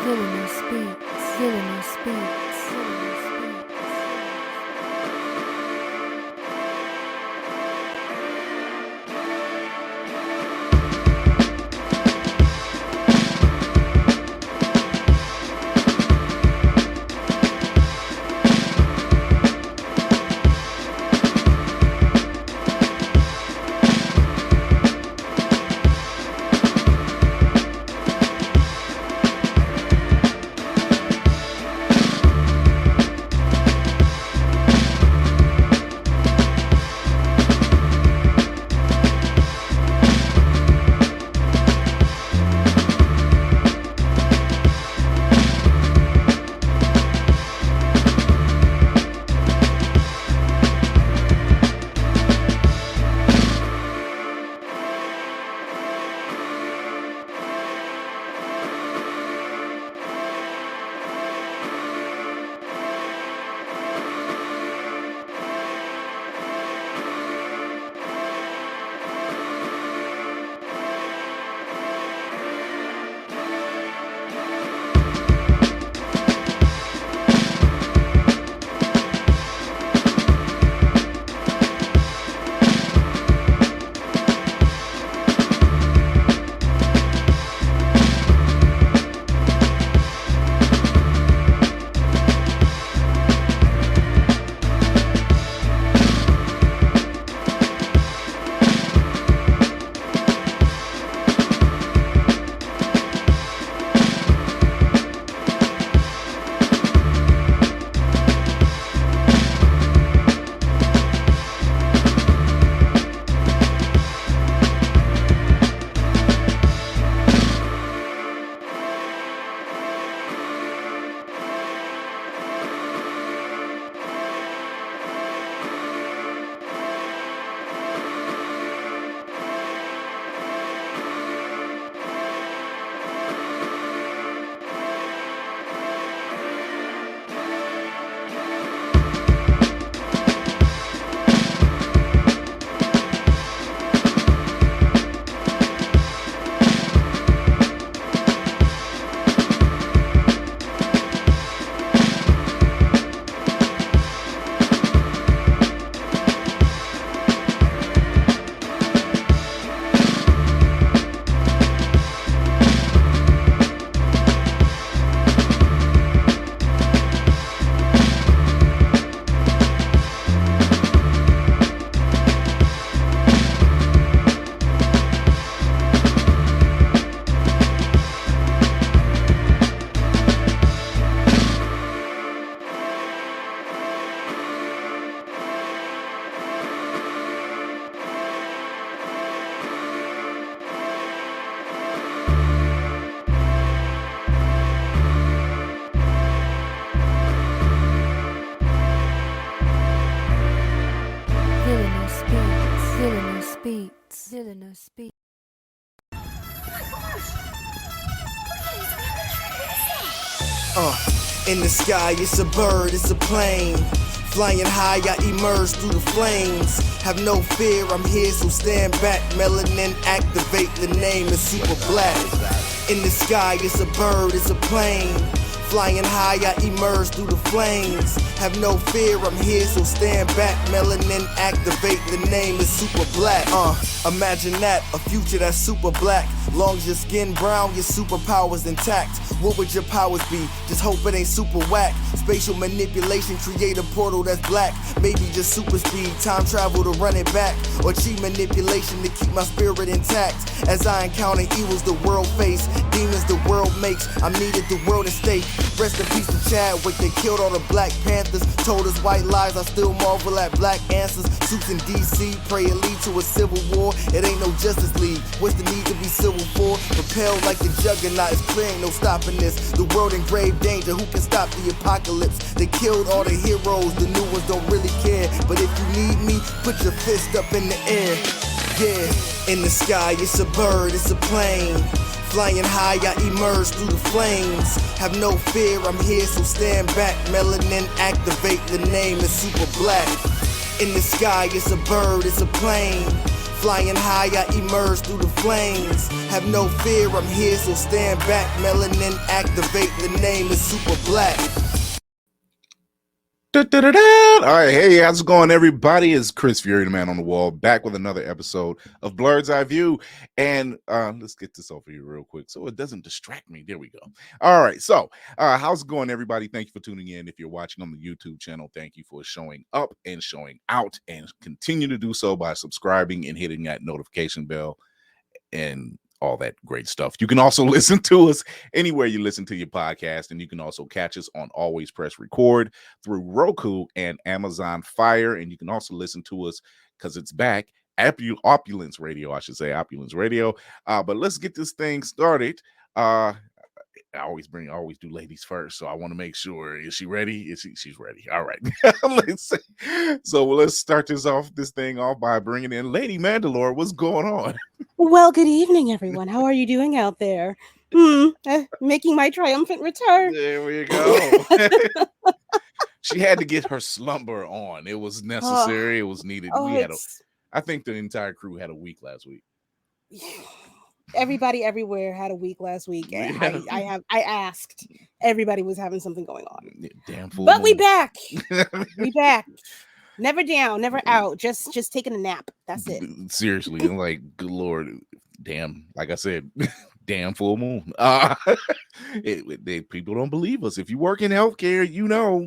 Villainous beats, villainous beats, villainous beats. Villainous beats, villainous beats. In the sky, it's a bird, it's a plane. Flying high, I emerge through the flames. Have no fear, I'm here, so stand back. Melanin activate, the name is super black. In the sky, it's a bird, it's a plane. Flying high, I emerge through the flames. Have no fear, I'm here, so stand back. Melanin activate, the name is super black. Imagine that, a future that's super black. Long as your skin brown, your superpowers intact. What would your powers be? Just hope it ain't super whack. Spatial manipulation, create a portal that's black. Maybe just super speed, time travel to run it back. Or cheat manipulation to keep my spirit intact. As I encounter evils the world face, demons the world makes, I'm needed the world at stake. Rest in peace to Chadwick, they killed all the Black Panthers. Told us white lies, I still marvel at black answers. Suits in DC, pray it lead to a civil war. It ain't no Justice League, what's the need to be civil for? Propelled like the juggernaut, it's clear ain't no stopping this. The world in grave danger, who can stop the apocalypse? They killed all the heroes, the new ones don't really care. But if you need me, put your fist up in the air. Yeah, in the sky, it's a bird, it's a plane. Flying high, I emerge through the flames. Have no fear, I'm here, so stand back. Melanin activate, the name is super black. In the sky, it's a bird, it's a plane. Flying high, I emerge through the flames. Have no fear, I'm here, so stand back. Melanin activate, the name is super black. All right, hey, how's it going, everybody? It's Chris Fury, the man on the wall, back with another episode of Blurred's Eye View. And let's get this over here real quick so it doesn't distract me. There we go. All right, so how's it going, everybody? Thank you for tuning in. If you're watching on the YouTube channel, thank you for showing up and showing out, and continue to do so by subscribing and hitting that notification bell and all that great stuff. You can also listen to us anywhere you listen to your podcast, and you can also catch us on Always Press Record through Roku and Amazon Fire, and you can also listen to us because it's back, Opulence Radio, I should say, Opulence Radio. But let's get this thing started. I always do ladies first, so I want to make sure. Is she ready? She's ready. All right. Let's start this thing off by bringing in Lady Mandalore. What's going on? Well, good evening, everyone. How are you doing out there? Making my triumphant return. There we go. She had to get her slumber on. It was necessary. It was needed. I think the entire crew had a week last week. Everybody everywhere had a week last week. Yeah. I asked. Everybody was having something going on. Damn fool. But we back. We back. Never down, never out. Just taking a nap. That's it. Seriously, like, good Lord, damn. Like I said, damn full moon. People don't believe us. If you work in healthcare, you know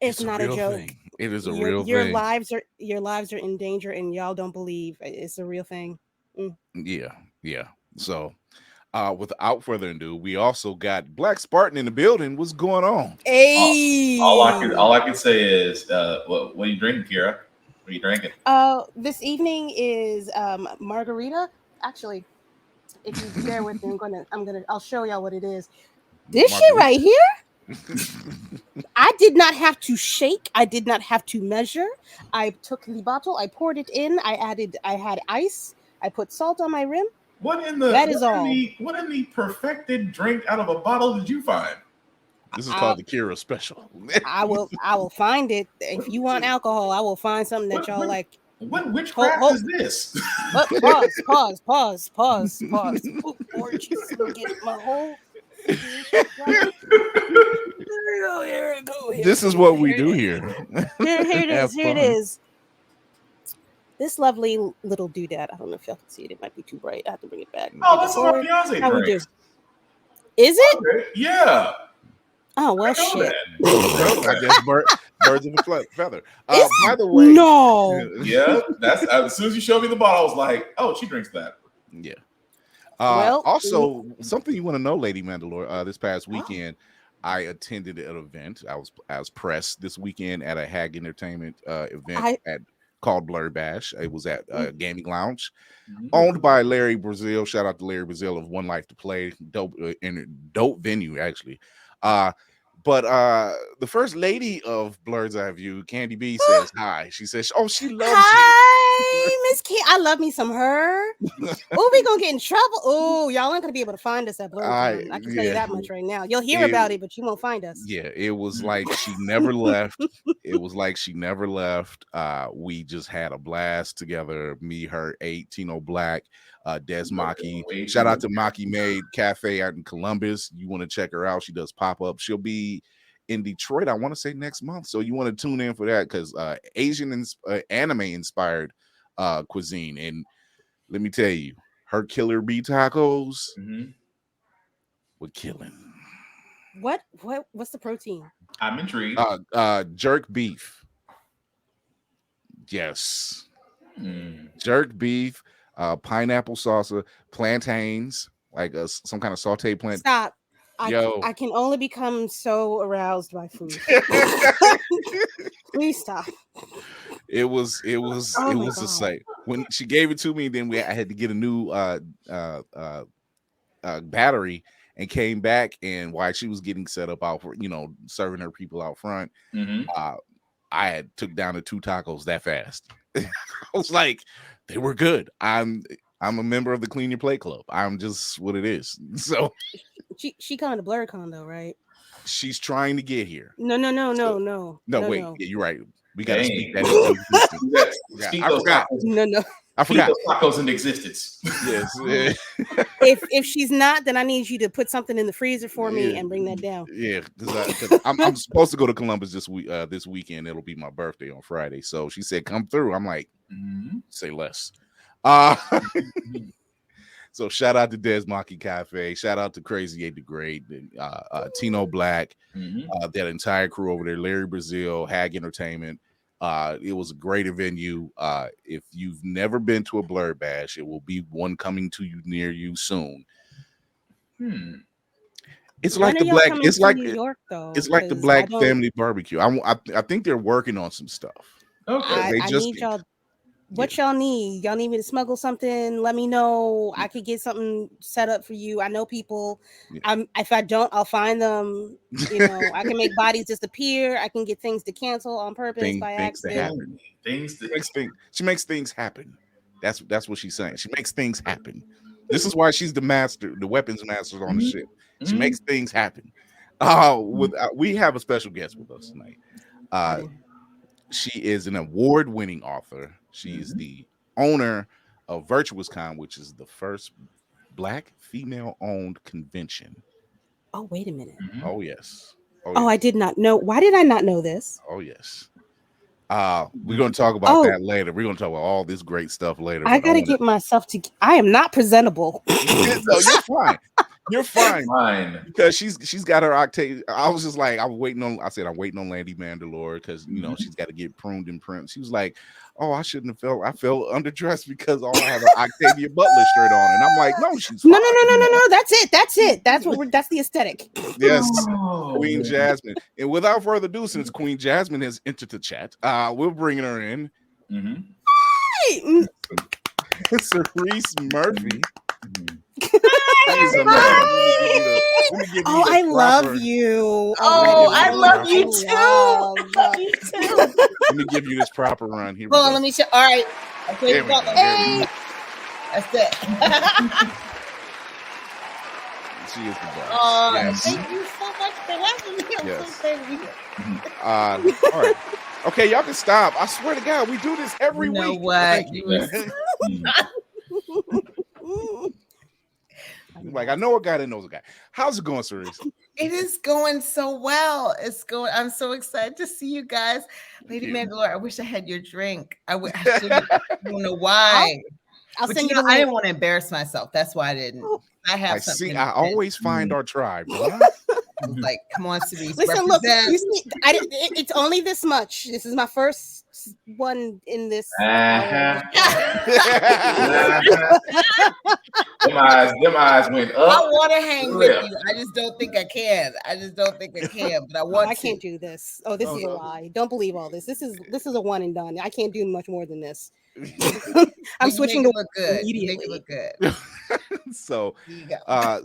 it's not a joke. Thing. It is a real your thing. Your lives are in danger, and y'all don't believe it's a real thing. Yeah. So, without further ado, we also got Black Spartan in the building. What's going on? Hey, all I can say is, what are you drinking, Kira? What are you drinking? This evening is margarita. Actually, if you bear with me, I'll show y'all what it is. This shit right here. I did not have to shake. I did not have to measure. I took the bottle. I poured it in. I had ice. I put salt on my rim. What in the perfected drink out of a bottle did you find? This is called the Kira Special. I will find it. If you want alcohol, I will find something that y'all like. What witchcraft is this? Pause. Before you get my whole. Here it go. This is what we do here. Here it is. This lovely little doodad. I don't know if y'all can see it. It might be too bright. I have to bring it back. Oh, that's what Beyonce drinks. Is it? Okay. Yeah. Oh, well, shit. I guess birds of a feather. By the way. No. Yeah. That's as soon as you showed me the bottle, I was like, oh, she drinks that. Yeah. Also, something you want to know, Lady Mandalore, this past weekend, I attended an event. I was pressed this weekend at a Hag Entertainment event called Blur Bash. It was at Gaming Lounge, owned by Larry Brazil. Shout out to Larry Brazil of One Life to Play. Dope venue, actually. But the first lady of Blurred's Eye View, Candy B, says hi. She says, "Oh, she loves you." Hi, Miss Kay. I love me some her. Oh, we gonna get in trouble. Oh, y'all aren't gonna be able to find us at Blurred. I can tell you that much right now. You'll hear about it, but you won't find us. Yeah, it was like she never left. It was like she never left. We just had a blast together. Me, her, Tino Black, Des Maki. Shout out to Maki Made Cafe out in Columbus. You want to check her out? She does pop up. She'll be in Detroit, I want to say next month. So you want to tune in for that, because Asian anime inspired cuisine. And let me tell you, her killer bee tacos were killing. What's the protein? I'm intrigued. Jerk beef. Yes. Jerk beef, pineapple salsa, plantains, like some kind of sauteed plant. Stop. I can only become so aroused by food. Please stop. It was a sight. When she gave it to me, then I had to get a new battery, and came back, and while she was getting set up out for, serving her people out front, I had took down the 2 tacos that fast. I was like, they were good. I'm a member of the Clean Your Plate Club. I'm just what it is. So she kind of BlurCon though, right? She's trying to get here. No. Wait, yeah, you're right. We gotta speak that. I forgot. No. I forgot. Tacos into existence. Yes. If she's not, then I need you to put something in the freezer for me and bring that down. Yeah, because I'm supposed to go to Columbus this weekend. It'll be my birthday on Friday. So she said, "Come through." I'm like, say less. So shout out to Des Maki Cafe. Shout out to Crazy 8 the Great, Tino Black, that entire crew over there, Larry Brazil, Hag Entertainment. It was a great venue. If you've never been to a Blurred Bash, it will be one coming to you near you soon. It's like the black. It's like New York, though. It's like the Black Family Barbecue. I think they're working on some stuff. Okay, I need y'all. What y'all need? Y'all need me to smuggle something? Let me know. I could get something set up for you. I know people. If I don't, I'll find them. You know, I can make bodies disappear. I can get things to cancel on purpose by accident. She makes things happen. That's what she's saying. She makes things happen. This is why she's the master, the weapons master on the ship. She makes things happen. We have a special guest with us tonight. She is an award-winning author. She's the owner of VirtuousCon, which is the first Black female-owned convention. Oh, wait a minute. Oh, yes. Oh, I did not know. Why did I not know this? Oh, yes. We're going to talk about that later. We're going to talk about all this great stuff later. I got to get myself to. I am not presentable. No, you're fine. You're fine. Because she's got her octave. I was just like, I'm waiting on Lady Mandalore because she's got to get pruned and primed. She was like, "Oh, I shouldn't have felt. I felt underdressed because I have an Octavia Butler shirt on." And I'm like, "No, she's fine. No. That's it. That's the aesthetic." Yes, Queen Jasmine. And without further ado, since Queen Jasmine has entered the chat, we're bringing her in. Cerise Murphy. I love you. I love you too. Let me give you this proper run here. Hold on, let me show. All right. Okay, Hey. That's it. She is the best. Yes. Thank you so much for having me. I'm so excited to be here. All right. Okay, y'all can stop. I swear to God, we do this every week. You know what? Like, I know a guy that knows a guy. How's it going, Cerise? It is going so well. I'm so excited to see you guys. Lady Mandalore, I wish I had your drink. I don't know why. I'll but send you. I didn't want to embarrass myself. That's why I didn't. I always find our tribe. I was like, come on, Cerise. Listen, look, you see, it's only this much. This is my first one in this. Them eyes went up. I want to hang with you. I just don't think I can. But I want. I can't do this. Oh, this is a lie. Don't believe all this. This is a one and done. I can't do much more than this. I'm switching to look good. Make it look good. So,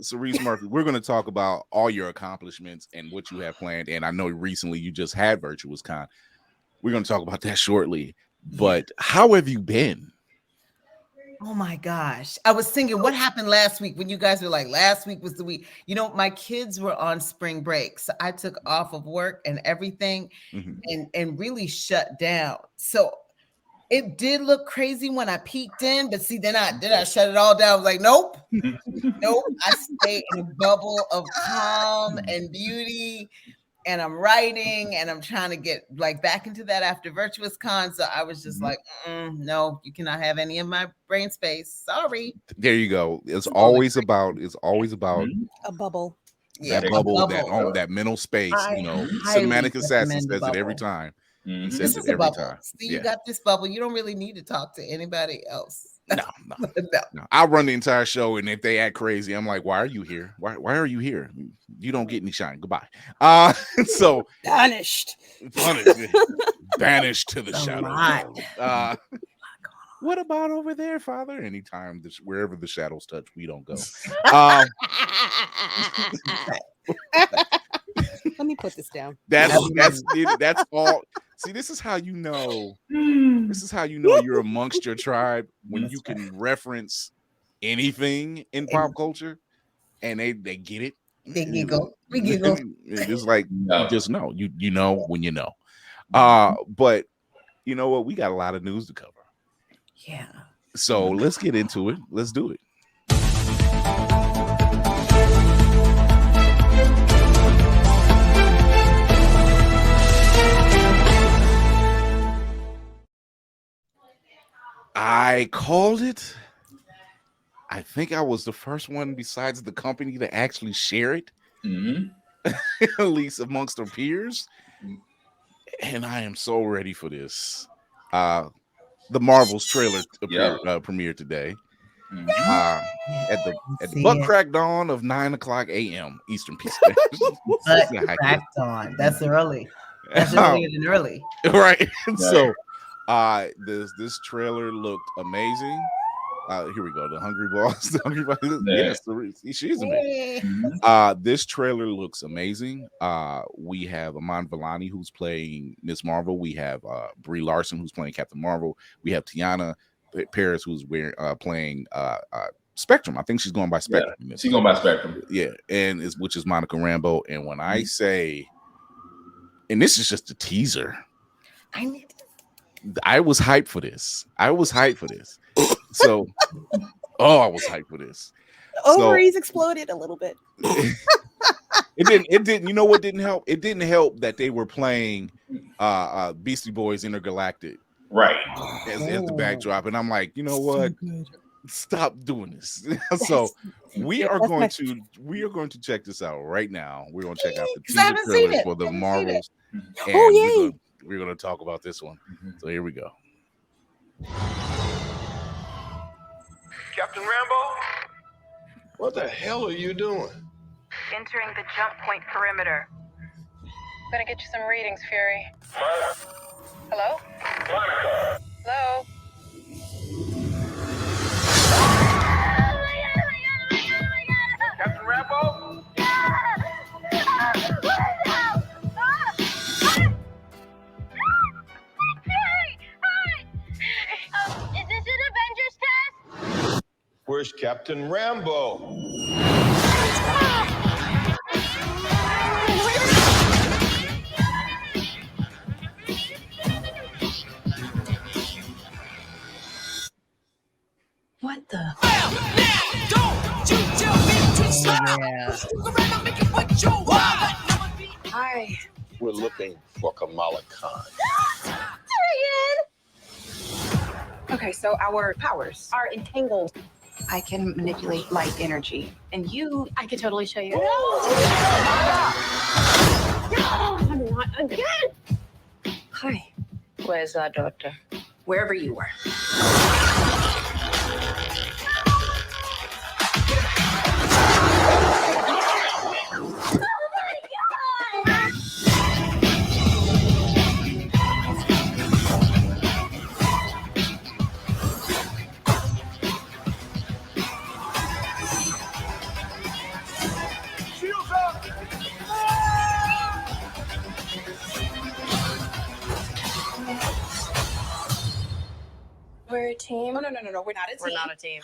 Cerise Murphy, we're going to talk about all your accomplishments and what you have planned. And I know recently you just had VirtuousCon. We're going to talk about that shortly. But how have you been? Oh my gosh. I was thinking what happened last week when you guys were like, last week was the week. My kids were on spring break. So I took off of work and everything and really shut down. So it did look crazy when I peeked in, but see, then I shut it all down. I was like, nope. I stay in a bubble of calm and beauty. And I'm writing and I'm trying to get back into that after VirtuousCon. So I was just like, no, you cannot have any of my brain space. Sorry. There you go. It's always about a bubble. That bubble, that mental space. Cinematic Assassin says it every time. He says it every time. See, you got this bubble. You don't really need to talk to anybody else. No. I run the entire show, and if they act crazy, I'm like, "Why are you here? Why are you here? You don't get any shine. Goodbye." So banished, banished to the shadows. What about over there, Father? Anytime, wherever the shadows touch, we don't go. Let me put this down. That's all. See, this is how you know. This is how you know you're amongst your tribe when you can reference anything in pop culture, and they get it. They giggle. We giggle. It's like just know. You know when you know. But you know what? We got a lot of news to cover. Yeah. So let's get into it. Let's do it. I called it. I think I was the first one besides the company to actually share it, at least amongst our peers. And I am so ready for this. The Marvels trailer premiered today. At the butt crack dawn of 9:00 a.m. Eastern Pacific. Crack dawn. That's early. That's earlier than early. Right. So this trailer looked amazing. Here we go. The Hungry Boss. The Hungry Boss. Yes, she's amazing. This trailer looks amazing. We have Iman Vellani who's playing Miss Marvel. We have Brie Larson who's playing Captain Marvel. We have Tiana Paris who's playing Spectrum. I think she's going by Spectrum. Yeah, she's going by Spectrum. Yeah, and which is Monica Rambeau. And when I say, and this is just a teaser, I was hyped for this. So, I was hyped for this. Ovaries exploded a little bit. It didn't. You know what didn't help? It didn't help that they were playing Beastie Boys Intergalactic, right, as the backdrop, and I'm like, you know what? Stop doing this. So we are going to check this out right now. We're going to check out the teaser trailer for the Marvels, and we're going to talk about this one. So here we go. Captain Rambo? What the hell are you doing? Entering the jump point perimeter. Gonna get you some readings, Fury. Hello? Monica. Hello? Captain Rambo? Is this an Avengers test? Where's Captain Rambo? What the? Hi. We're looking for Kamala Khan. Okay, so our powers are entangled. I can manipulate light energy. And you... I can totally show you. No! I'm not again! Hi. Where's our daughter? Wherever you were. We're a team. No, we're not a team. We're not a team.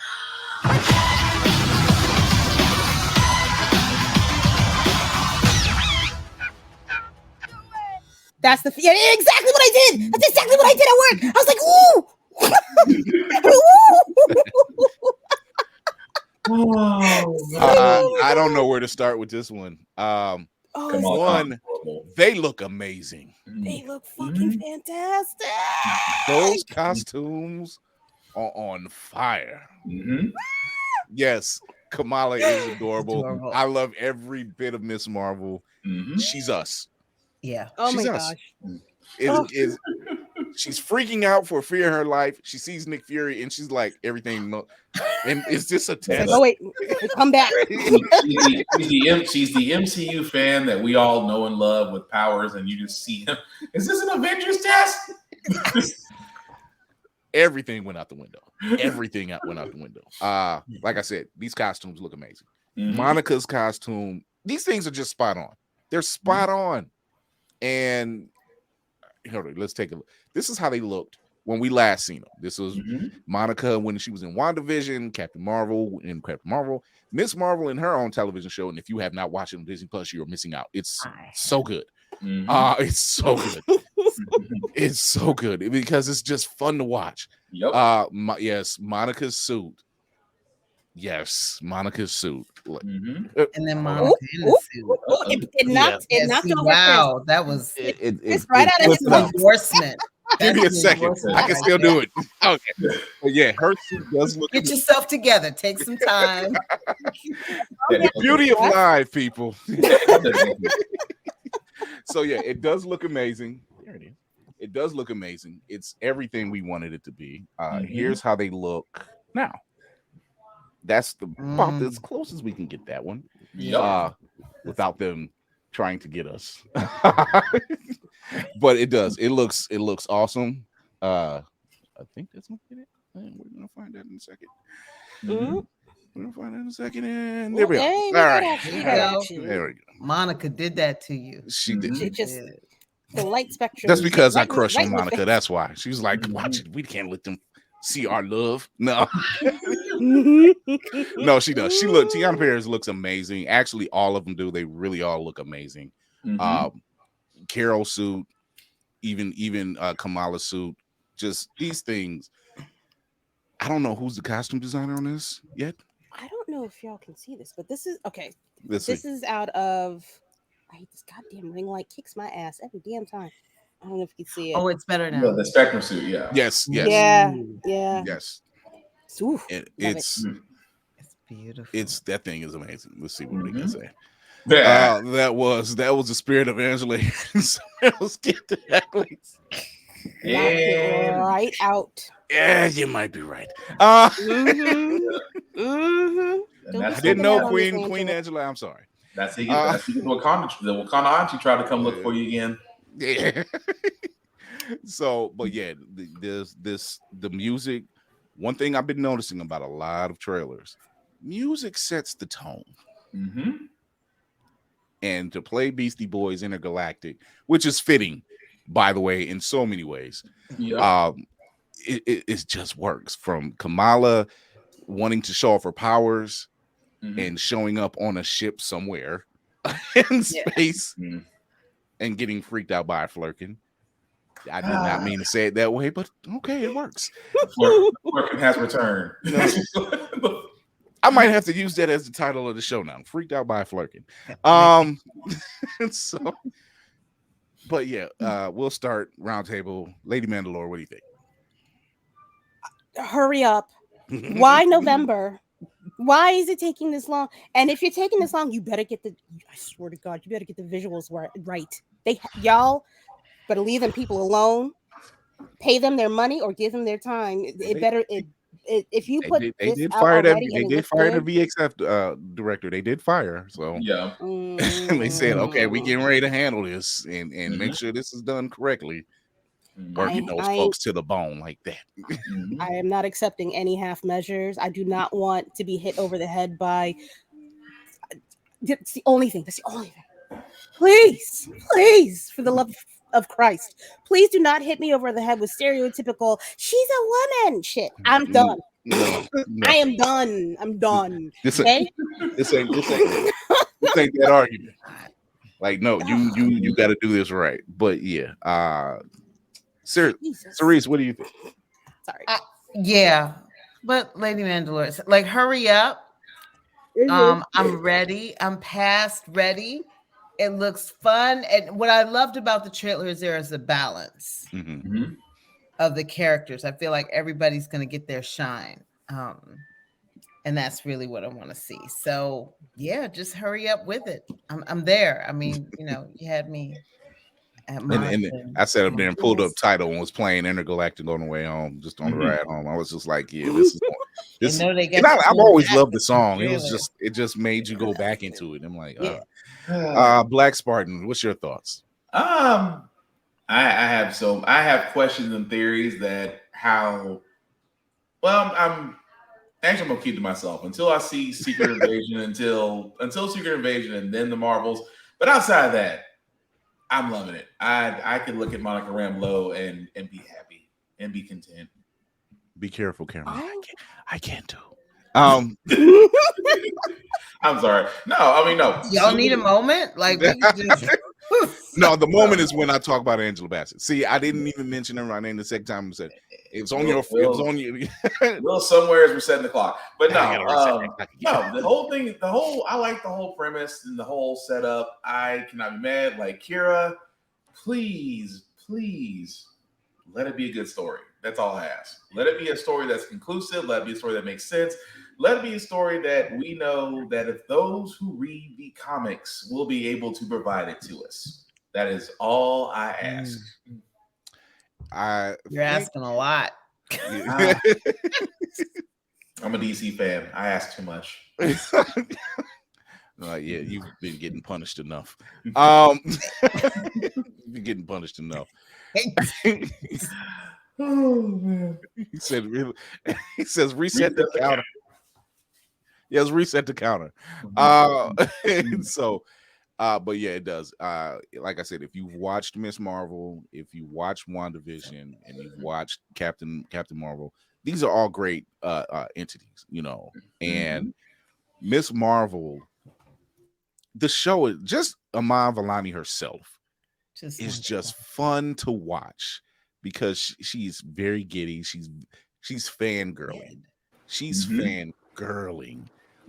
That's exactly what I did. That's exactly what I did at work. I was like, ooh. I don't know where to start with this one. They look amazing. They look fucking fantastic. Those costumes are on fire. Yes, Kamala is adorable. I love every bit of Miss Marvel. She's us. Yeah. Oh she's my us. gosh. She's freaking out for fear of her life. She sees Nick Fury and she's like, everything. And it's just a test. Oh, wait. Come back. She's the MCU fan that we all know and love with powers, and you just see him. Is this an Avengers test? Everything went out the window. Like I said, these costumes look amazing. Monica's costume, these things are just spot on. They're spot on. And let's take a look. This is how they looked when we last seen them. This was Monica when she was in WandaVision, Captain Marvel, Miss Marvel in her own television show. And if you have not watched it on Disney Plus, you're missing out. It's so good. It's so good. It's so good because it's just fun to watch. Yep. Yes, Monica's suit. Yes, Monica's suit. And then Monica Ooh, in the ooh, suit. ooh, ooh, it knocked over Wow, that was Chris right out of his an endorsement. Give me a That's an second. endorsement I can right still there. do it. Okay. But yeah, her suit does look. Get yourself together. Take some time. The beauty of live, people. So yeah, it does look amazing. There it is. It does look amazing. It's everything we wanted it to be. Here's how they look now. That's about as close as we can get that one. Without them trying to get us. But it does. It looks awesome. I think that's gonna get it. And we're gonna find that in a second. We're gonna find that in a second. And there we go. All right. There we go. Monica did that to you. She did. She just the light spectrum. That's because I crushed right on in the Monica. face. That's why. She was like, watch it. We can't let them see our love. No. No, she does. Tiana Paris looks amazing. Actually, all of them do. They really all look amazing. Carol's suit, even Kamala's suit, just these things. I don't know who's the costume designer on this yet. I don't know if y'all can see this, but this is okay. Let's this see. is out of. I hate this goddamn ring light. Kicks my ass every damn time. I don't know if you can see it. Oh, it's better now. The Spectrum suit, yeah. Yes. Yeah. Yes. Ooh, It's beautiful. It's that thing is amazing. Let's see what we can say. Yeah. That was the spirit of Angela. Let's get to that, please. right out. Yeah, you might be right. And I didn't know Queen Angela. I'm sorry. That's it. That's the Wakanda auntie tried to come look for you again. Yeah. So, but yeah, the music. One thing I've been noticing about a lot of trailers, music sets the tone. And to play Beastie Boys Intergalactic, which is fitting, by the way, in so many ways. It just works. From Kamala wanting to show off her powers and showing up on a ship somewhere in space and getting freaked out by a flirkin. I did not mean to say it that way, but okay, it works. Flirkin has returned. I might have to use that as the title of the show now. Freaked out by a flirkin. So, but yeah, we'll start roundtable. Lady Mandalore, what do you think? Hurry up. Why November? Why is it taking this long? And if you're taking this long, you better get I swear to God, you better get the visuals right. Y'all better leave them people alone. Pay them their money or give them their time. If you put they did fire the VXF director. They did fire. So yeah. They said, okay, we getting ready to handle this and make sure this is done correctly. Working those folks to the bone like that. I am not accepting any half measures. I do not want to be hit over the head by. That's the only thing. Please, for the love of Christ, please do not hit me over the head with stereotypical "she's a woman" shit. I'm done. No. I am done. I'm done. This ain't that argument. Like, no, you got to do this right. But yeah, Cerise, what do you think? Sorry. Yeah, but Lady Mandalore, like, hurry up. I'm ready. I'm past ready. It looks fun. And what I loved about the trailer is there is a balance of the characters. I feel like everybody's going to get their shine. And that's really what I want to see. So yeah, just hurry up with it. I'm there. I mean, you had me. And I sat up there and pulled up title and was playing Intergalactic on the way home, just on the ride home. I was just like, yeah, this is this. I've always loved the song. It just made you go back into it. I'm like, Black Spartan, what's your thoughts? I have questions and theories that I'm gonna keep to myself until I see Secret Invasion, until Secret Invasion and then the Marvels. But outside of that, I'm loving it. I can look at Monica Rambeau and be happy and be content. Be careful, Cameron. I can't do. I'm sorry. No, I mean, no. Y'all need a moment? Like, we can just... No, the moment is when I talk about Angela Bassett. See, I didn't even mention her by name the second time. I said it was on your. It was on you. Little somewhere as we're setting the clock, but I no, gotta reset that clock. no. The whole thing, I like the whole premise and the whole setup. I cannot be mad. Like Kira, please, let it be a good story. That's all I ask. Let it be a story that's conclusive. Let it be a story that makes sense. Let it be a story that we know that if those who read the comics will be able to provide it to us. That is all I ask. You're asking a lot. I'm a DC fan. I ask too much. Yeah, you've been getting punished enough. You've been getting punished enough. Oh man. He says reset the counter. Yes, reset the counter. And so but yeah, it does. Like I said, if you've watched Miss Marvel, if you watched WandaVision, and you've watched Captain Marvel, these are all great entities, you know. And Miss Marvel, the show is just Iman Vellani herself is just fun to watch because she's very giddy. She's fangirling. She's fangirling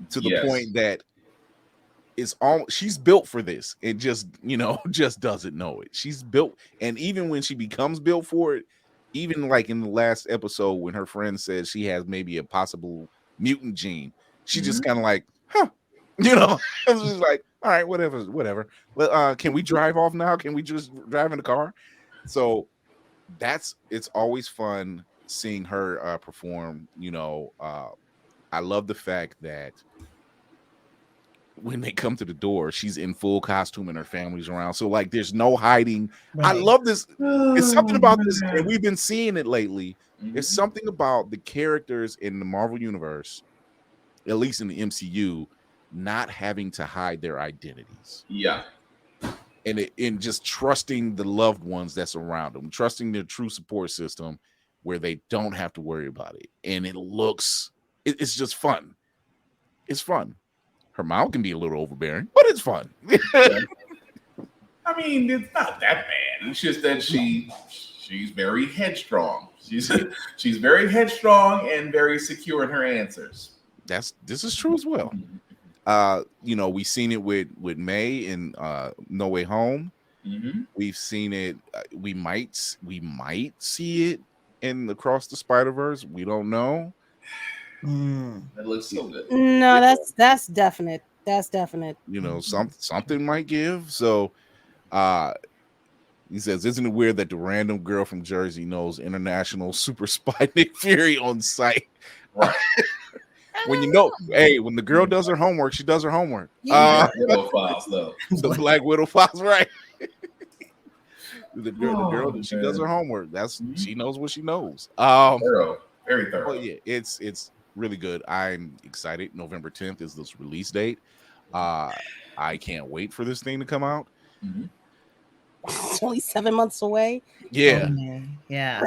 to the point that she's built for this and just, you know, just doesn't know it. She's built, and even when she becomes built for it, even like in the last episode when her friend says she has maybe a possible mutant gene, she just kind of like, huh, you know, I was just like, all right, whatever. But can we drive off now? Can we just drive in the car? So it's always fun seeing her perform. You know, I love the fact that when they come to the door, she's in full costume and her family's around. So like there's no hiding. Right. I love this. It's something about this, and we've been seeing it lately. It's something about the characters in the Marvel universe, at least in the MCU, not having to hide their identities. Yeah. And in just trusting the loved ones that's around them, trusting their true support system where they don't have to worry about it. And it's just fun. It's fun. Her mouth can be a little overbearing, but it's fun. I mean, it's not that bad. It's just that she's very headstrong. She's very headstrong and very secure in her answers. This is true as well. You know, we've seen it with May in No Way Home. We've seen it. We might see it in Across the Spider-Verse. We don't know. That looks so good. No, that's definite. That's definite. You know, something might give. So he says, isn't it weird that the random girl from Jersey knows international super spy Nick Fury on site? Right. When you know, hey, when the girl does her homework, she does her homework. Black Widow files, though. The Black Widow files, right? the girl, she does her homework. She knows what she knows. Thorough. Very thorough. But yeah, it's really good. I'm excited. November 10th is this release date. I can't wait for this thing to come out. It's only 7 months away. Yeah. Yeah.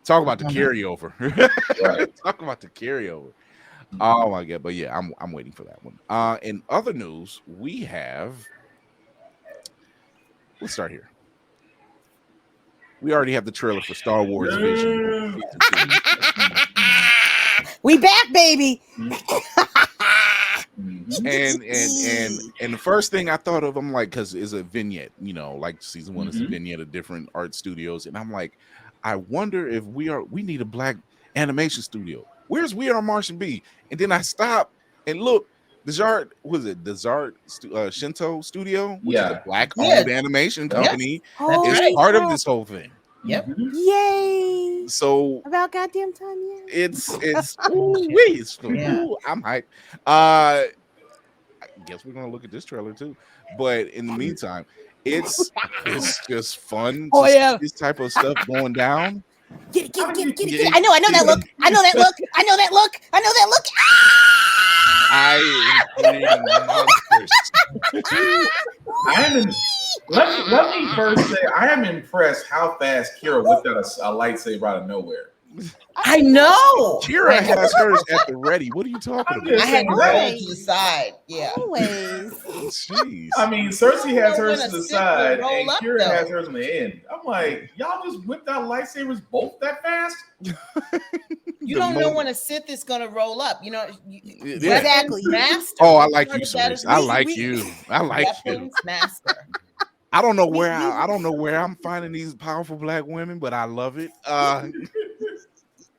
Talk about the carryover. Right. Talk about the carryover. Oh my god! But yeah, I'm waiting for that one. In other news, we have. Let's start here. We already have the trailer for Star Wars Vision. We back, baby. And the first thing I thought of, I'm like, because it's a vignette, you know, like season one is a vignette of different art studios, and I'm like, I wonder if we need a black animation studio. Where's We Are Martian B? And then I stop and look. Desart Shinto Studio, which is a black-owned animation company, is part of this whole thing. Yep. Yay! So about goddamn time, yeah. I'm hyped. I guess we're gonna look at this trailer too. But in the meantime, it's just fun. Oh yeah, this type of stuff going down. Get it. I know that look. I know that look. Let me first say I am impressed how fast Kira whipped out a lightsaber out of nowhere. I know. Kira has hers at the ready. What are you talking about? I had to roll Always. to the side. Yeah. Always. Jeez. I mean, Cersei has hers When to a the Sith will side, roll and up, Kira though. has hers on the end. I'm like, y'all just whipped out lightsabers both that fast? You don't know when a Sith is going to roll up. You know, Exactly. Master. Oh, I like you, Part of that is Cersei. I we- like we- you. I like you. Weapons master. I don't know where I don't know where I'm finding these powerful black women, but I love it.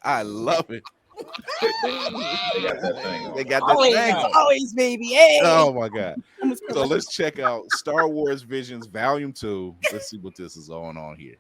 I love it. They got that thing on. They got that Always, thing on. always, baby. Hey. Oh my god. So let's check out Star Wars Visions Volume 2. Let's see what this is going on here.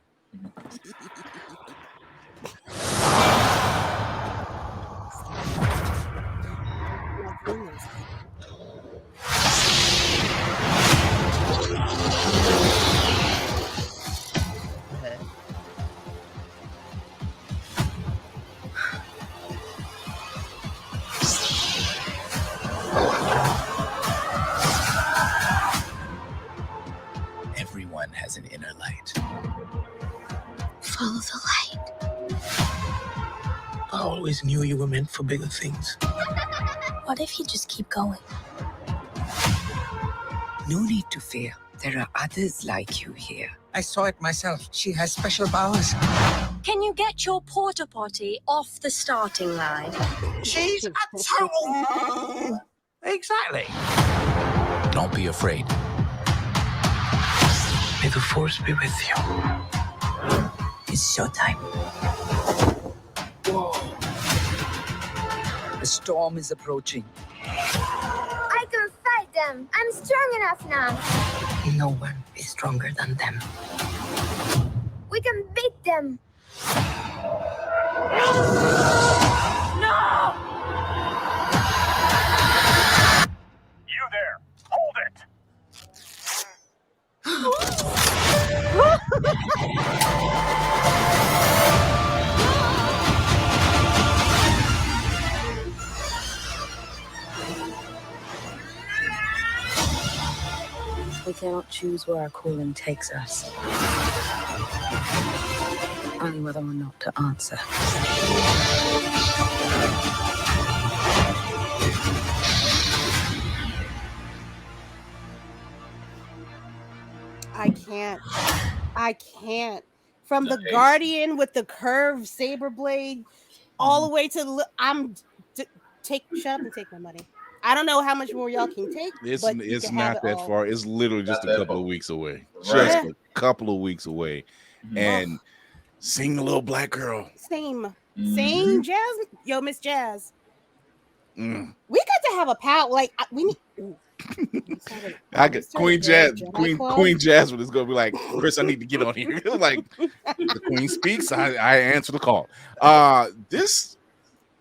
Everyone has an inner light. Follow the light. I always knew you were meant for bigger things. What if you just keep going? No need to fear. There are others like you here. I saw it myself. She has special powers. Can you get your porta potty off the starting line? She's a total... Exactly. Don't be afraid. May the Force be with you. It's showtime. Whoa. The storm is approaching. I can fight them. I'm strong enough now. No one is stronger than them. We can beat them. No! You there. Hold it. We cannot choose where our calling takes us. Only whether or not to answer. I can't. From the Guardian with the curved saber blade, all the way to shut up and take my money. I don't know how much more y'all can take. It's not that far. It's literally just a couple of weeks away. Just Right. a couple of weeks away. And sing the little black girl. Same Jazz. Yo, Miss Jazz. We got to have a power. Like we need. I got Queen Jasmine is gonna be like, Chris, I need to get on here. Like the Queen speaks, I answer the call. I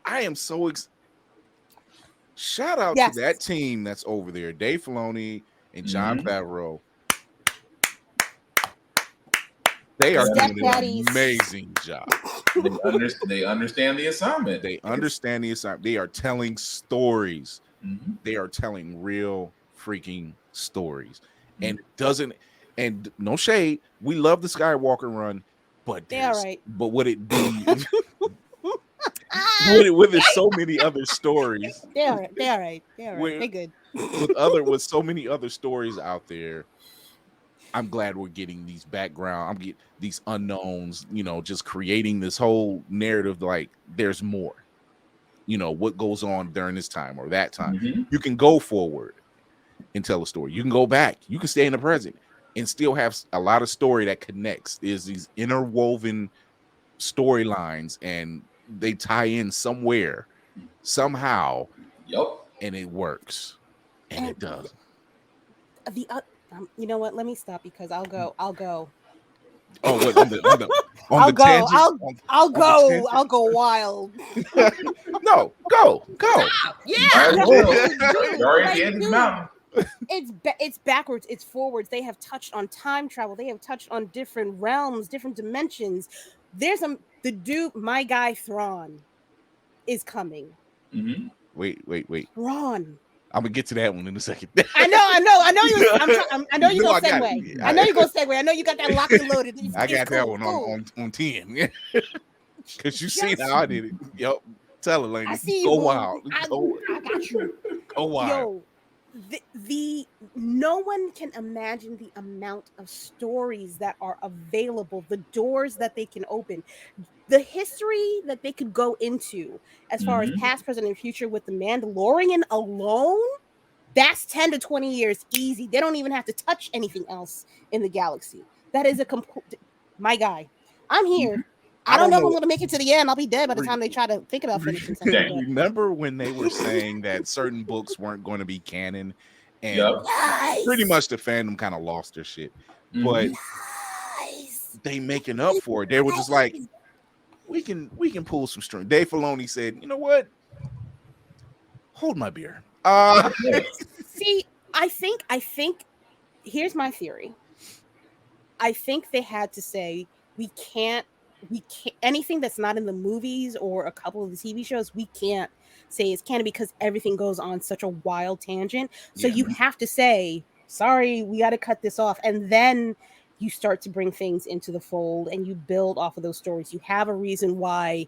am so shout out to that team that's over there, Dave Filoni and John Favreau. They are doing an amazing job. They understand the assignment. They understand the assignment. They are telling stories. They are telling real freaking stories. And and no shade, we love the Skywalker run, but but would it be with so many other stories? They're right. They're good. With so many other stories out there. I'm glad we're getting these background. I'm getting these unknowns, just creating this whole narrative. Like there's more, what goes on during this time or that time. You can go forward and tell a story. You can go back. You can stay in the present and still have a lot of story that connects. There's these interwoven storylines and they tie in somewhere, somehow. Yep. And it works. And it does. You know what? Let me stop because I'll go. Oh, what, on the tangent? I'll go wild. No, go. Yeah. Mountain. It's backwards. It's forwards. They have touched on time travel. They have touched on different realms, different dimensions. There's the dude, my guy Thrawn, is coming. Wait. Thrawn. I'm gonna get to that one in a second. I know you. I know you're gonna segue. I know you're gonna segue. I know you got that locked and loaded. I got that one on 10. Because you seen Just- how I did it. Yep. Tell her, lady. I see Go you. wild. I got you. Go wild. Yo, the no one can imagine the amount of stories that are available, the doors that they can open, the history that they could go into as far as past, present, and future with the Mandalorian alone. That's 10 to 20 years easy. They don't even have to touch anything else in the galaxy. That is a complete. My guy, I'm here. I don't know if I'm going to make it to the end. I'll be dead by the time they try to think about finishing something. Remember when they were saying that certain books weren't going to be canon, and pretty much the fandom kind of lost their shit. But they making up for it. They were just like, we can pull some string. Dave Filoni said, you know what? Hold my beer. See, I think here's my theory. I think they had to say we can't anything that's not in the movies or a couple of the TV shows, we can't say it's canon because everything goes on such a wild tangent. So you have to say, sorry, we got to cut this off. And then you start to bring things into the fold and you build off of those stories. You have a reason why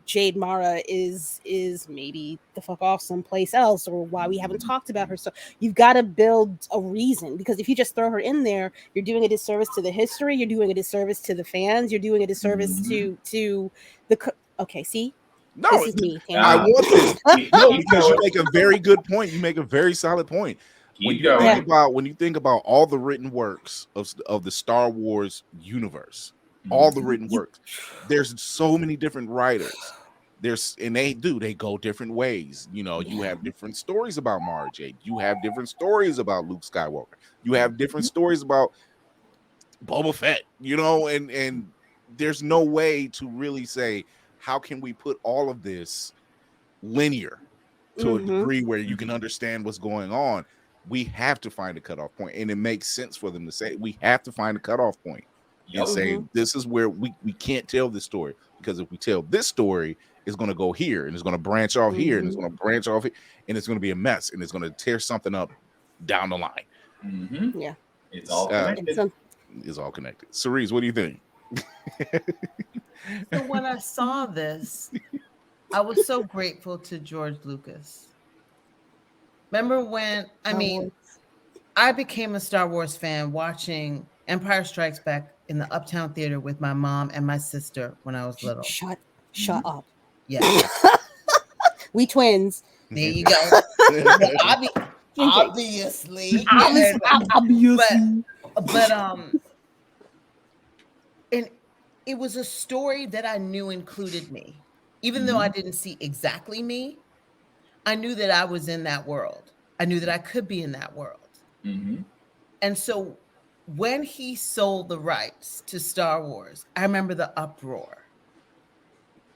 Jade Mara is maybe the fuck off someplace else, or why we haven't talked about her. So you've got to build a reason, because if you just throw her in there, you're doing a disservice to the history, you're doing a disservice to the fans, you're doing a disservice to the okay, see? No, this is me. I want this. No, because you make a very good point. You make a very solid point. When you think about all the written works of the Star Wars universe, all the written works, there's so many different writers. They go different ways. You know, you have different stories about Mara Jade. You have different stories about Luke Skywalker. You have different stories about Boba Fett. You know, and there's no way to really say how can we put all of this linear to a degree where you can understand what's going on. We have to find a cutoff point, and it makes sense for them to say we have to find a cutoff point and say this is where we can't tell this story, because if we tell this story, it's going to go here and it's going to branch off here and it's going to branch off here, and it's going to be a mess and it's going to tear something up down the line. Yeah, it's all connected. It's all connected. Cerise, what do you think? So when I saw this, I was so grateful to George Lucas. Remember when, I became a Star Wars fan watching Empire Strikes Back in the Uptown Theater with my mom and my sister when I was little. Shut up. Yeah. We twins. There you go. Obviously. But and it was a story that I knew included me. Even though I didn't see exactly me, I knew that I was in that world. I knew that I could be in that world. And so when he sold the rights to Star Wars, I remember the uproar.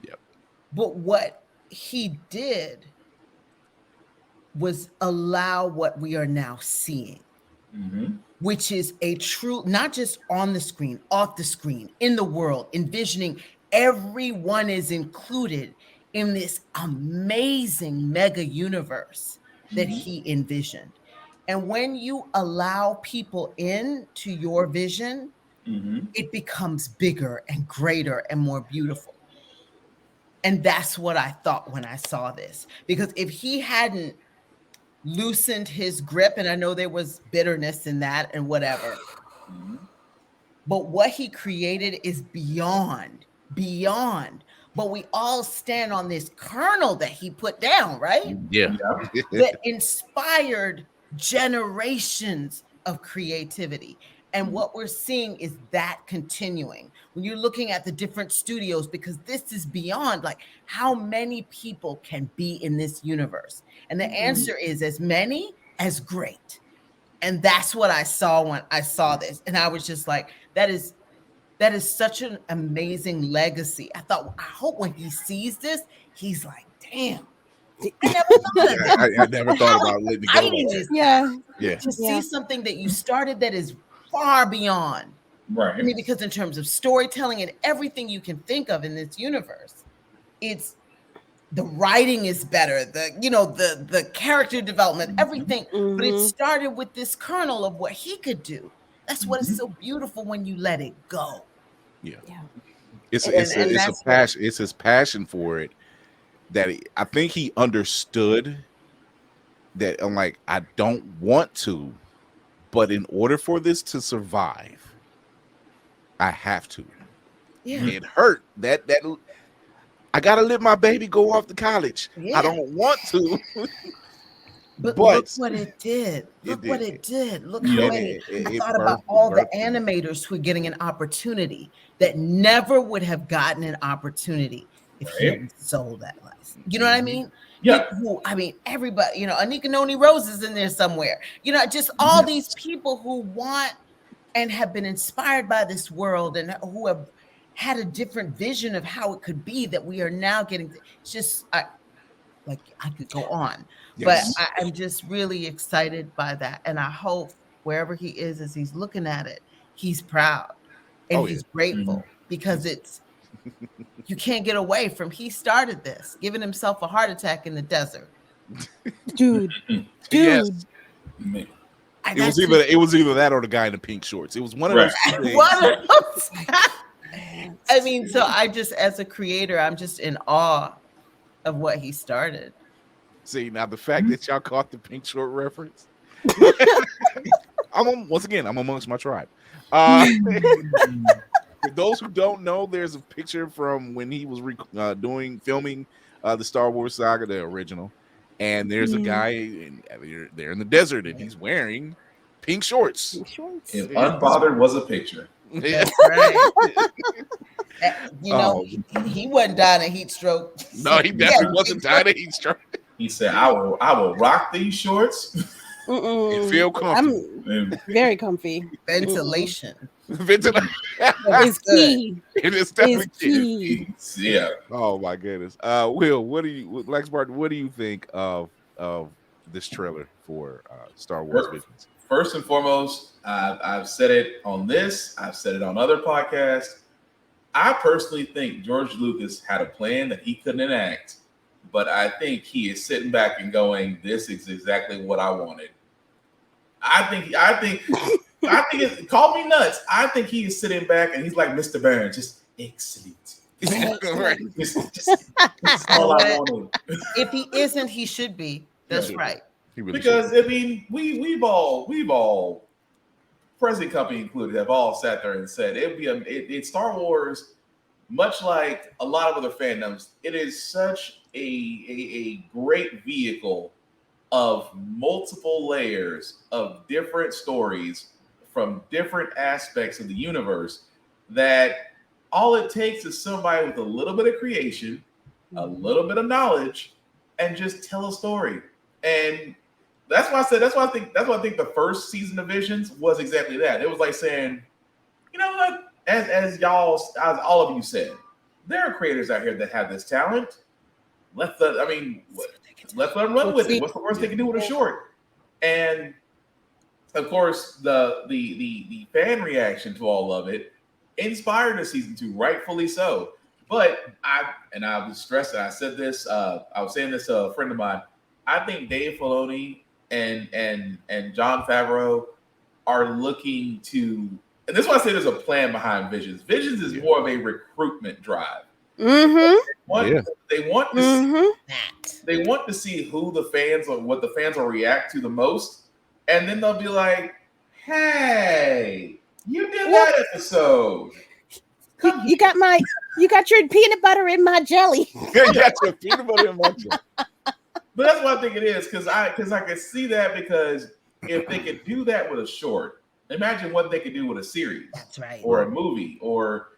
Yep. But what he did was allow what we are now seeing, which is a true, not just on the screen, off the screen, in the world, envisioning everyone is included in this amazing mega universe that he envisioned. And when you allow people into your vision, it becomes bigger and greater and more beautiful. And that's what I thought when I saw this. Because if he hadn't loosened his grip, and I know there was bitterness in that and whatever, but what he created is beyond. But we all stand on this kernel that he put down, right? Yeah. That inspired generations of creativity. And what we're seeing is that continuing. When you're looking at the different studios, because this is beyond, like, how many people can be in this universe? And the answer is as many as great. And that's what I saw when I saw this. And I was just like, that is such an amazing legacy. I thought, I hope when he sees this, he's like, damn. I never thought of that. I never thought about letting it go. To see something that you started that is far beyond. Right. I mean, because in terms of storytelling and everything you can think of in this universe, it's the writing is better, the character development, everything. But it started with this kernel of what he could do. That's what is so beautiful when you let it go. Yeah. It's And it's a that's what, passion. It's his passion for it that I think he understood that. I'm like, I don't want to, but in order for this to survive, I have to. yeah, It hurt that I gotta let my baby go off to college. I yeah. don't want to, But look but what it did. it Look what did. it did. Look how Yep. many. I It thought about birthed all the him. animators who are getting an opportunity that never would have gotten an opportunity if he Right. hadn't sold that license. You know what I mean? Yeah. People who, I mean, everybody, you know, Anika Noni Rose is in there somewhere. You know, just all these people who want and have been inspired by this world and who have had a different vision of how it could be that we are now getting. It's just, like I could go on, Yes. but I'm just really excited by that. And I hope wherever he is, as he's looking at it, he's proud and Oh, yeah. he's grateful because it's, you can't get away from, he started this, giving himself a heart attack in the desert. Dude. Yes. Man. And It was either that or the guy in the pink shorts. It was one of those two things. one of those. I mean, so I just, as a creator, I'm just in awe of what he started. See, now the fact that y'all caught the pink short reference, once again, I'm amongst my tribe. For those who don't know, there's a picture from when he was filming the Star Wars saga, the original, and there's a guy there in the desert, and he's wearing pink shorts. If unbothered was a picture. That's right. You know, he wasn't dying of heat stroke. No, he definitely wasn't dying of heat stroke. He said, "I will rock these shorts. And feel comfortable. I'm very comfy. Ventilation. Ventilation is key. It is definitely key. Yeah. Oh my goodness. Will, Lex Barton, what do you think of this trailer for Star Wars Visions? First and foremost, I've said it on this. I've said it on other podcasts. I personally think George Lucas had a plan that he couldn't enact, but I think he is sitting back and going, "This is exactly what I wanted." I think it, call me nuts. I think he is sitting back and he's like Mr. Burns, just excellent. Right. Just all I wanted. If he isn't, he should be. That's right. Because I mean, we've all, present company included, have all sat there and said it's Star Wars, much like a lot of other fandoms. It is such a great vehicle of multiple layers of different stories from different aspects of the universe that all it takes is somebody with a little bit of creation, a little bit of knowledge, and just tell a story. And that's why I think the first season of Visions was exactly that. It was like saying, you know what, as all of you said, there are creators out here that have this talent. Let them run with it. What's the worst they can do with a short? And of course, the fan reaction to all of it inspired a season 2, rightfully so. But I was stressed. I said this. I was saying this to a friend of mine. I think Dave Filoni and Jon Favreau are looking to, and this is why I say there's a plan behind Visions. Visions is more of a recruitment drive. Mm-hmm. They want to see who the fans or what the fans will react to the most, and then they'll be like, "Hey, you did that episode. You got your peanut butter in my jelly." You got your peanut butter in my jelly. But that's what I think it is, because I can see that, because if they could do that with a short, imagine what they could do with a series. That's right. Or a movie, or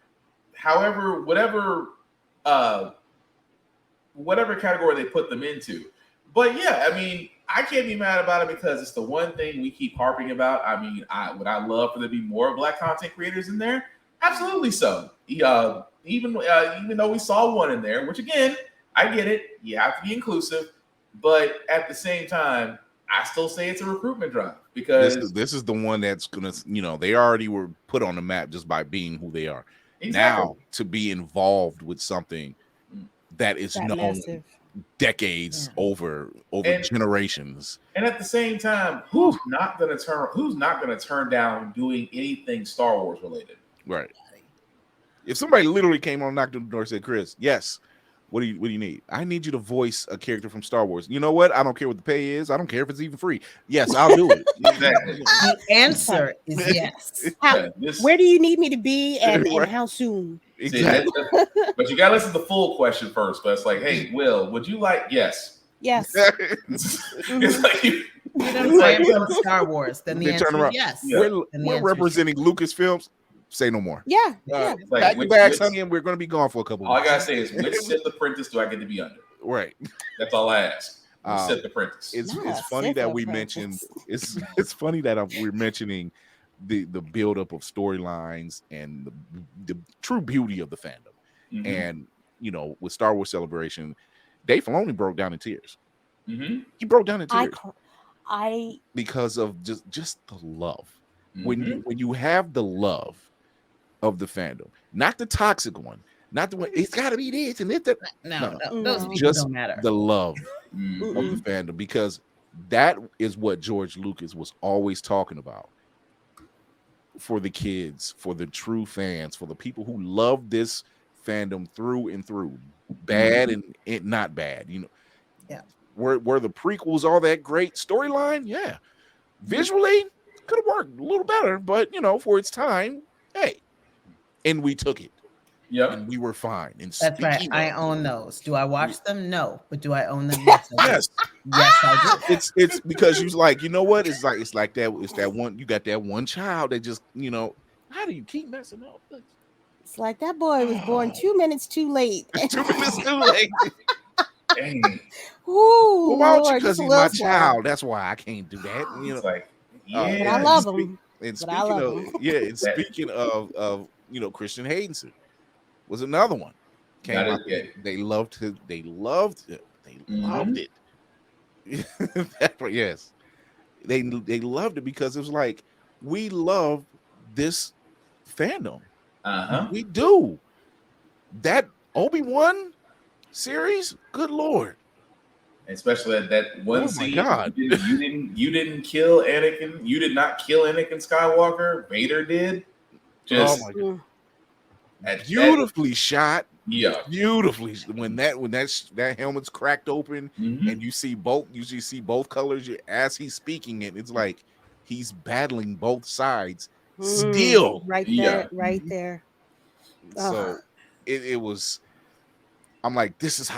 whatever category they put them into. But yeah, I mean, I can't be mad about it because it's the one thing we keep harping about. I mean, would I love for there to be more Black content creators in there? Absolutely so. Even though we saw one in there, which again, I get it. You have to be inclusive. But at the same time, I still say it's a recruitment drive, because this is the one that's gonna, they already were put on the map just by being who they are. Exactly. Now to be involved with something that is known massive. Decades over generations. And at the same time, who's not gonna turn down doing anything Star Wars related? Right. If somebody literally came on, knocked on the door, and said, "Chris, yes, what do you need? I need you to voice a character from Star Wars." You know what? I don't care what the pay is. I don't care if it's even free. Yes, I'll do it. Exactly. The answer is yes. Where do you need me to be, and Right. how soon? Exactly. But you gotta listen to the full question first. But it's like, hey, Will, would you like? Yes. Yes. It's like You don't say from Star Wars, then the They answer turn is around. yes. We're, Then the we're answer is representing Lucasfilms. Say no more. Yeah. Like, Pack your bags, honey, and we're going to be gone for a couple all I weeks. gotta say is, which Sith apprentice do I get to be under? Right. That's all I ask. Which Sith apprentice? It's funny that we mentioned. It's funny that we're mentioning the buildup of storylines and the true beauty of the fandom. Mhm. And you know, with Star Wars Celebration, Dave Filoni broke down in tears. Mhm. He broke down in tears I because of just the love. Mhm. When you have the love of the fandom, not the toxic one, not the one it's got to be this and this. No, those people just don't matter. the love Mhm. of the fandom, because that is what George Lucas was always talking about for the kids, for the true fans, for the people who love this fandom through and through, bad and not bad. You know, yeah. Were the prequels all that great storyline? Yeah, visually could have worked a little better, but you know, for its time, hey, and we took it. Yeah, and we were fine. And That's right. speaking I of, own those. Do I watch them? No. But do I own them? Yes. I do. yes, Yes, I do. it's because you like, you know what? It's like that. It's that one. You got that one child that just, you know, how do you keep messing up? It's like that boy was born 2 minutes too late. 2 minutes too late. Dang. Ooh, Well, why don't you? Lord, Because just a he's my little slow. child. That's why I can't do that. You know, It's like, But yeah, I love him. And But I speaking love of, him. yeah, and speaking of you know, Christian Haydenson was another one. Came That is out. good. They loved it. They loved it. They loved it. Yes, they loved it because it was like, we love this fandom. We do. That Obi-Wan series, good Lord. Especially that one Oh my scene. God. You didn't kill Anakin. You did not kill Anakin Skywalker. Vader did. Just oh my God. at Beautifully shot. Yeah. Beautifully. When that helmet's cracked open and you see both colors as he's speaking it, it's like he's battling both sides still. Right there, right there. So it was, I'm like, this is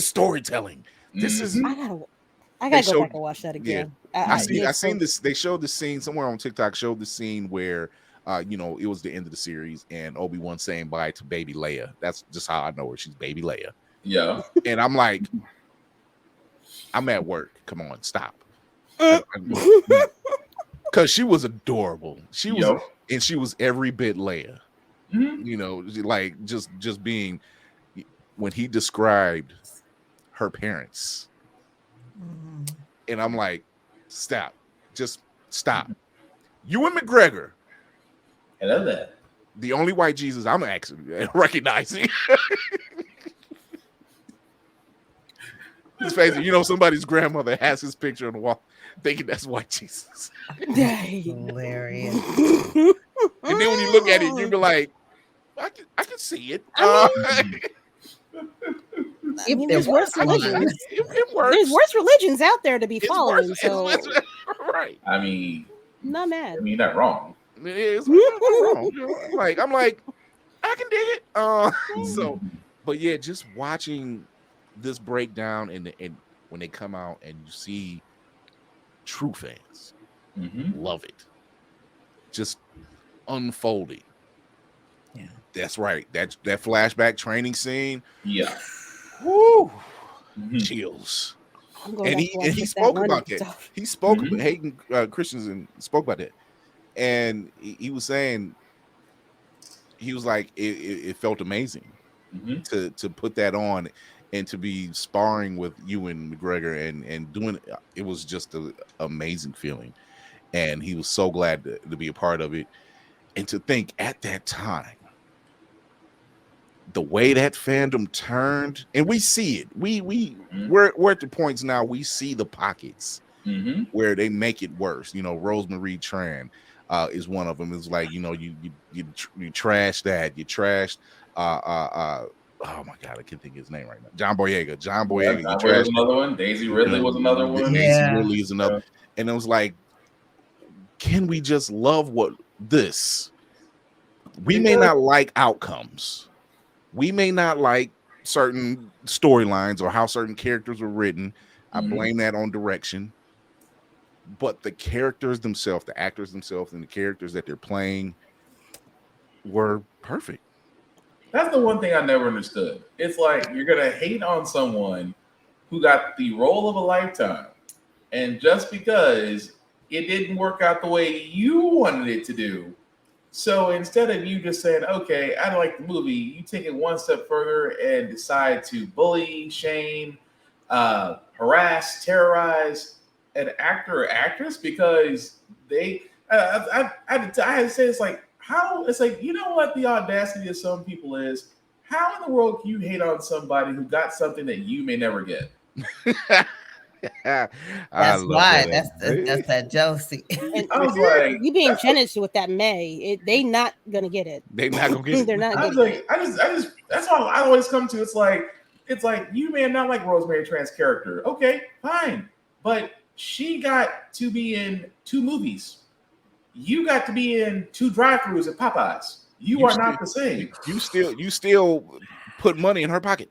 storytelling. This is I gotta go back and watch that again. I seen this. They showed the scene somewhere on TikTok. Showed the scene where, you know, it was the end of the series and Obi-Wan saying bye to baby Leia. That's just how I know her. She's baby Leia. Yeah. And I'm like, I'm at work. Come on, stop. Because she was adorable. She was, and she was every bit Leia. You know, like just being, when he described her parents. And I'm like, stop. Just stop. Ewan McGregor. I love that. The only white Jesus I'm actually recognizing. His face, you know, somebody's grandmother has his picture on the wall, thinking that's white Jesus. Hilarious. And then when you look at it, you be like, I can see it. I mean, there's worse religions. It works. There's worse religions out there to be following. worse. So Right. I mean, not mad. you're not wrong. It's not wrong. I'm like, I can dig it. So, but yeah, just watching this breakdown and when they come out and you see true fans love it, just unfolding. Yeah, that's right. That flashback training scene. Yeah. Woo. Chills. And he spoke about that. Stuff. He spoke about Hayden Christensen spoke about that, and he was saying, he was like, it felt amazing to put that on and to be sparring with Ewan McGregor and doing it. It was just an amazing feeling, and he was so glad to be a part of it, and to think at that time, the way that fandom turned, and we see it. We're at the points now we see the pockets where they make it worse. You know, Rosemary Tran is one of them. It's like, you know, you trash that, you trashed oh my god, I can't think of his name right now. John Boyega. John Boyega was another one. Daisy Ridley was another one. Daisy Ridley is another. And it was like, can we just love what this? We may not like outcomes. We may not like certain storylines or how certain characters were written. I blame that on direction. But the characters themselves, the actors themselves, and the characters that they're playing were perfect. That's the one thing I never understood. It's like you're gonna hate on someone who got the role of a lifetime, and just because it didn't work out the way you wanted it to do. So instead of you just saying, okay, I like the movie, you take it one step further and decide to bully, shame, harass, terrorize an actor or actress because they, I had to say, it's like, how, it's like, you know what the audacity of some people is? How in the world can you hate on somebody who got something that you may never get? That's why. That's that jealousy. And I was like, you being generous with that May, they not gonna get it. They not gonna get it. They're not. I was like, I just. That's why I always come to. It's like you may not like Rosemary Tran's character. Okay, fine, but she got to be in 2 movies. You got to be in 2 drive-thrus at Popeyes. You are not the same. You still put money in her pocket.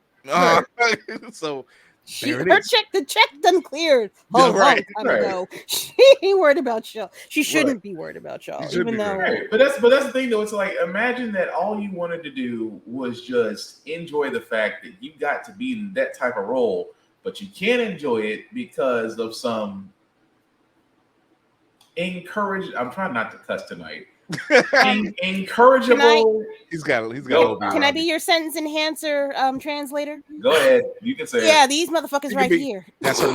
So. The check done cleared a long time ago. She ain't worried about y'all. She shouldn't be worried about y'all, even though. Right. But that's the thing, though. It's like, imagine that all you wanted to do was just enjoy the fact that you got to be in that type of role, but you can't enjoy it because of some encourage. I'm trying not to cuss tonight. Incorrigible. He's got. Can I be your sentence enhancer translator? Go ahead. You can say. Yeah, these motherfuckers right here. That's her.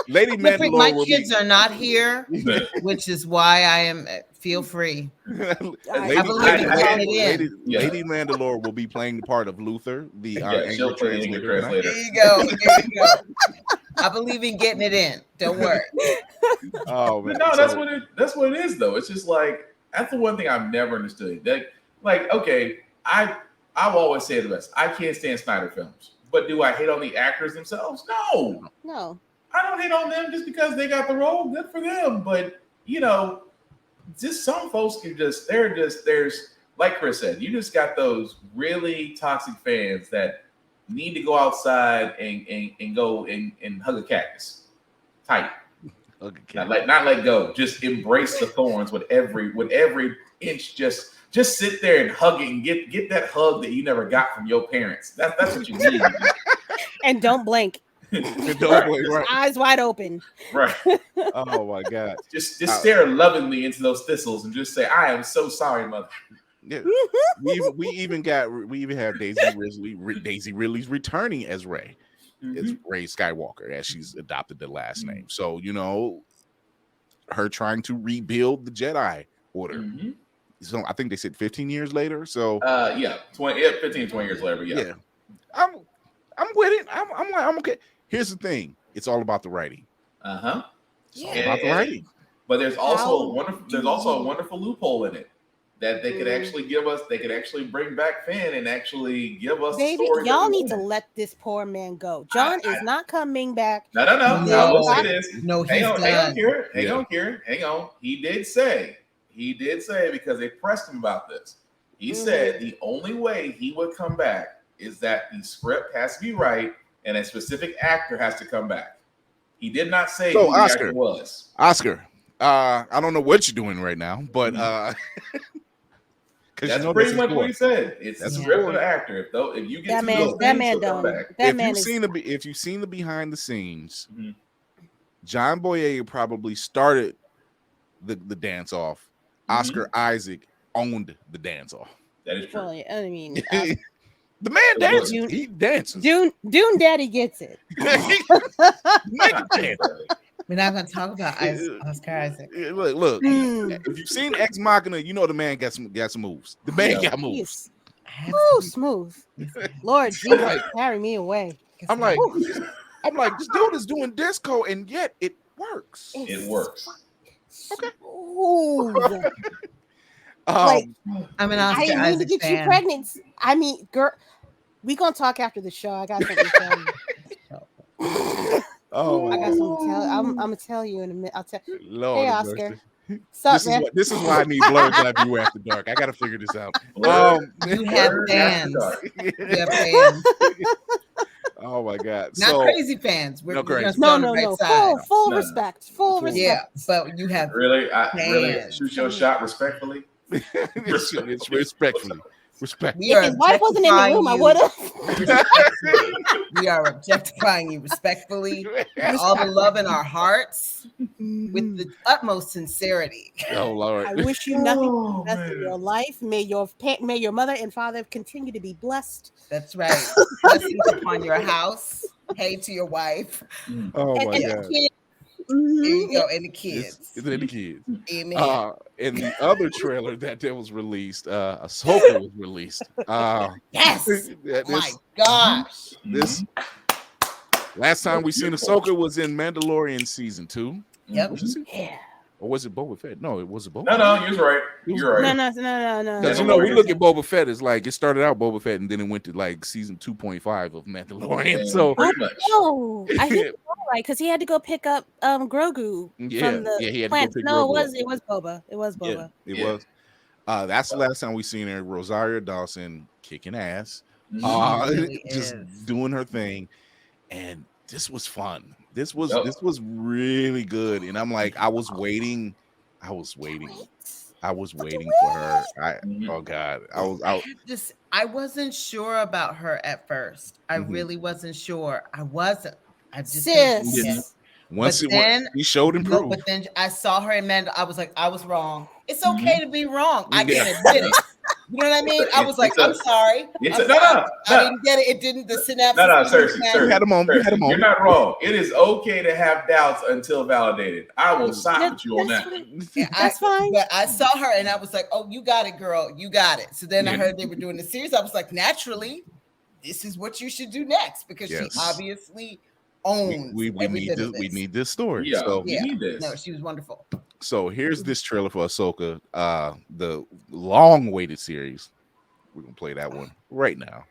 Lady Mandalore. My kids are not here, which is why I am. Feel free. Lady Mandalore will be playing the part of Luther, the English translator. There you go. I believe in getting it in. Don't worry. Oh man. No, that's what it is though. It's just like, that's the one thing I've never understood. Like, okay, I've always said this. I can't stand Snyder films. But do I hate on the actors themselves? No. I don't hate on them just because they got the role. Good for them. But you know, just some folks can there's like Chris said, you just got those really toxic fans that need to go outside and go and hug a cactus tight. Not let go. Just embrace the thorns with every inch. Just sit there and hug it and get that hug that you never got from your parents. That's what you need. And don't blink. Right. Eyes wide open. Right. Oh my God. Just stare lovingly into those thistles and just say, "I am so sorry, mother." Yeah. we even have Daisy Ridley's returning as Rey. It's Rey Skywalker, as she's adopted the last name. So, you know, her trying to rebuild the Jedi Order. So I think they said 15 years later. So 15, 20 years later. Yeah. I'm with it. I'm okay. Here's the thing. It's all about the writing. It's all about the writing. But there's also a wonderful loophole in it. That they could actually bring back Finn and actually give us. Baby, y'all need to let this poor man go. John is not coming back. No. Listen to this. No, hang on, Kieran. Hang on. He did say because they pressed him about this. He said the only way he would come back is that the script has to be right and a specific actor has to come back. He did not say who the actor was. Oscar. I don't know what you're doing right now, but that's pretty much what he said. It's the script of the actor. If you get if you've seen the behind the scenes, John Boyega probably started the dance off. Oscar Isaac owned the dance off. That is true. Well, I mean, the man dances. He dances. Dune Daddy gets it. We're not going to talk about Oscar Isaac. Look. If you've seen Ex Machina, you know the man got some moves. The man got moves. Smooth. Lord Jesus, carry me away. I'm like, this dude is doing disco, and yet it works. It works. Smooth. Like, I'm an I Oscar didn't mean to Isaac get you fan. pregnant. I mean, girl, we gonna talk after the show. I got something to tell you. Oh, I got something to tell. I'm gonna tell you in a minute. I'll tell. Lord Hey, have Oscar. mercy. Sup, man? This is why I need Blur's Eye View After Dark. I got to figure this out. You have fans. You have fans. Oh my God! Not crazy fans. We're crazy. on the right side. Full respect. Full respect. Yeah, but you have really fans. shoot your shot respectfully. Respectfully. If his wife wasn't in the room, I would have. We are objectifying you respectfully, with all the love in our hearts, with the utmost sincerity. Oh Lord! I wish you nothing but the best in your life. May your mother and father continue to be blessed. That's right. Blessings upon your house. Hey to your wife. Oh my and God! The kids. There you go, and the kids. And the kids. Amen. In the other trailer that was released, Ahsoka was released. Yes. My gosh. This last time we seen Ahsoka was in Mandalorian season 2. Yep. Yeah. Or was it Boba Fett? No, it wasn't Boba. No, you're right. You're right. No. Because we look at Boba Fett as like it started out Boba Fett and then it went to like season 2.5 of Mandalorian. So oh, I think it's all right because he had to go pick up Grogu from the he had plant. to go pick No, Grogu it was Boba. It was Boba. Yeah, it was. That's the last time we seen her. Rosario Dawson kicking ass, really just doing her thing, and this was fun. This was really good, and I'm like, I was waiting for her. Oh God, I wasn't sure about her at first. I really wasn't sure. I just once he showed improved. But then I saw her in Mandalorian. I was like, I was wrong. It's okay to be wrong. I can admit it. You know what I mean? I was like, I'm sorry. I didn't get it. It didn't. The synapses. No, seriously. You had a moment. You're not wrong. It is okay to have doubts until validated. I will side with you on that. That's fine. But I saw her and I was like, oh, you got it, girl. You got it. So then I heard they were doing the series. I was like, naturally, this is what you should do next because she obviously owns. We need this story. Yeah, so we need this. No, she was wonderful. So here's this trailer for Ahsoka, the long-awaited series. We're gonna play that one right now.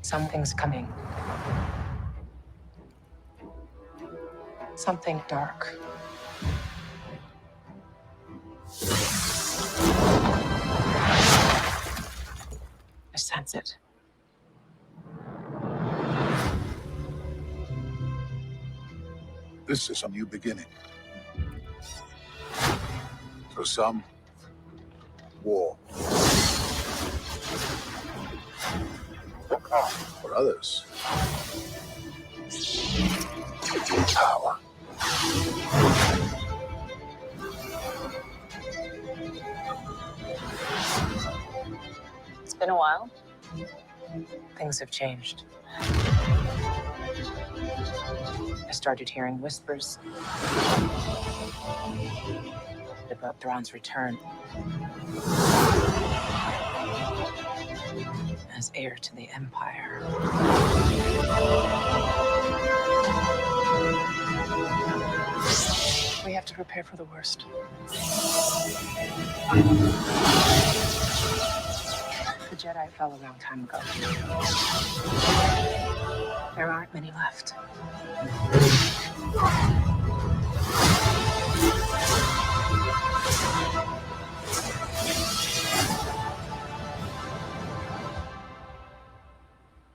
Something's coming. Something dark. I sense it. This is a new beginning. For some, war. For others, power. It's been a while. Things have changed. I started hearing whispers about Thrawn's return as heir to the Empire. We have to prepare for the worst. The Jedi fell a long time ago. There aren't many left.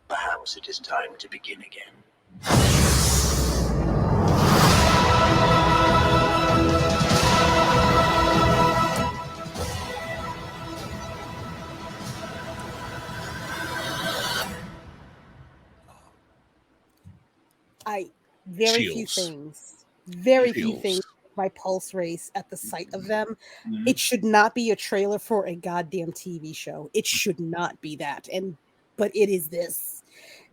Perhaps it is time to begin again. Very few things my pulse race at the sight of them. It should not be a trailer for a goddamn TV show. It should not be that. But it is this.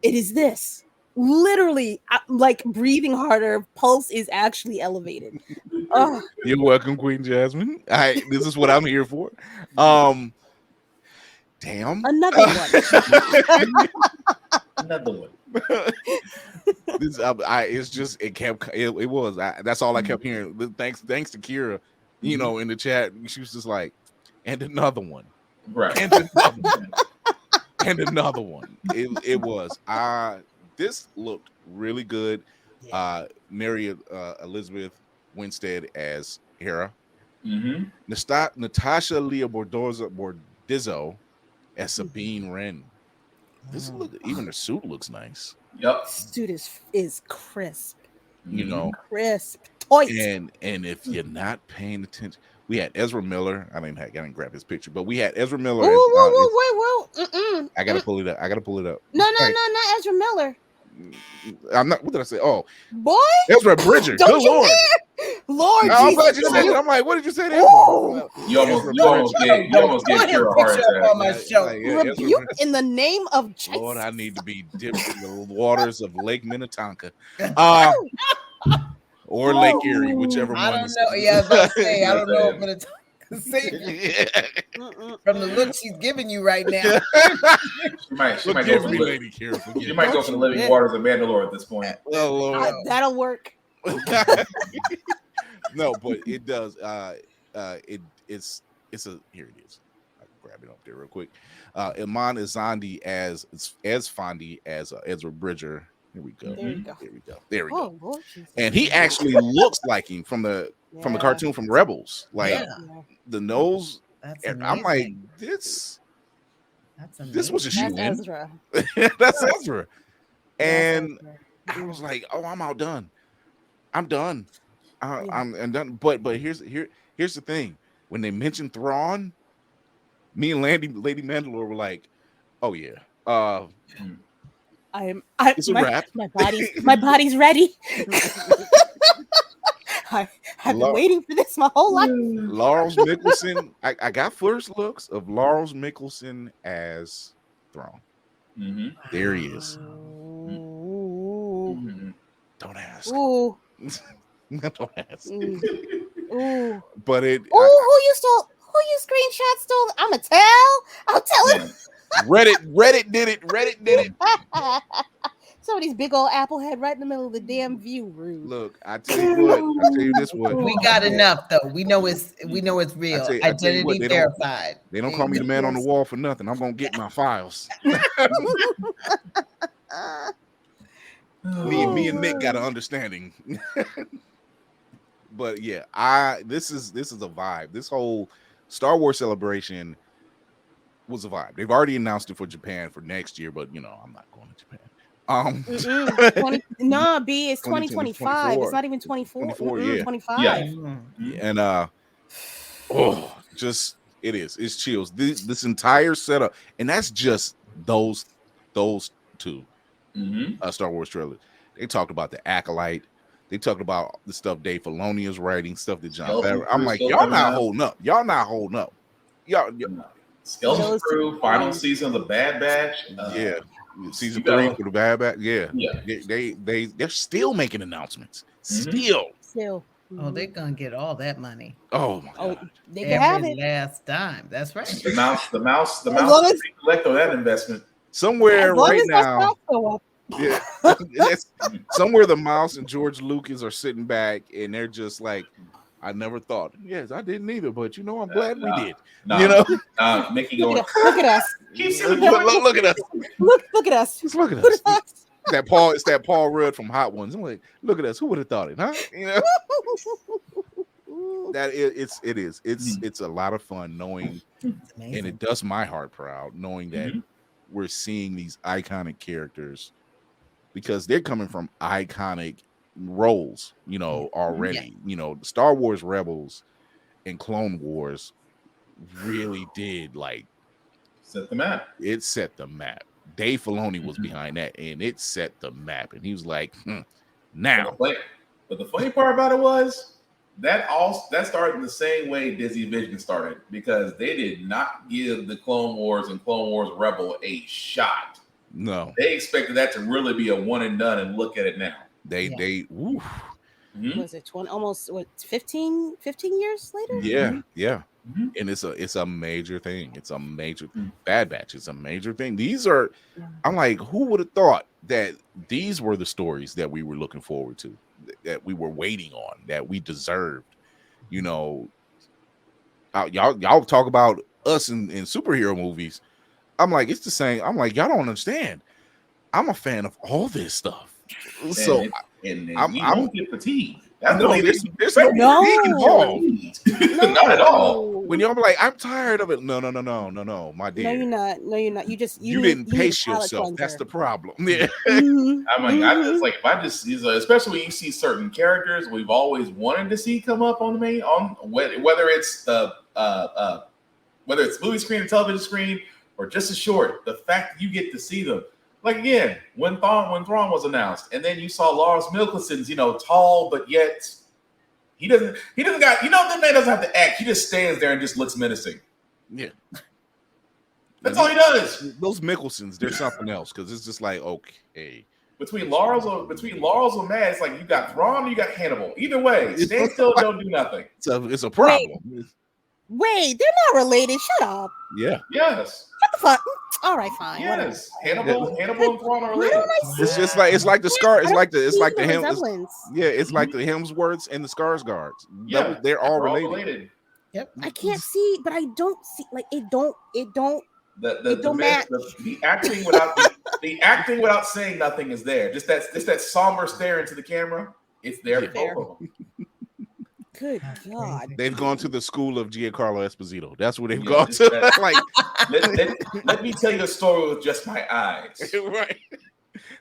It is this. Literally, like breathing harder. Pulse is actually elevated. You're welcome, Queen Jasmine. This is what I'm here for. Damn. Another one. Another one. It's just it was. That's all I kept hearing. Thanks to Kira, in the chat. She was just like, and another one, right? And another one, and another one. It was. This looked really good. Mary Elizabeth Winstead as Hera. Mm-hmm. Natasha Leah Bordizzo as Sabine Wren. This even the suit looks nice. Yep. Suit is crisp. Crisp. Toit. And if you're not paying attention, we had Ezra Miller. I didn't grab his picture, but we had Ezra Miller. Whoa. I gotta pull it up. No, not Ezra Miller. I'm not. What did I say? Oh, boy, Ezra Bridger. Don't Good you Lord. hear? Lord, I'm glad Jesus. you said it. I'm like, what did you say that for? You almost get Kira a heart attack. On my show. Rebuke in the name of Jesus. Lord, I need to be dipped in the waters of Lake Minnetonka. Or Lake Erie, whichever one. I don't know. Yeah, I was about to say, I don't know if Minnetonka from the look she's giving you right now. She might go Lady Kira. You might go for the living waters of Mandalore at this point. Oh, Lord. That'll work. No, but it does. It's a here it is. I can grab it up there real quick. Iman Azandi as Fondi as Ezra Bridger. Here we go. There we go. Lord, and he actually looks like him from the cartoon from Rebels. Like the nose. I'm like, this was a shoe in. That's Ezra. And I was like, oh, I'm outdone. I'm done. I'm done. But here's the thing. When they mentioned Thrawn, me and Lady Mandalore were like, oh yeah. It's a wrap. My body's ready. I've been waiting for this my whole life. Lars Mikkelsen. I got first looks of Lars Mikkelsen as Thrawn. Mm-hmm. There he is. Mm-hmm. Don't ask. Ooh. Don't ask. Ooh. But it. Who you screenshot stole? I'll tell him. Reddit did it. Some of these big old apple head right in the middle of the damn view. Rude. Look, I tell you this what. We got enough though. We know it's real. Identity verified. They don't call me the man on the wall for nothing. I'm gonna get my files. Me and Nick got an understanding. But yeah, this is a vibe. This whole Star Wars celebration was a vibe. They've already announced it for Japan for next year, but I'm not going to Japan. B, it's 2025. It's not even 24. 25. And just it's chills. This entire setup, and that's just those two Star Wars trailers. They talked about the Acolyte. They talked about the stuff Dave Filoni is writing, stuff that John Favreau. I'm like, y'all not holding up. Y'all. Skeleton Crew, final season of the Bad Batch. Season 3 for the Bad Batch. Yeah. They're still making announcements. Still. Oh, they're gonna get all that money. Oh my God. They can have it last time. That's right. The mouse collect on that investment. Somewhere right now. Yeah. Somewhere the mouse and George Lucas are sitting back and they're just like, I never thought. Yes, I didn't either, but I'm glad we did. Mickey going, look at us. Look at us. Look at us. Just look at us. It's that Paul Rudd from Hot Ones. I'm like, look at us. Who would have thought it, huh? That it's a lot of fun knowing, and it does my heart proud knowing that we're seeing these iconic characters because they're coming from iconic roles, already. Star Wars Rebels and Clone Wars really did set the map. It set the map. Dave Filoni was behind that, and it set the map. And he was like, now. But the funny part about it was that started in the same way Disney Vision started, because they did not give the Clone Wars and Clone Wars Rebel a shot. No, they expected that to really be a one and done, and look at it now. Was it 20, almost 15 years later? Yeah. and it's a major thing. It's a major Bad Batch. It's a major thing. These are, I'm like, who would have thought that these were the stories that we were looking forward to, that we were waiting on, that we deserved. You know, y'all talk about us in superhero movies. I'm like, it's the same. I'm like, y'all don't understand. I'm a fan of all this stuff. So and I'm don't get fatigued. That's no, there's no fatigue involved. Not at all. When y'all be like, I'm tired of it. No, my dear. No, you're not. You didn't pace yourself. That's the problem. Yeah. I'm like, if I just especially when you see certain characters we've always wanted to see come up on the main, whether it's the whether it's movie screen or television screen or just a short, the fact that you get to see them. Like again, when Thrawn was announced, and then you saw Lars Mikkelsen's, tall but yet he doesn't got, the man doesn't have to act. He just stands there and just looks menacing. Yeah. That's all he does. Those Mickelsons, there's something else, because it's just like, okay. Between Lars and Matt, it's like you got Thrawn, you got Hannibal. Either way, stand still, don't do nothing. It's a problem. Wait, they're not related. Shut up. Yeah. Yes. What the fuck? All right, fine. Yes. Hannibal and Thrawn are related. It's just like it's like the scar. It's like the Hemsworths. Yeah, it's like the Hemsworths and the Skarsgårds. Yeah, they're all related. Yep. I can't see, but I don't see. Like it don't. The acting without saying nothing is there. Just that somber stare into the camera. It's there for both of them. Good God. They've gone to the school of Giancarlo Esposito. That's where they've gone to. Like, let me tell you a story with just my eyes. Right.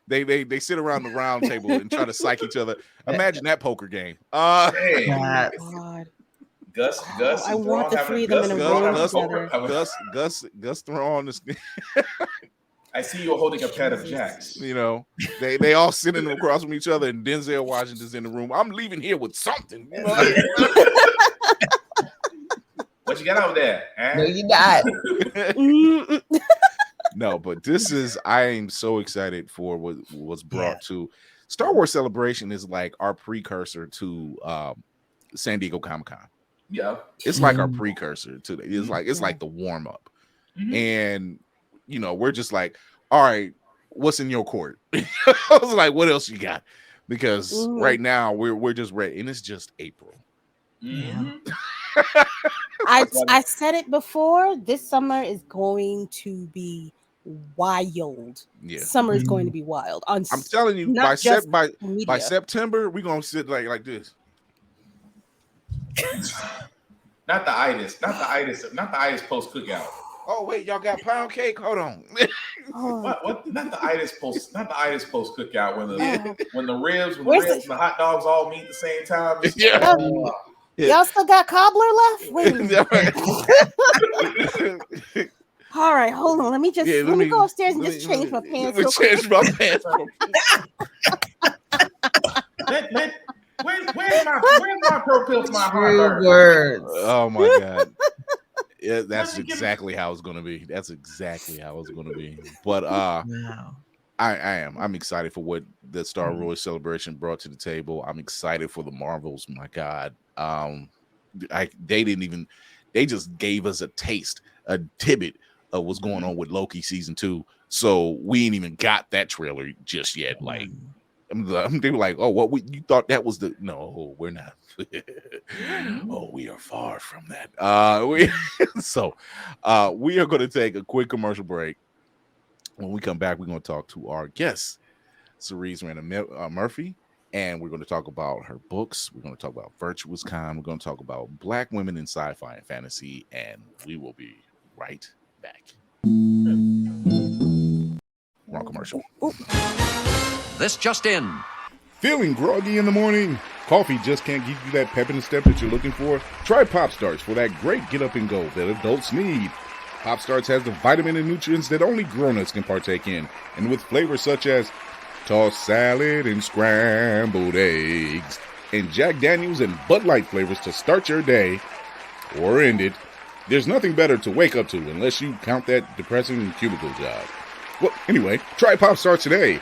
They sit around the round table and try to psych each other. Imagine that poker game. Hey, God. Gus. I want the three of them in a room together. Gus Thrawn is. I see you holding a pet of Jacks. They all sitting across from each other, and Denzel Washington's in the room. I'm leaving here with something. What you got over there? Huh? No, you not. No, but I am so excited for what was brought to Star Wars Celebration. Is like our precursor to San Diego Comic-Con. Yeah, it's like our precursor to it's like the warm up, and we're just like, all right, what's in your court? I was like, what else you got? Because right now we're just ready, and it's just April. Mm-hmm. I said it before. This summer is going to be wild. Yeah, summer is going to be wild. I'm telling you, by September, we're gonna sit like this. Not the itis post cookout. Oh wait, y'all got pound cake? Hold on. What? Not the itis post cookout when the ribs and the hot dogs all meet at the same time. Yeah. Y'all still got cobbler left? Wait a minute. All right, hold on. Let me go upstairs and just change my pants. Where's my purple for my heart? Words. Oh my God. Yeah, that's exactly how it's gonna be. That's exactly how it's gonna be. But I'm excited for what the Star Wars Celebration brought to the table. I'm excited for the Marvels. My God. They just gave us a taste, a tidbit of what's going on with Loki season 2. So we ain't even got that trailer just yet. Like they were like, oh, what you thought that was no, we're not. Oh, we are far from that. We are going to take a quick commercial break. When we come back, we're going to talk to our guest, Cerise Random Murphy, and we're going to talk about her books. We're going to talk about Virtuous Con. We're going to talk about Black women in sci-fi and fantasy, and we will be right back. Wrong commercial. This just in. Feeling groggy in the morning? Coffee just can't give you that pep in the step that you're looking for? Try Pop Starts for that great get up and go that adults need. Pop Starts has the vitamin and nutrients that only grown-ups can partake in, and with flavors such as tossed salad and scrambled eggs, and Jack Daniels and Bud Light flavors to start your day or end it. There's nothing better to wake up to unless you count that depressing cubicle job. Well, anyway, try Pop Starts today.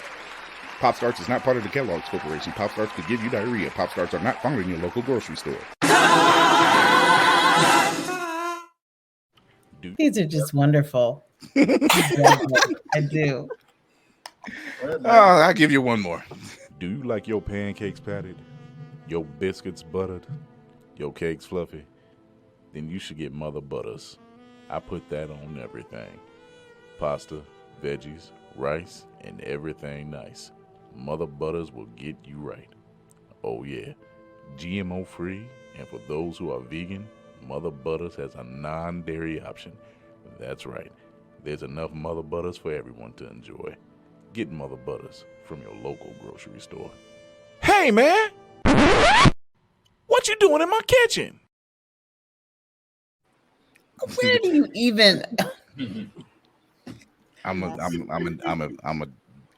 Pop Starts is not part of the Kellogg's Corporation. Pop Starts could give you diarrhea. Pop Starts are not found in your local grocery store. These are just wonderful. I do. I'll give you one more. Do you like your pancakes patted, your biscuits buttered, your cakes fluffy? Then you should get Mother Butters. I put that on everything. Pasta, veggies, rice, and everything nice. Mother Butters will get you right. Oh yeah, GMO free, and for those who are vegan, Mother Butters has a non-dairy option. That's right, there's enough Mother Butters for everyone to enjoy. Get Mother Butters from your local grocery store. Hey man, what you doing in my kitchen? Where do you even? I'm a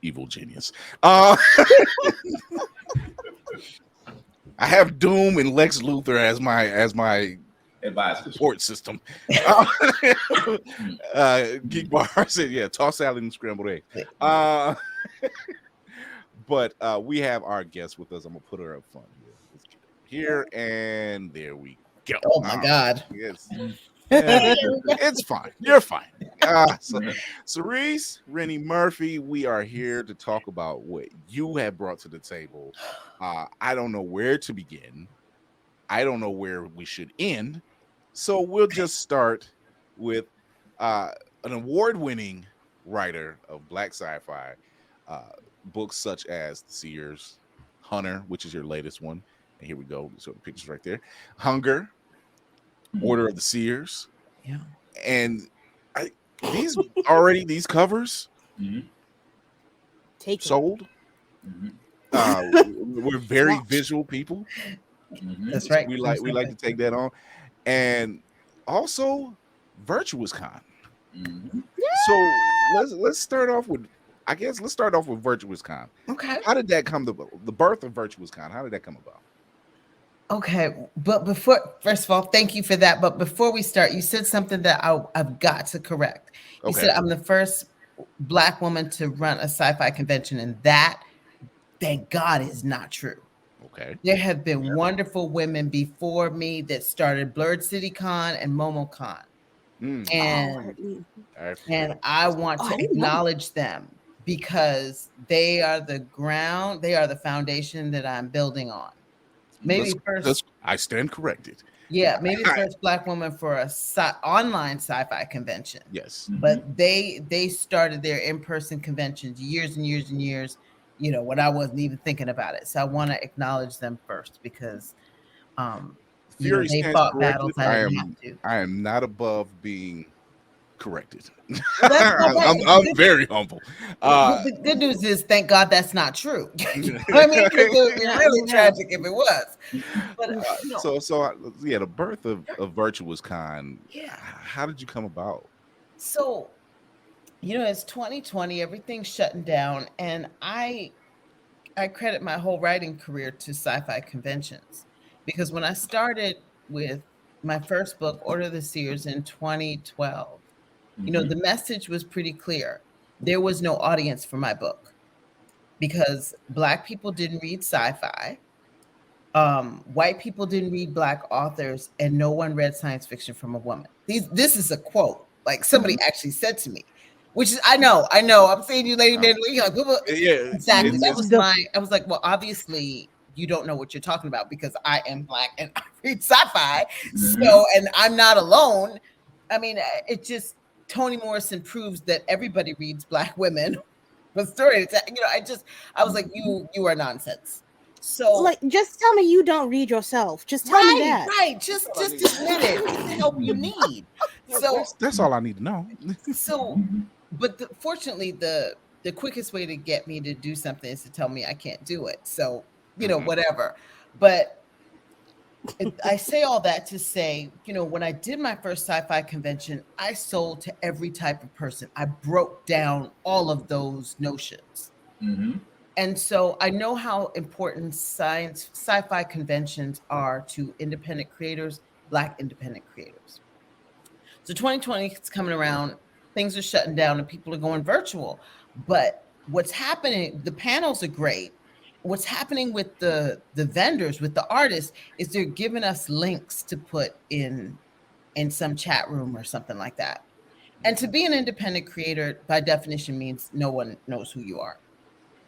evil genius. I have Doom and Lex Luthor as my advisor support system. Geek Bar said, "Yeah, toss salad and scrambled egg." But we have our guest with us. I'm gonna put her up front here. Let's get her here, and there we go. Oh my God! Yes. It's fine. You're fine. Cerise, Rennie Murphy, we are here to talk about what you have brought to the table. I don't know where to begin. I don't know where we should end. So we'll just start with an award-winning writer of Black sci-fi books such as The Seers, Hunter, which is your latest one. And here we go. So the pictures right there. Hunger, Order of the Seers. Yeah. And these covers sold. We're very visual people. That's right. We like to take that on. And also Virtuous Con. So let's start off with Virtuous Con. Okay. How did that come to the birth of Virtuous Con? How did that come about? Okay, but first of all, thank you for that. But before we start, you said something that I've got to correct. You said I'm the first Black woman to run a sci-fi convention, and that, thank God, is not true. Okay. There have been wonderful women before me that started Blurred City Con and MomoCon. And I want to acknowledge them because they are the ground, they are the foundation that I'm building on. Maybe first, I stand corrected. Yeah, maybe the first Black woman for a online sci-fi convention. Yes, but they started their in-person conventions years and years and years, when I wasn't even thinking about it. So I want to acknowledge them first because they fought battles I didn't have to. I am not above being corrected. I'm very humble. The good news is, thank God that's not true. I mean, it would be really tragic if it was. But, so the birth of Virtuous Con. Yeah. How did you come about? So, it's 2020, everything's shutting down, and I credit my whole writing career to sci-fi conventions because when I started with my first book, Order of the Seers, in 2012. The message was pretty clear. There was no audience for my book because Black people didn't read sci-fi. White people didn't read Black authors, and no one read science fiction from a woman. This is a quote, like somebody actually said to me, which is, I know. I'm saying you, Lady Man. You're like, yeah, exactly. I was like, well, obviously you don't know what you're talking about because I am Black and I read sci-fi. So, and I'm not alone. I mean, it just, Toni Morrison proves that everybody reads Black women. But story, I was like, you are nonsense. So, just tell me you don't read yourself. Just tell me that. Right. Just admit it. It's the help you need. So that's all I need to know. So, but fortunately, the quickest way to get me to do something is to tell me I can't do it. So, whatever. But I say all that to say, when I did my first sci-fi convention, I sold to every type of person. I broke down all of those notions. And so I know how important sci-fi conventions are to independent creators, Black independent creators. So 2020 is coming around, things are shutting down and people are going virtual. But what's happening, the panels are great. What's happening with the vendors, with the artists, is they're giving us links to put in in some chat room or something like that. And to be an independent creator, by definition, means no one knows who you are.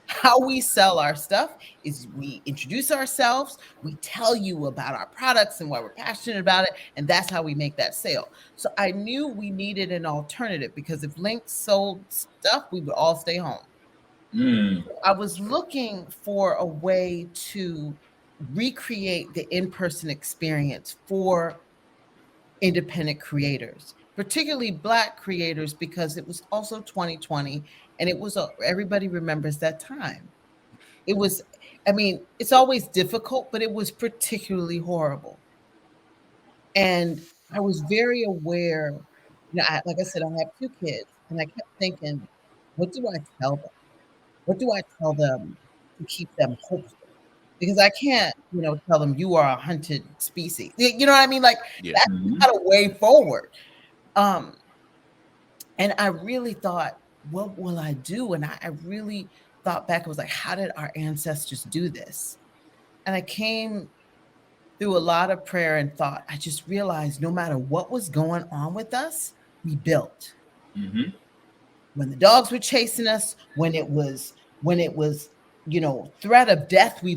How we sell our stuff is we introduce ourselves, we tell you about our products and why we're passionate about it, and that's how we make that sale. So I knew we needed an alternative, because if Link sold stuff, we would all stay home. I was looking for a way to recreate the in-person experience for independent creators, particularly Black creators, because it was also 2020, and it was everybody remembers that time. It was, I mean, it's always difficult, but it was particularly horrible. And I was very aware, like I said, I have 2 kids, and I kept thinking, what do I tell them? What do I tell them to keep them hopeful? Because I can't, tell them you are a hunted species. You know what I mean? Like, that's not a way forward. And I really thought, what will I do? And I really thought back, I was like, how did our ancestors do this? And I came through a lot of prayer and thought, I just realized no matter what was going on with us, we built. When the dogs were chasing us, when it was, threat of death, we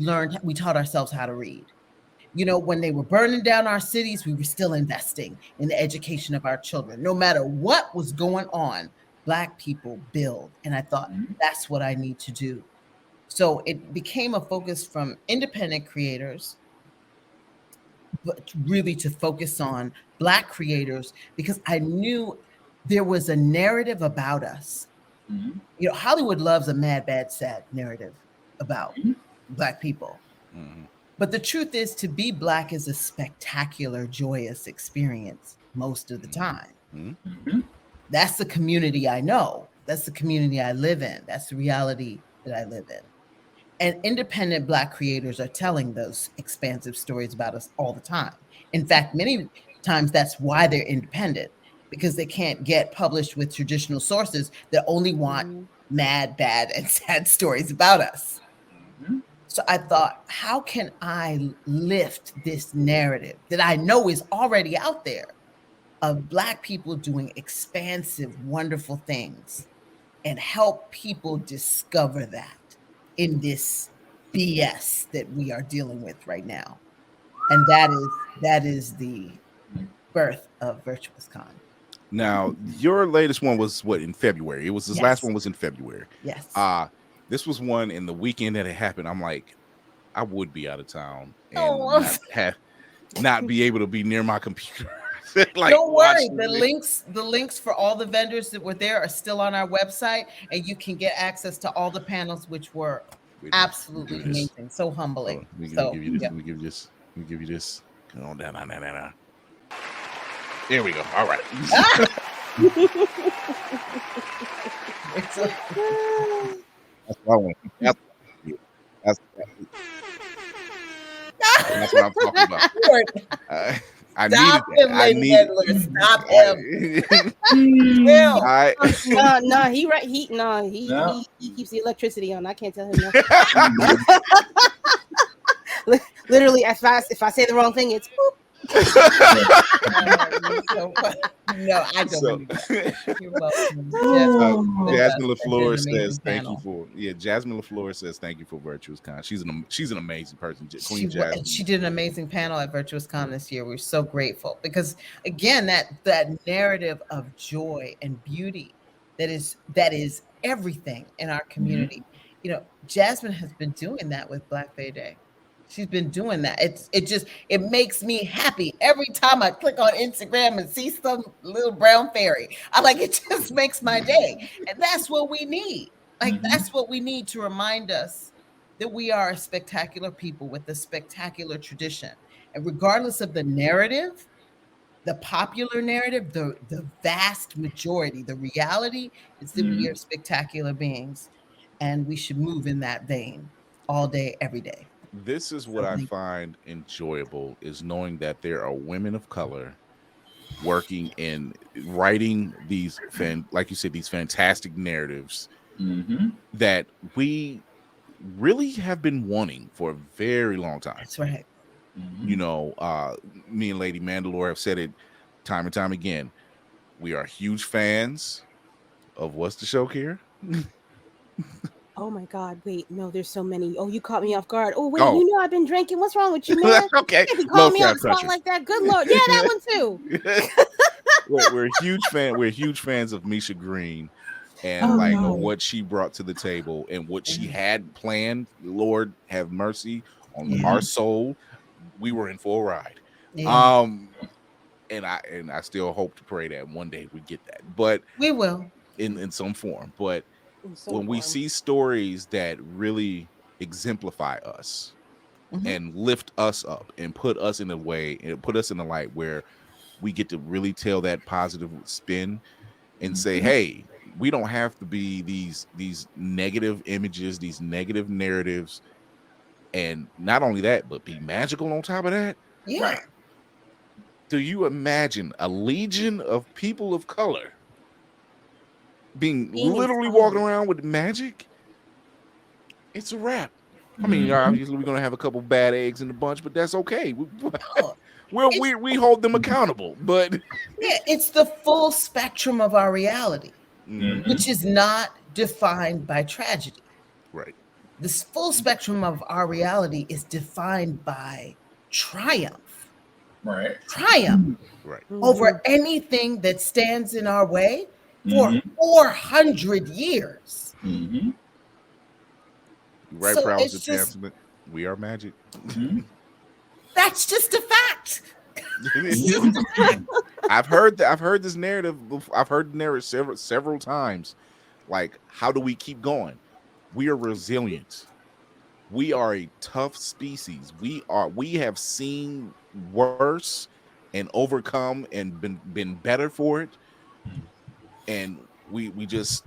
taught ourselves how to read. When they were burning down our cities, we were still investing in the education of our children. No matter what was going on, Black people build. And I thought, that's what I need to do. So it became a focus from independent creators, but really to focus on Black creators, because I knew there was a narrative about us. Hollywood loves a mad, bad, sad narrative about Black people. But the truth is, to be Black is a spectacular, joyous experience most of the time. That's the community I know. That's the community I live in. That's the reality that I live in. And independent Black creators are telling those expansive stories about us all the time. In fact, many times that's why they're independent, because they can't get published with traditional sources that only want mad, bad, and sad stories about us. So I thought, how can I lift this narrative that I know is already out there of Black people doing expansive, wonderful things, and help people discover that in this BS that we are dealing with right now? And that is the birth of Virtuous Con. Now, your latest one was what, in February? It was this last one was in February. Yes. This was one in the weekend that it happened. I'm like, I would be out of town and not be able to be near my computer. Like, don't worry, the links for all the vendors that were there are still on our website, and you can get access to all the panels, which were absolutely amazing, so humbling. Let me give you this. Come on down. There we go. All right. That's what I want. That's what I'm talking about. I Stop needed him, that. Lady Edler. Stop him. No, he right. He keeps the electricity on. I can't tell him no. Literally, if I say the wrong thing, it's boop. No, I don't. You're welcome. Jasmine LaFleur says thank you for Jasmine LaFleur says thank you for Virtuous Con. She's an amazing person. Queen Jasmine. She did an amazing panel at Virtuous Con this year. We're so grateful because again, that narrative of joy and beauty that is everything in our community. Jasmine has been doing that with Black Bay Day. She's been doing that. It makes me happy every time I click on Instagram and see some little brown fairy. It just makes my day. And that's what we need. That's what we need to remind us that we are a spectacular people with a spectacular tradition. And regardless of the narrative, the popular narrative, the vast majority, the reality is that we are spectacular beings, and we should move in that vein all day, every day. This is what I find enjoyable, is knowing that there are women of color working in writing these, like you said, these fantastic narratives that we really have been wanting for a very long time. That's right. Me and Lady Mandalore have said it time and time again, we are huge fans of what's the show, Kira? Oh my God! Wait, no, there's so many. Oh, you caught me off guard. Oh wait, Oh. you know I've been drinking. What's wrong with you, man? Okay, You can't be low calling me on cap the spot country. like that. Good Lord, yeah, that one too. We're huge fan. We're huge fans of Misha Green, and Oh, like God. what she brought to the table and what she had planned. Lord have mercy on our soul. We were in for a ride. Yeah. And I still hope to pray that one day we get that, but We will in some form. But In some when we form. see stories that really exemplify us Mhm. and lift us up and put us in a way and put us in a light where we get to really tell that positive spin and say, hey, we don't have to be these negative images, these negative narratives, and not only that, but be magical on top of that. Yeah. Right. Do you imagine a legion of people of color being literally walking inspired. around with magic? It's a wrap. I mean, obviously we're gonna have a couple bad eggs in the bunch, but that's okay. We hold them accountable, but Yeah, it's the full spectrum of our reality, which is not defined by tragedy. Right. This full spectrum of our reality is defined by triumph. Right. Triumph Right. over anything that stands in our way for 400 years. Right, So prowess it's just, advancement. We are magic. that's just a fact. I've heard that. I've heard this narrative. I've heard the narrative several times. Like, how do we keep going? We are resilient. We are a tough species. We have seen worse and overcome and been better for it. And we just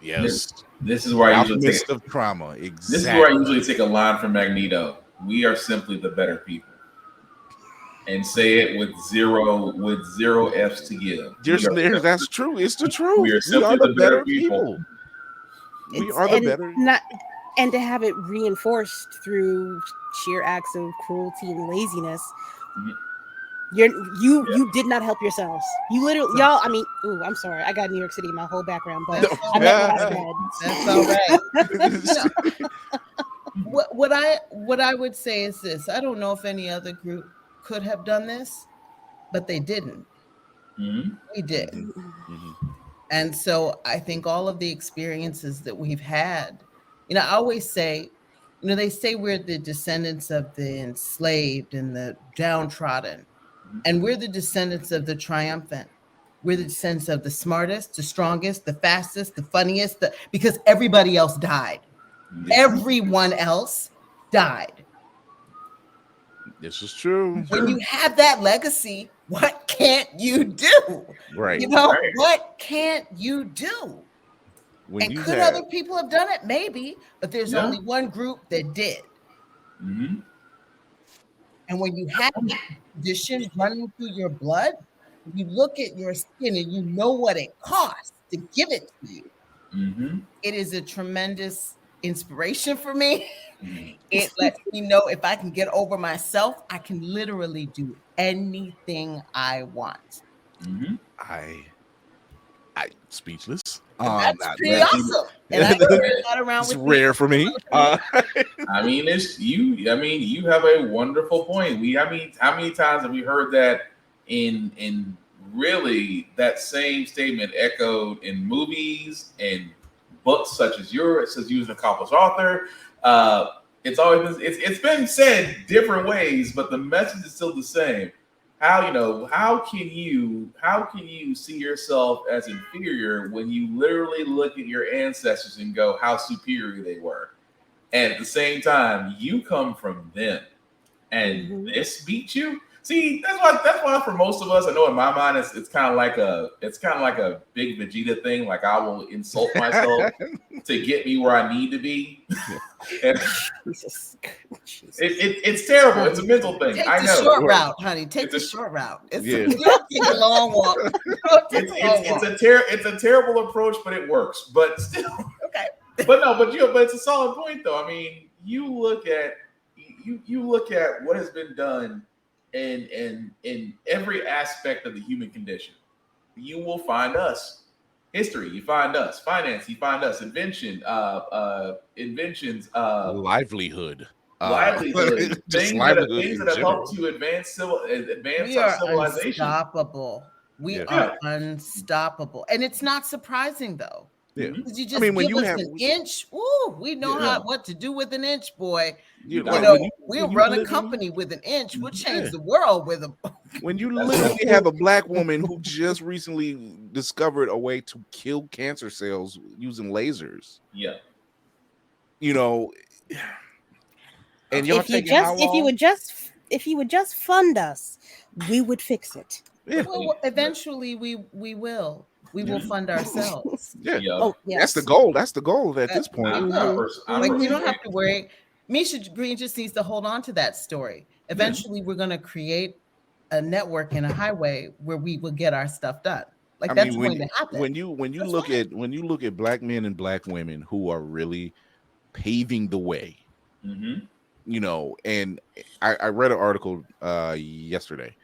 This is where I usually alchemist take of trauma. Exactly. This is where I usually take a line from Magneto. We are simply the better people. And say it with zero F's to give. That's true. It's the truth. We are simply the better people. We are the better. And to have it reinforced through sheer acts of cruelty and laziness. You did not help yourselves. You literally, y'all. I mean, I'm sorry. I got New York City in my whole background, but I meant what I said. That's all right. What I would say is this: I don't know if any other group could have done this, but they didn't. We did. And so I think all of the experiences that we've had, I always say, they say we're the descendants of the enslaved and the downtrodden, and we're the descendants of the triumphant. We're the descendants of the smartest, the strongest, the fastest, the funniest, because everybody else died. Everyone else died. This is true. When you have that legacy, what can't you do? Right. What can't you do? And could other people have done it? Maybe, but there's only one group that did. And when you have that condition running through your blood, you look at your skin and you know what it costs to give it to you. It is a tremendous inspiration for me. It lets me know if I can get over myself, I can literally do anything I want. I speechless. That's pretty awesome. And I got around it's with rare for me. I mean, you have a wonderful point. How many times have we heard that in really that same statement echoed in movies and books such as yours? It says you as an accomplished author. It's always it's been said different ways, but the message is still the same. How can you see yourself as inferior when you literally look at your ancestors and go how superior they were, and at the same time you come from them and this beat you? See, that's why for most of us, I know in my mind it's kind of like a big Vegeta thing. Like I will insult myself to get me where I need to be. It's terrible. It's a mental thing. Take I know. the short route, honey. Take the short route. It's a long walk. It's a terrible approach, but it works. But still, okay. But it's a solid point, though. I mean, you look at what has been done and in every aspect of the human condition. You will find us. History, you find us. Finance, you find us. Inventions, livelihood. livelihood, Just things that livelihood things in that have general. helped to advance We our are civilization. unstoppable. We Yeah. are unstoppable. And it's not surprising though. Yeah. Because you I just mean, when give you us have an inch. Ooh, we know Yeah. what to do with an inch, boy. You You like know, when we'll you run a literally company with an inch. We'll change Yeah. the world with them. when you literally have a black woman who just recently discovered a way to kill cancer cells using lasers. Yeah. You know, and y'all If you taking how just long? if you would just fund us, we would fix it. Yeah. Well, eventually we will. We will fund ourselves. Yeah. Oh, That's the yes. goal. That's the goal at this point. I'm Like we don't personally- have to worry. Misha Green just needs to hold on to that story. Eventually, we're going to create a network and a highway where we will get our stuff done. Like I that's mean, going to happen. when you look at black men and black women who are really paving the way, you know, and I read an article yesterday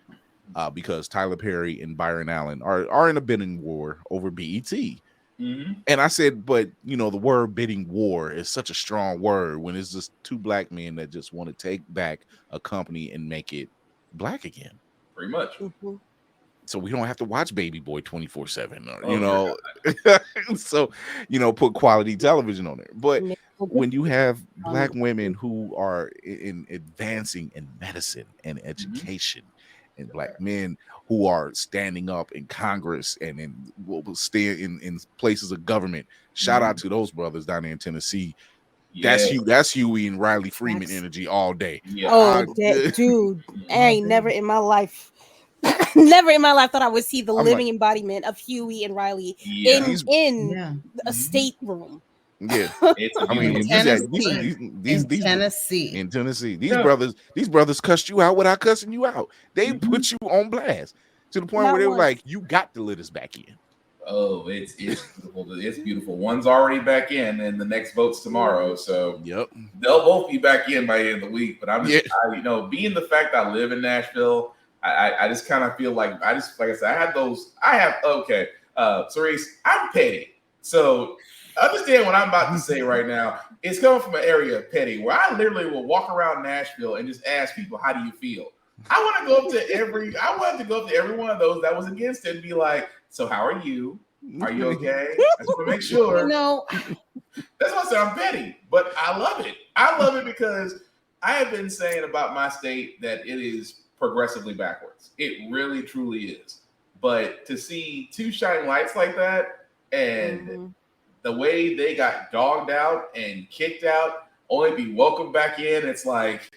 because Tyler Perry and Byron Allen are in a bidding war over BET. And I said, but you know, the word bidding war is such a strong word when it's just two black men that just want to take back a company and make it black again. Pretty much. So we don't have to watch Baby Boy 24/7, or Oh, you know, so you know, put quality television on there. But when you have black women who are in advancing in medicine and education, and black men who are standing up in Congress and will stay in places of government, shout out to those brothers down there in Tennessee. That's Huey and Riley Freeman energy all day. Dude, I ain't never in my life. Never in my life thought I would see the I'm living embodiment of Huey and Riley in a state room. Yeah, I mean, in Tennessee, these brothers cussed you out without cussing you out. They put you on blast to the point Not where they were once. like, "You got to let us back in." Oh, it's beautiful. It's beautiful. One's already back in, and the next vote's tomorrow. So they'll both be back in by the end of the week. But I'm just, you know, being the fact I live in Nashville, I just kind of feel like like I said, Cerise, I'm petty. So understand what I'm about to say right now. It's coming from an area of petty where I literally will walk around Nashville and just ask people, how do you feel? I want to go up to every one of those that was against it and be like, so how are you? Are you okay? I just want to make sure. You know, that's why I say I'm petty, but I love it. I love it because I have been saying about my state that it is progressively backwards. It really, truly is. But to see two shining lights like that and the way they got dogged out and kicked out, only be welcomed back in, it's like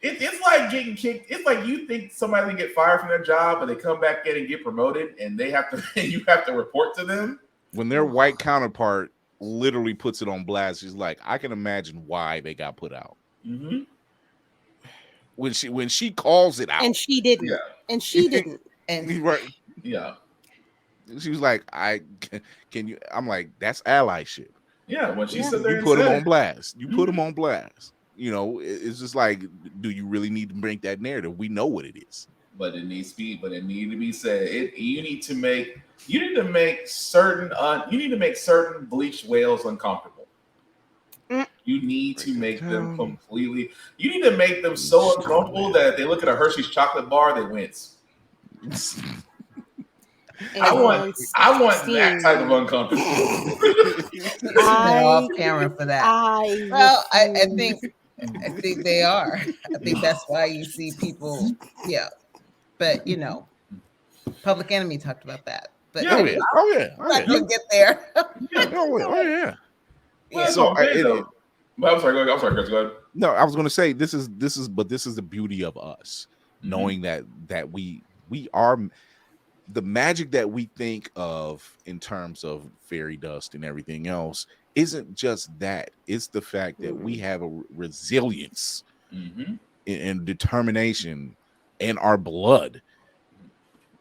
it's like getting kicked. It's like you think somebody can get fired from their job, but they come back in and get promoted, and they have to. You have to report to them When their white counterpart literally puts it on blast, she's like, "I can imagine why they got put out." When she calls it out, And she didn't. And she didn't. And right, she was like, "I can you?" I'm like, "That's allyship." Yeah, when she said you put them on blast. You put them on blast. You know, it's just like, do you really need to break that narrative? We know what it is, but it needs to be. But it needs to be said. You need to make certain bleached whales uncomfortable. You need to make them completely. You need to make them so uncomfortable that if they look at a Hershey's chocolate bar, they wince. I want that type of uncomfortable. Off camera for that. I think they are. I think that's why you see people. Yeah, but you know, Public Enemy talked about that. But oh yeah, we'll get there. yeah. Well, So I'm sorry, Chris. Go ahead. No, I was going to say this is the beauty of us, knowing that we are the magic that we think of in terms of fairy dust and everything else isn't just that. It's the fact that we have a resilience and determination in our blood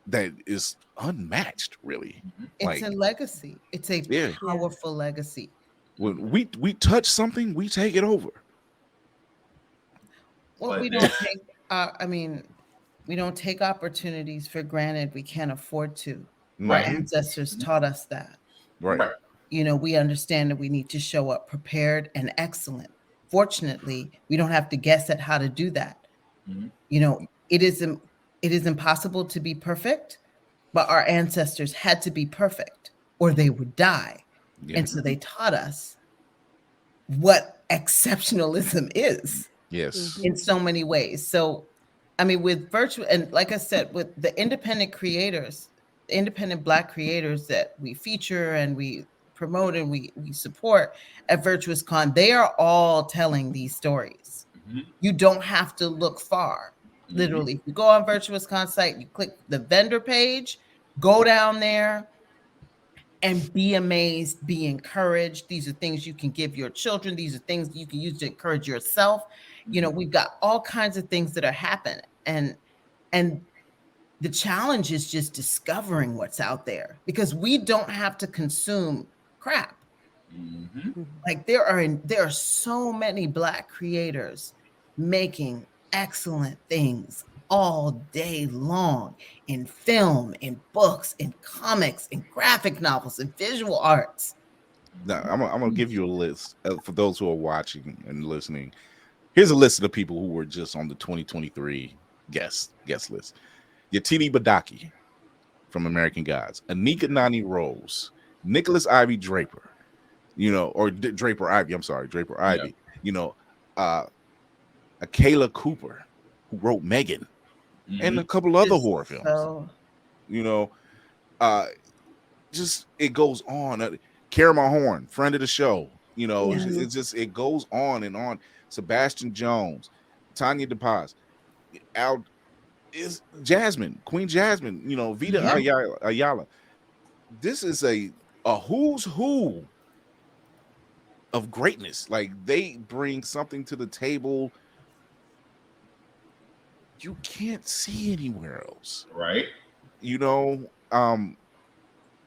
that is unmatched, really. It's a legacy. It's a powerful legacy. When we touch something, we take it over. Well, we don't take. I mean, We don't take opportunities for granted. We can't afford to. Our Mhm. ancestors taught us that. Right. You know, we understand that we need to show up prepared and excellent. Fortunately, we don't have to guess at how to do that. You know, it is impossible to be perfect, but our ancestors had to be perfect or they would die. Yeah. And so they taught us what exceptionalism is. Yes. In so many ways. So, I mean, with virtual, and like I said, with the independent creators, the independent Black creators that we feature and we promote and we support at Virtuous Con, they are all telling these stories. You don't have to look far. Literally, if you go on Virtuous Con site, you click the vendor page, go down there and be amazed, be encouraged. These are things you can give your children. These are things you can use to encourage yourself. You know, we've got all kinds of things that are happening. And the challenge is just discovering what's out there, because we don't have to consume crap. Like there are so many Black creators making excellent things all day long, in film, in books, in comics, in graphic novels, in visual arts. Now, I'm gonna give you a list for those who are watching and listening. Here's a list of the people who were just on the 2023 guest list. Yatini Badaki from American Gods, Anika Nani Rose, Nicholas Ivy Draper, you know, or Draper Ivy. I'm sorry, Draper Ivy. You know, Akela Cooper, who wrote Megan, and a couple other horror films. You know, just it goes on. Karama Horn, friend of the show. You know, it's just it goes on and on. Sebastian Jones, Tanya DePaz, Al is Jasmine, Queen Jasmine. You know, Vita Ayala. This is a who's who of greatness. Like they bring something to the table you can't see anywhere else. Right. You know,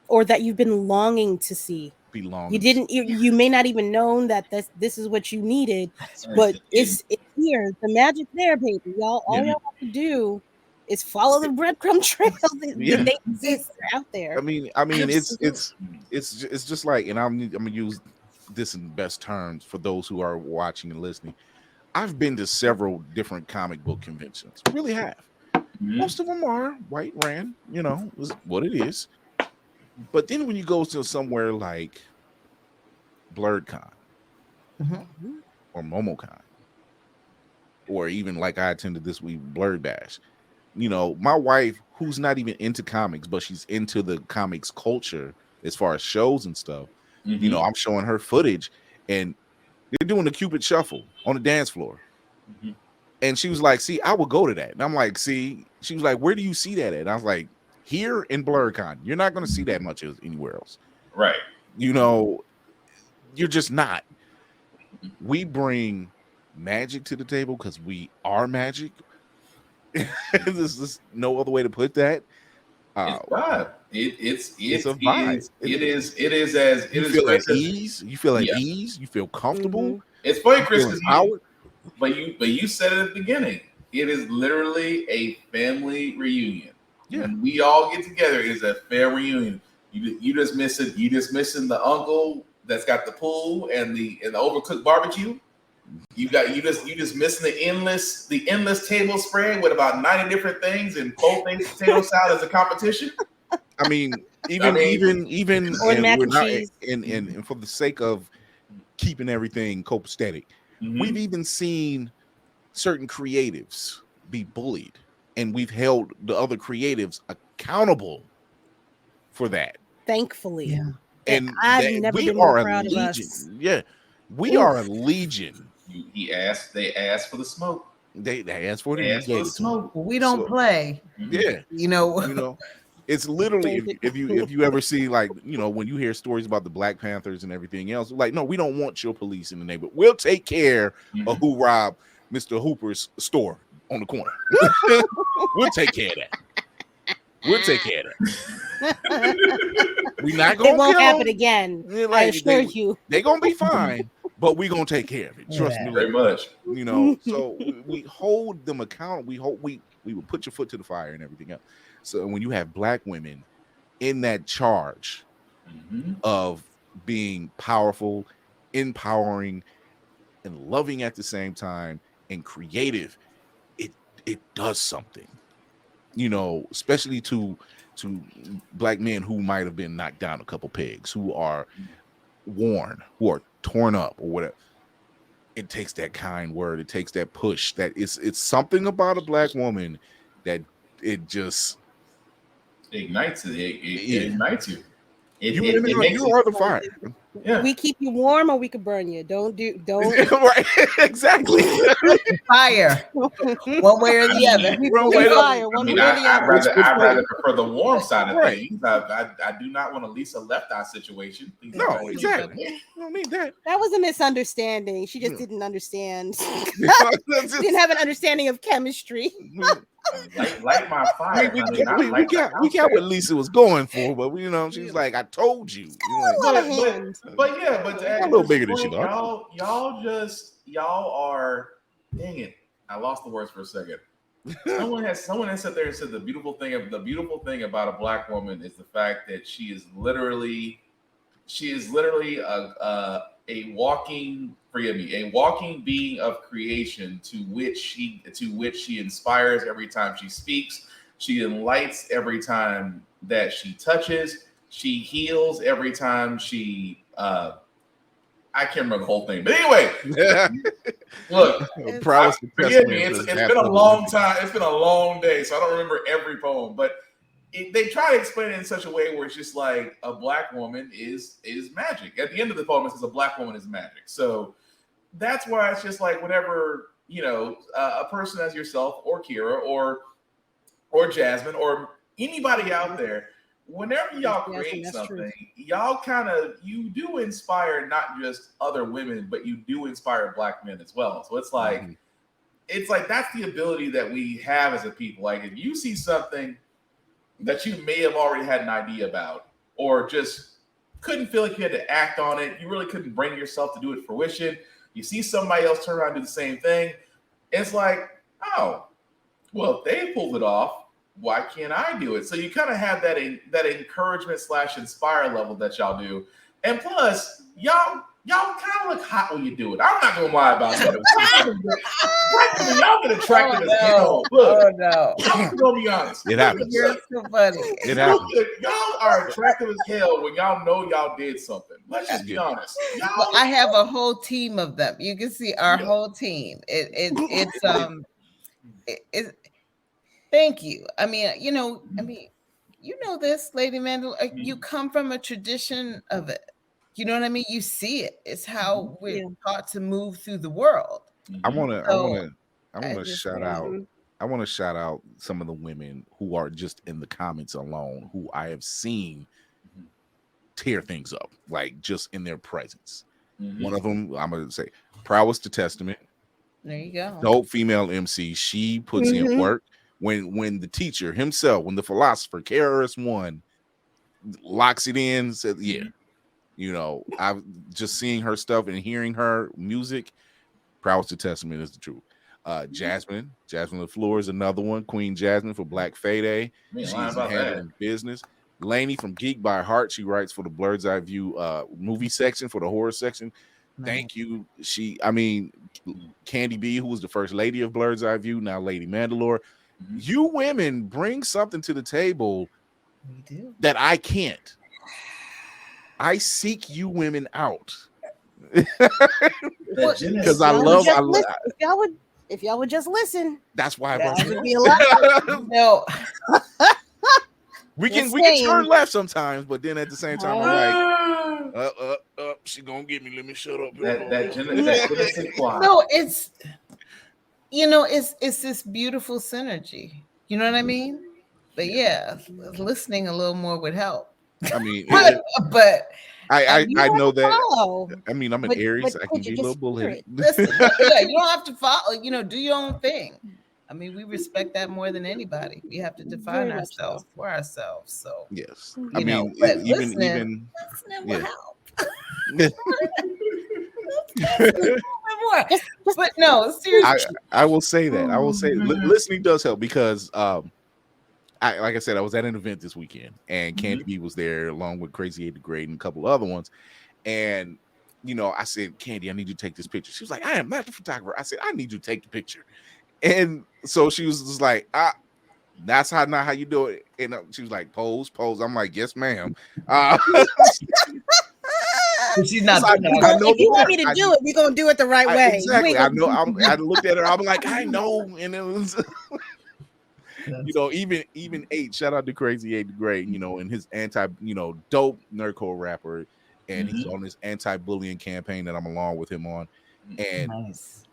or that you've been longing to see. You may not even known that this is what you needed, but it's here. The magic's there, baby. All y'all have to do is follow the breadcrumb trail. They exist. They're out there. I mean, it's just like, and I'm gonna use this in best terms for those who are watching and listening. I've been to several different comic book conventions. Really have. Most of them are white ran, you know, is what it is. But then when you go to somewhere like BlurredCon or MomoCon, or even like I attended this week, Blurred Bash, you know, my wife, who's not even into comics, but she's into the comics culture as far as shows and stuff, you know, I'm showing her footage and they're doing the Cupid Shuffle on the dance floor. And she was like, see, I would go to that. And I'm like, see, she was like, where do you see that at? And I was like, here in BlurredCon. You're not going to see that much anywhere else. Right. You know, you're just not. We bring magic to the table because we are magic. There's no other way to put that. It's vibe. It's a vibe. It is. You feel at ease. You feel at ease. You feel comfortable. It's funny, Chris, but you said it at the beginning. It is literally a family reunion. Yeah, when we all get together, it is a family reunion. You just miss it. You just missing the uncle that's got the pool and the overcooked barbecue. You just missing the endless table spread with about 90 different things and 4 things potato salad as a competition. I mean, even or and mac we're and not, cheese. And for the sake of keeping everything copacetic, we've even seen certain creatives be bullied, and we've held the other creatives accountable for that. Thankfully, and I've never been more proud of us. Yeah, we are a legion. They asked for the smoke. They asked for it. For the smoke. We don't play. Yeah, you know. It's literally if you ever see, like, you know, when you hear stories about the Black Panthers and everything else, like, no, we don't want your police in the neighborhood. We'll take care of who robbed Mr. Hooper's store on the corner. We'll take care of that. We'll take care of that. We're not gonna. It won't happen again. Like, I assure you. They're gonna be fine. but we're gonna take care of it. Trust me. Very much. You know, so we hold them accountable. We will put your foot to the fire and everything else. So when you have black women in that charge of being powerful, empowering, and loving at the same time, and creative, it does something. You know, especially to black men who might have been knocked down a couple pegs, who are worn, who are torn up or whatever. It takes that kind word, it takes that push. That it's something about a black woman that it just ignites it. It ignites you. You are the fire. Yeah. We keep you warm, or we could burn you. Don't right. Exactly. Fire. One way or the other. I'd rather prefer the warm side of things. I do not want a Lisa Left Eye situation. No, exactly. I don't need that. That was a misunderstanding. She just didn't understand. She didn't have an understanding of chemistry. Light my fire. We got what Lisa was going for, but you know, she's like, I told you. But a little bigger than she thought. Y'all are, dang it. I lost the words for a second. Someone has sat there and said the beautiful thing about a black woman is the fact that she is literally a walking being of creation to which she inspires every time she speaks. She enlightens every time that she touches. She heals every time she I can't remember the whole thing, but anyway, look, forgive me. It's been a long time. It's been a long day, so I don't remember every poem. But they try to explain it in such a way where it's just like a black woman is magic. At the end of the poem, it says a black woman is magic. So that's why it's just like whenever a person as yourself or Kira or Jasmine or anybody out there. Whenever y'all create something, you do inspire not just other women, but you do inspire black men as well. So it's like, that's the ability that we have as a people. Like if you see something that you may have already had an idea about, or just couldn't feel like you had to act on it, you really couldn't bring yourself to do it fruition. You see somebody else turn around and do the same thing. It's like, oh, well, if they pulled it off, why can't I do it? So you kind of have that encouragement / inspire level that y'all do. And plus, y'all kind of look hot when you do it. I'm not going to lie about that. Y'all get attractive as hell. Look, I'm going to be honest. It happens. You're so funny. It happens. Y'all are attractive as hell when y'all know y'all did something. Let's just be honest. Well, I have a whole team of them. You can see our whole team. It's thank you. I mean, you know this, Lady Mandel. You come from a tradition of it. You know what I mean? You see it. It's how we're taught to move through the world. I want to shout out. I want to shout out some of the women who are just in the comments alone, who I have seen tear things up, like just in their presence. One of them, I'm gonna say, Prowess to Testament. There you go. Dope female MC. She puts in work. When the teacher himself, when the philosopher KRS-One locks it in, said, I've just seeing her stuff and hearing her music. Prowess to Testament is the truth. Jasmine LaFleur is another one. Queen Jasmine for Black Fayday. She's handling business. Lainey from Geek by Heart. She writes for the Blurred's Eye View movie section, for the horror section. Thank you. Candy B, who was the first lady of Blurred's Eye View, now Lady Mandalore. You women bring something to the table that I can't. I seek you women out because I love. If y'all would just listen, that's why I brought would be a lot. No, we can turn left sometimes, but then at the same time, I'm like, she gonna get me. Let me shut up. No, it's. It's this beautiful synergy. You know what I mean? But listening a little more would help. I mean, but I know that. Follow. I mean, I'm an Aries. I can be a little bullheaded. Listen, you don't have to follow. Do your own thing. I mean, we respect that more than anybody. We have to define ourselves for ourselves. So yes, even will help. more. But no, seriously. I will say that. I will say Mhm. listening does help because like I said, I was at an event this weekend and Candy B was there along with Crazy 8 Grade and a couple other ones. And I said, Candy, I need you to take this picture. She was like, I am not the photographer. I said, I need you to take the picture. And so she was just like, that's not how you do it. And she was like, pose. I'm like, yes, ma'am. She's not I doing know if you want me the to do it, we're gonna do it the right way. Exactly. I know. I looked at her. I'm like, I know. And it was, even 8. Shout out to Crazy 8 Grade. And his dope nerdcore rapper, and he's on this anti-bullying campaign that I'm along with him on. And nice.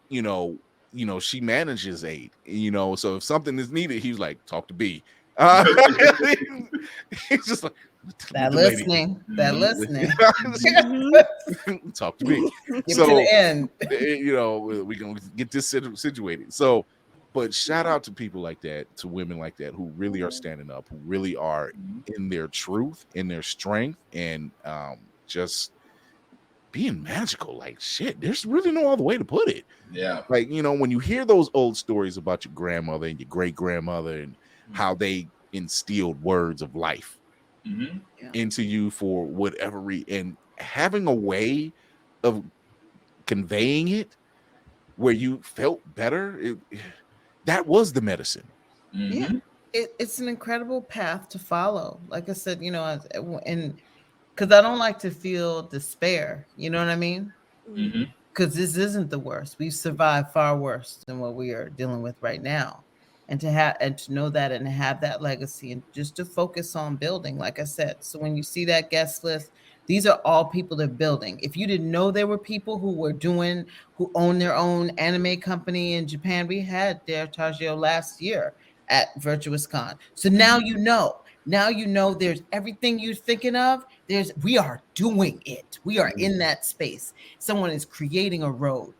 She manages 8. So if something is needed, he's like, talk to B. He's just like that listening. Talk to me. So to the end. We're gonna get this situated. So, but shout out to people like that, to women like that who really are standing up, who really are in their truth, in their strength, and just being magical. Like shit, there's really no other way to put it. Yeah. Like, when you hear those old stories about your grandmother and your great grandmother and how they instilled words of life into you for whatever reason, and having a way of conveying it where you felt better, that was the medicine. Yeah, it's an incredible path to follow. Like I said, and because I don't like to feel despair. You know what I mean? Because this isn't the worst. We've survived far worse than what we are dealing with right now. And to know that and have that legacy and just to focus on building, like I said. So when you see that guest list, these are all people that are building. If you didn't know there were people who own their own anime company in Japan, we had Dare Tajio last year at Virtuous Con. So now you know. Now you know there's everything you're thinking of. We are doing it. We are in that space. Someone is creating a road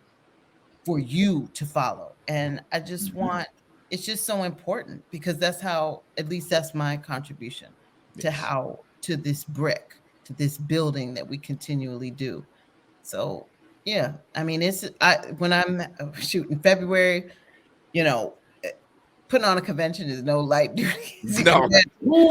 for you to follow. And I just want, it's just so important because that's how, at least that's my contribution to this brick, to this building that we continually do. So yeah, I mean, when I'm shooting February, putting on a convention is no light duty. No,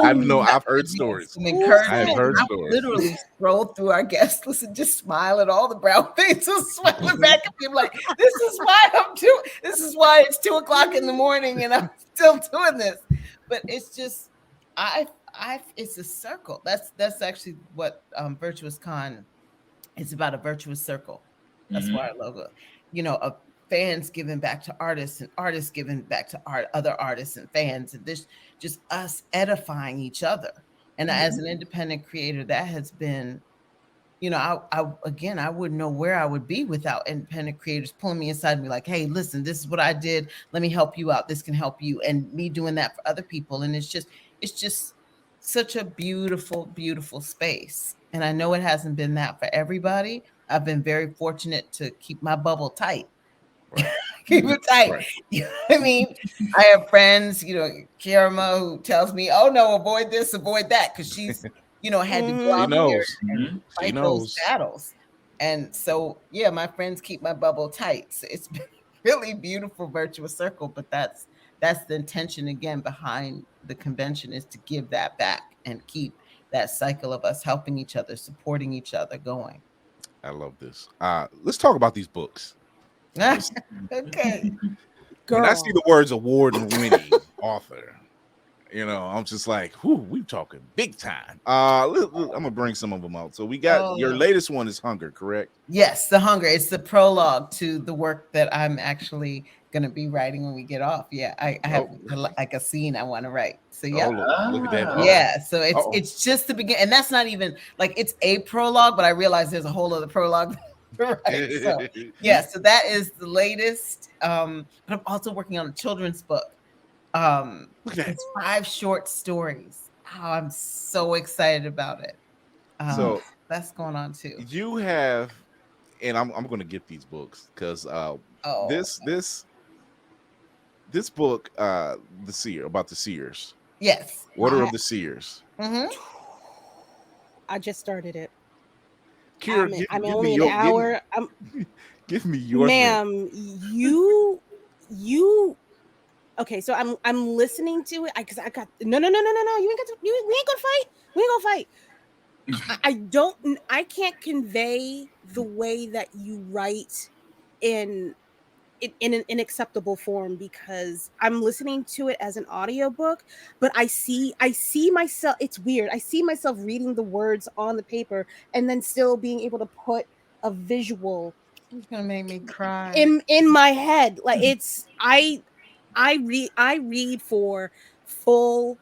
I know. I've heard stories. I've heard stories. Literally scroll through our guest list and just smile at all the brown faces smiling back at me. I'm like, this is why it's 2:00 in the morning and I'm still doing this. But it's just, it's a circle. That's actually what Virtuous Con is about, a virtuous circle. That's why our logo, of fans giving back to artists and artists giving back to other artists and fans, and this just us edifying each other. And as an independent creator, that has been, I wouldn't know where I would be without independent creators pulling me inside and be like, hey, listen, this is what I did. Let me help you out. This can help you. And me doing that for other people. And it's just such a beautiful, beautiful space. And I know it hasn't been that for everybody. I've been very fortunate to keep my bubble tight. Right. Keep it tight. Right. You know what I mean? I have friends, Kirama, who tells me, oh no, avoid this, avoid that, because she's, had to go out here and fight those battles. And so, yeah, my friends keep my bubble tight. So it's been really beautiful virtuous circle, but that's the intention again behind the convention, is to give that back and keep that cycle of us helping each other, supporting each other going. I love this. Let's talk about these books. Okay. When I see the words award-winning author, I'm just like, we talking big time. I'm gonna bring some of them out. So we got your latest one is Hunger, correct? Yes, The Hunger. It's the prologue to the work that I'm actually gonna be writing when we get off. Yeah, I have like a scene I want to write. So yeah, look at that. Yeah, so it's just the beginning, and that's not even like it's a prologue, but I realize there's a whole other prologue. Right. So yeah, so that is the latest. But I'm also working on a children's book. It's 5 short stories. Oh, I'm so excited about it. So that's going on too. You have, and I'm going to get these books because this book, The Seer, about the Seers. Yes. Order of the Seers. I just started it. Kira, I'm give me only an your hour. give me your thing. Ma'am, you okay, so I'm listening to it because I got no. You ain't got to, we ain't gonna fight. We ain't gonna fight. I can't convey the way that you write in an acceptable form because I'm listening to it as an audiobook, but I see myself. It's weird. I see myself reading the words on the paper and then still being able to put a visual. It's gonna make me cry in my head. Like it's I read for full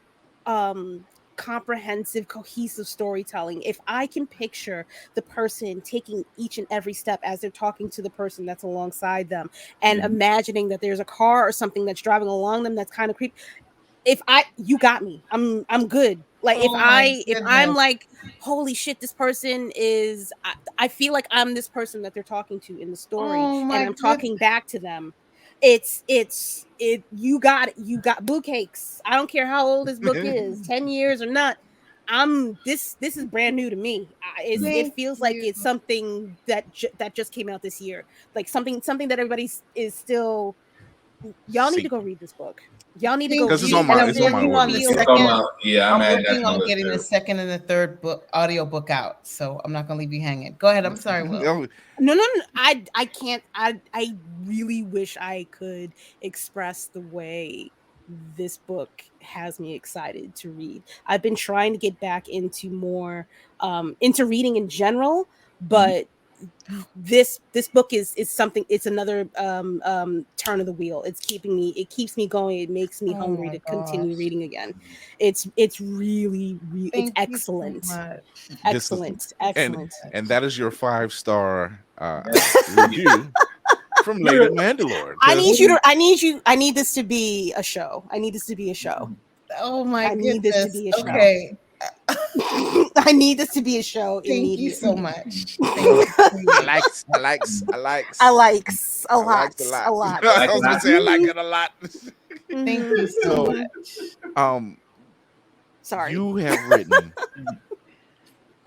comprehensive cohesive storytelling. If I can picture the person taking each and every step as they're talking to the person that's alongside them and imagining that there's a car or something that's driving along them that's kind of creepy, you got me. I'm good. Like if Oh my I'm goodness. like, holy shit, this person is I feel like I'm this person that they're talking to in the story Oh and my I'm goodness. talking back to them. You got blue cakes. I don't care how old this book is, 10 years or not. This is brand new to me. It Thank feels like you. it's something that just came out this year. Like something that everybody is still. Y'all need to go read this book. Y'all need to go Thank because it's read on you. it And my I'm it's on my working on the order. It's on second. my, yeah, I'm I'm adding that working to my on list getting the too. second and the third book audio book out. So I'm not gonna leave you hanging. Go ahead. I'm sorry, Will. No. I can't. I really wish I could express the way this book has me excited to read. I've been trying to get back into more into reading in general, but this book is something. It's another turn of the wheel. It keeps me going. It makes me Oh hungry my to continue gosh. reading again. It's really it's Thank you so excellent. much. This is Excellent. and that is your 5-star review from Lady Mandalore. I need this to be a show. I need this to be a show. Oh my I need this to goodness. be a show. Okay. I need this to be a show Thank you so immediately. much. Thank you. I likes a lot. I was gonna say I like it a lot. Thank you so much. Sorry. You have written,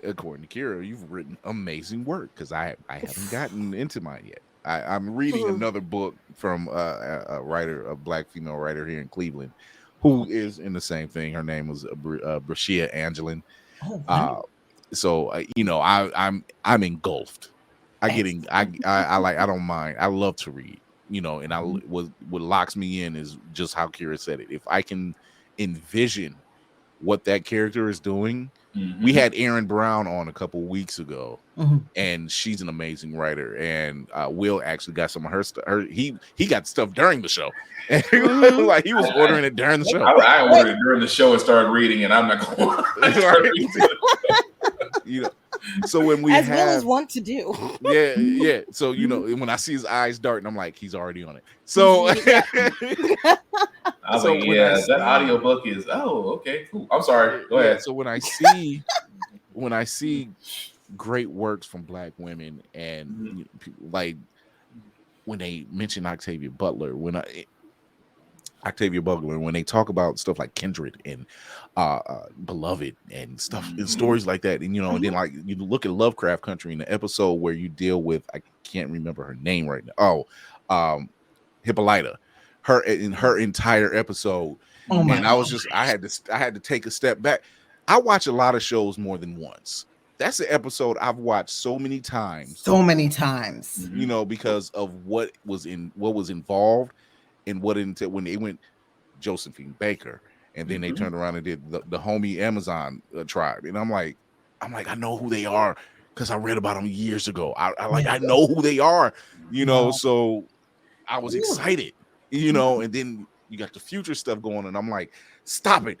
according to Kira, you've written amazing work because I haven't gotten into mine yet. I'm reading another book from a writer, a Black female writer here in Cleveland, who is in the same thing. Her name was Brashia Angelin. Oh, wow. So I'm engulfed. I don't mind. I love to read, and what locks me in is just how Kira said it. If I can envision what that character is doing. We had Erin Brown on a couple weeks ago, and she's an amazing writer. And Will actually got some of her stuff. He got stuff during the show, and like he was ordering it during the show. I ordered it during the show and started reading, and I'm not going. So when we as Will is wont to do, yeah. So when I see his eyes darting, I'm like, he's already on it. So I was like, yeah, that audiobook is okay, cool. I'm sorry. Go ahead. So when I see great works from Black women, and like when they mention Octavia Butler, when they talk about stuff like Kindred and Beloved and stuff and stories like that, and and then like you look at Lovecraft Country in the episode where you deal with, I can't remember her name right now. Hippolyta, her entire episode. And I was just I had to take a step back. I watch a lot of shows more than once. That's an episode I've watched so many times. Because of what was involved and when they went Josephine Baker, and then they turned around and did the homie Amazon tribe, and I'm like, I know who they are because I read about them years ago. I know who they are, so I was excited, and then you got the future stuff going, and I'm like, stop it.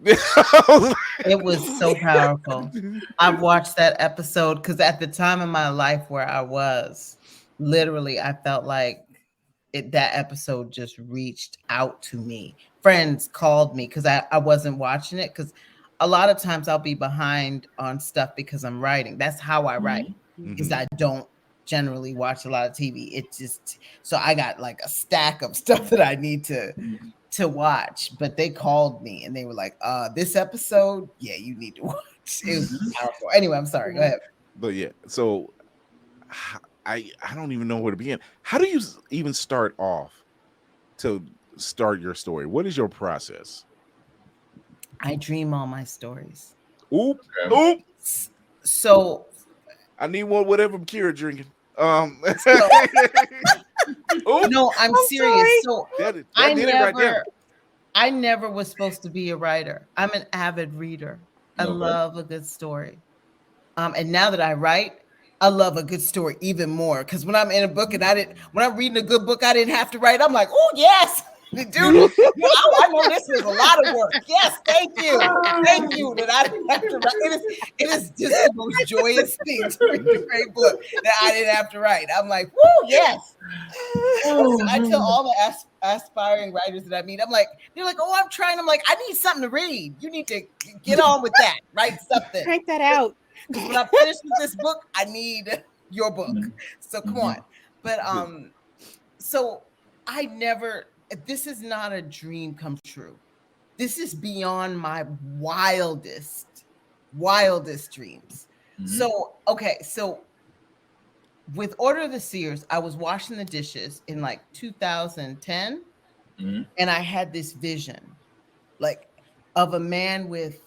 It was so powerful. I've watched that episode because at the time in my life where I was, literally, I felt like that episode just reached out to me. Friends called me because I wasn't watching it, because a lot of times I'll be behind on stuff because I'm writing. That's how I write, because I don't generally watch a lot of TV. It's just, so I got like a stack of stuff that I need to watch, but they called me and they were like, this episode, yeah, you need to watch. It was powerful. Anyway, I'm sorry. Go ahead. But yeah, so I don't even know where to begin. How do you even start off to start your story? What is your process? I dream all my stories. Oop, Okay. oop. So I need one whatever Kira drinking. So- Oop. no, I'm serious. sorry. So That I did it right there. I never was supposed to be a writer. I'm an avid reader. I Okay. love a good story. And now that I write, I love a good story even more. Because when I'm in a book and when I'm reading a good book, I didn't have to write. I'm like, oh yes, dude. I know this was a lot of work. Yes, thank you that I didn't have to write. It is just the most joyous thing to read a great book that I didn't have to write. I'm like, whoo, yes. So I tell all the aspiring writers that I meet, I'm like, they're like, oh, I'm trying. I'm like, I need something to read. You need to get on with that. Write something. Crank that out. Because when I'm finished with this book, I need your book. So come on. But so I never, this is not a dream come true. This is beyond my wildest dreams. So, okay, so with Order of the Seers, I was washing the dishes in like 2010, and I had this vision, like of a man with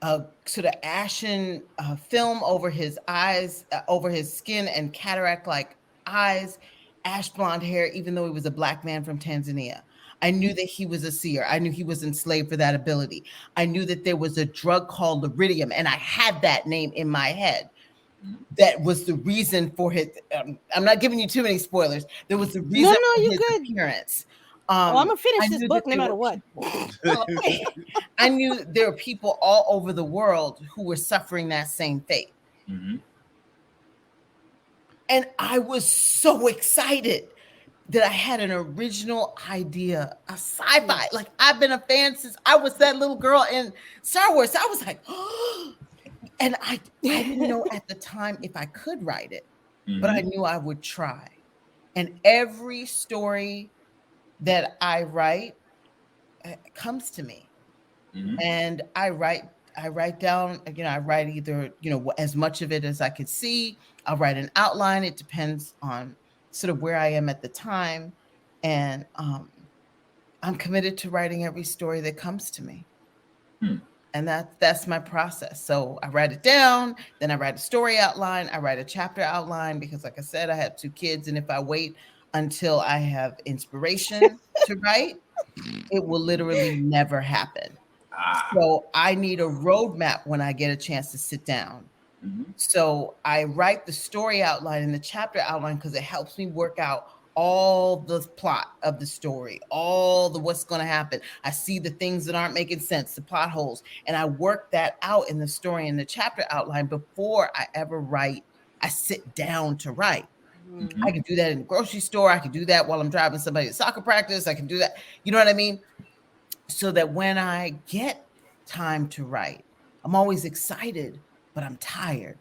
a sort of ashen film over his eyes, over his skin, and cataract-like eyes, ash blonde hair, even though he was a black man from Tanzania. I knew that he was a seer. I knew he was enslaved for that ability. I knew that there was a drug called iridium, and I had that name in my head. That was the reason for his. I'm not giving you too many spoilers. There was the reason for his appearance. I'm gonna finish this book no matter what. I knew there were people all over the world who were suffering that same fate. And I was so excited that I had an original idea, a sci-fi. Like I've been a fan since I was that little girl in Star Wars. So I was like, oh. And I didn't know at the time if I could write it, but I knew I would try. And every story that I write comes to me. And I write down, I write either, as much of it as I could see. I'll write an outline. It depends on sort of where I am at the time. And I'm committed to writing every story that comes to me. And that's my process. So I write it down, then I write a story outline, I write a chapter outline, because like I said, I have 2 kids. And if I wait until I have inspiration to write, it will literally never happen. So I need a roadmap when I get a chance to sit down. So I write the story outline and the chapter outline because it helps me work out all the plot of the story, all the what's going to happen. I see the things that aren't making sense, the plot holes, and I work that out in the story and the chapter outline before I ever write. I sit down to write. I can do that in the grocery store. I can do that while I'm driving somebody to soccer practice. I can do that. You know what I mean? So that when I get time to write, I'm always excited, but I'm tired.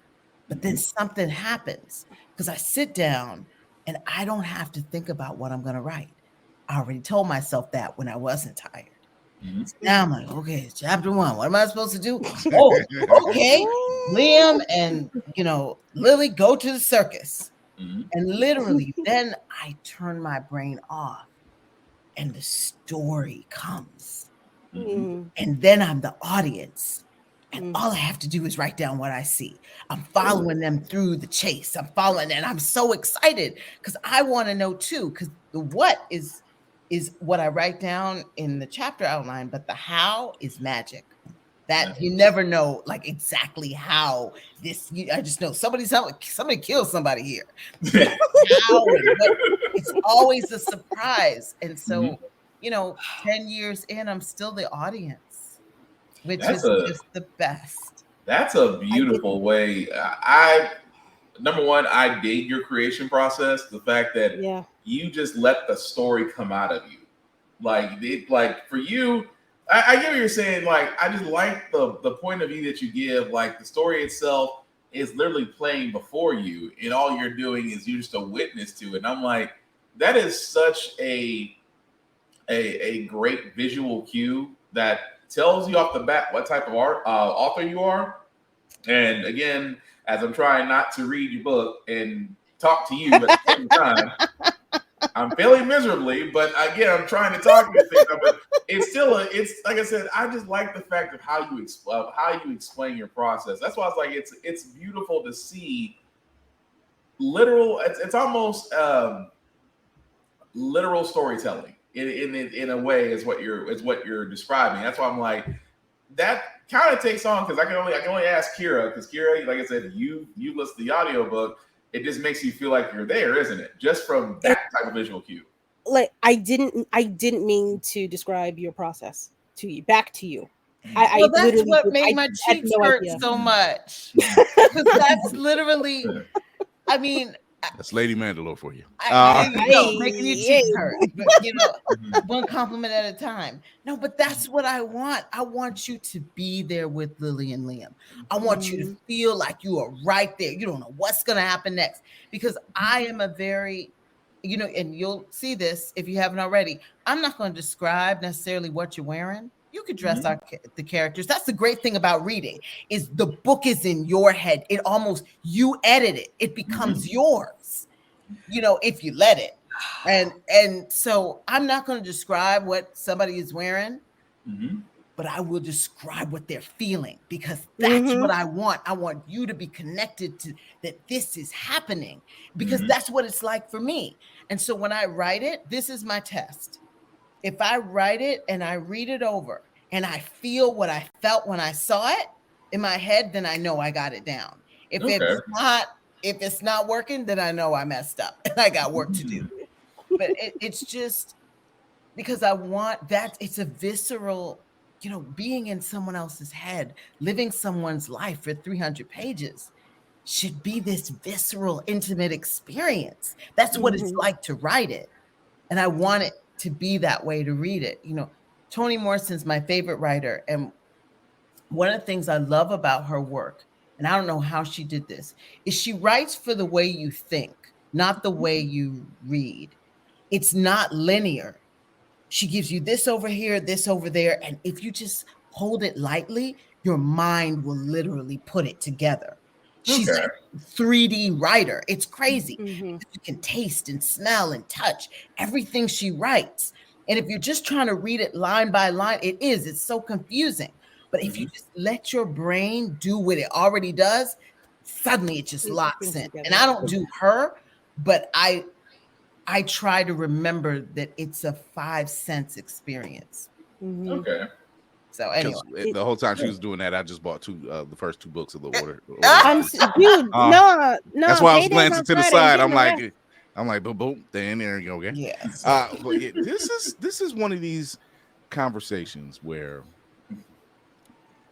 But then something happens because I sit down and I don't have to think about what I'm going to write. I already told myself that when I wasn't tired. So now I'm like, okay, chapter 1. What am I supposed to do? Oh, okay. Liam and, Lily go to the circus. And literally, then I turn my brain off and the story comes. And then I'm the audience. And all I have to do is write down what I see. I'm following them through the chase. I'm following, and I'm so excited because I want to know too, because the what is what I write down in the chapter outline, but the how is magic. That you never know, like exactly how this. I just know somebody killed somebody here. How it's always a surprise, and so 10 years in, I'm still the audience, which is just the best. That's a beautiful way. Number one, I dig your creation process. The fact that you just let the story come out of you, like for you. I get what you're saying. Like, I just like the point of view that you give. Like, the story itself is literally playing before you, and all you're doing is you're just a witness to it. And I'm like, that is such a great visual cue that tells you off the bat what type of author you are. And again, as I'm trying not to read your book and talk to you at the same time. I'm failing miserably, but again, I'm trying to talk to you at the same time. But it's like I said, I just like the fact of how you explain your process. That's why I was like, it's beautiful to see literal. It's almost literal storytelling in a way is what you're describing. That's why I'm like, that kind of takes on, because I can only ask Kira, because Kira, like I said, you listen to the audiobook. It just makes you feel like you're there, isn't it? Just from that type of visual cue. Like I didn't mean to describe your process to you, back to you. Well, that's what made my cheeks hurt so much. Because that's literally, I mean, that's Lady Mandalore for you. Making your cheeks hurt, but one compliment at a time. No, but that's what I want. I want you to be there with Lily and Liam. I want you to feel like you are right there. You don't know what's going to happen next, because I am a very, and you'll see this if you haven't already. I'm not going to describe necessarily what you're wearing. You could dress the characters. That's the great thing about reading, is the book is in your head. It almost, you edit it. It becomes yours, if you let it. And so I'm not going to describe what somebody is wearing, but I will describe what they're feeling, because that's what I want. I want you to be connected to that this is happening, because that's what it's like for me. And so when I write it, this is my test. If I write it and I read it over and I feel what I felt when I saw it in my head, then I know I got it down. If it's not working, then I know I messed up and I got work to do. But it's just because I want that. It's a visceral, being in someone else's head, living someone's life for 300 pages should be this visceral, intimate experience. That's what it's like to write it. And I want it to be that way to read it. Toni Morrison's my favorite writer. And one of the things I love about her work, and I don't know how she did this, is she writes for the way you think, not the way you read. It's not linear. She gives you this over here, this over there. And if you just hold it lightly, your mind will literally put it together. She's a 3D writer. It's crazy. You can taste and smell and touch everything she writes. And if you're just trying to read it line by line, it's so confusing. But if you just let your brain do what it already does, suddenly it just locks in. And I don't do her, but I try to remember that it's a 5 sense experience. Okay. So anyway, the whole time she was doing that, I just bought the first 2 books of the order. Dude, no. That's why I was glancing to the side. I'm like, boom, boom. There you go. Okay. Yes. But yeah, this is one of these conversations where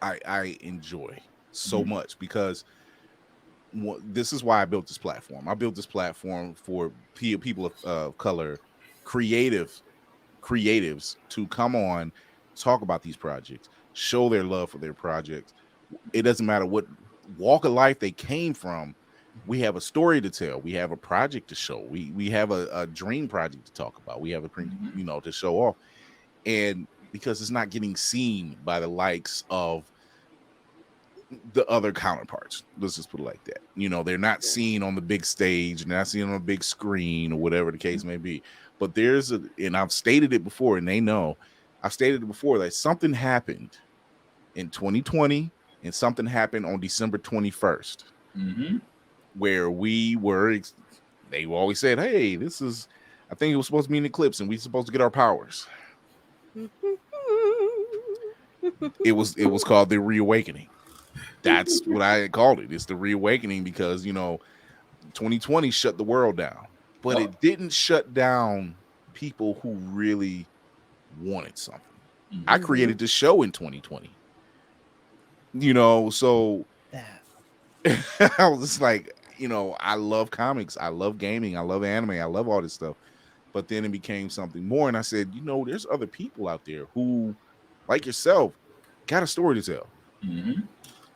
I enjoy so much, because this is why I built this platform. I built this platform for people of color, creatives to come on, talk about these projects, show their love for their projects. It doesn't matter what walk of life they came from. We have a story to tell. We have a project to show. We have a dream project to talk about. We have a to show off. And because it's not getting seen by the likes of the other counterparts, let's just put it like that. They're not seen on the big stage, they're not seen on a big screen, or whatever the case may be. But and I've stated it before, and they know I've stated it before, that something happened in 2020 and something happened on December 21st, where they always said, hey, I think it was supposed to be an eclipse and we're supposed to get our powers. It was called the reawakening. That's what I called it. It's the reawakening, because 2020 shut the world down, but it didn't shut down people who really wanted something. I created this show in 2020, so I was just like, I love comics, I love gaming, I love anime, I love all this stuff. But then it became something more, and I said, there's other people out there who, like yourself, got a story to tell.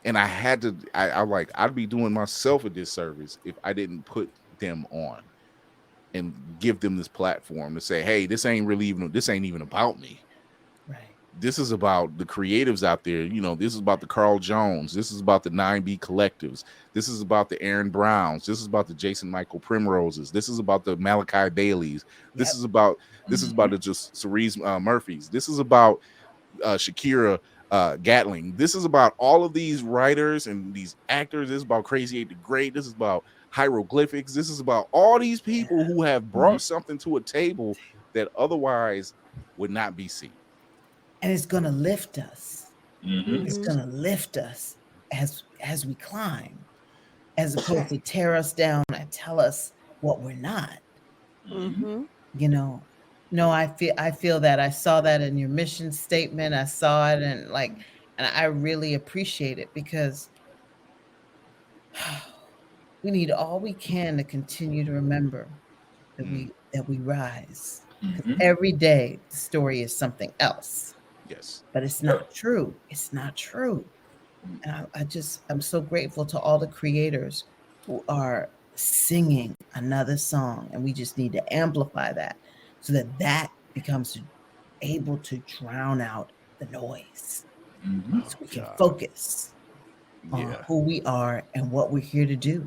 And I had to, I'd be doing myself a disservice if I didn't put them on and give them this platform to say, hey, this ain't even about me. Right. this is about the creatives out there. You know, this is about the Carl Jones. This is about the 9B collectives. This is about the Aaron Browns. This is about the Jason Michael Primroses. This is about the Malachi Baileys. This is about the just Cerise Murphys. This is about Shakira Gatling. This is about all of these writers and these actors. This is about Crazy 8 the Great. This is about hieroglyphics. This is about all these people who have brought something to a table that otherwise would not be seen. And it's going to lift us. It's going to lift us as we climb, as opposed to tear us down and tell us what we're not. You know, no, I feel that. I saw that in your mission statement. I saw it, and I really appreciate it, because we need all we can to continue to remember that we rise. Every day the story is something else. Yes. But it's not true. It's not true. And I'm so grateful to all the creators who are singing another song, and we just need to amplify that so that becomes able to drown out the noise. So we can focus on who we are and what we're here to do.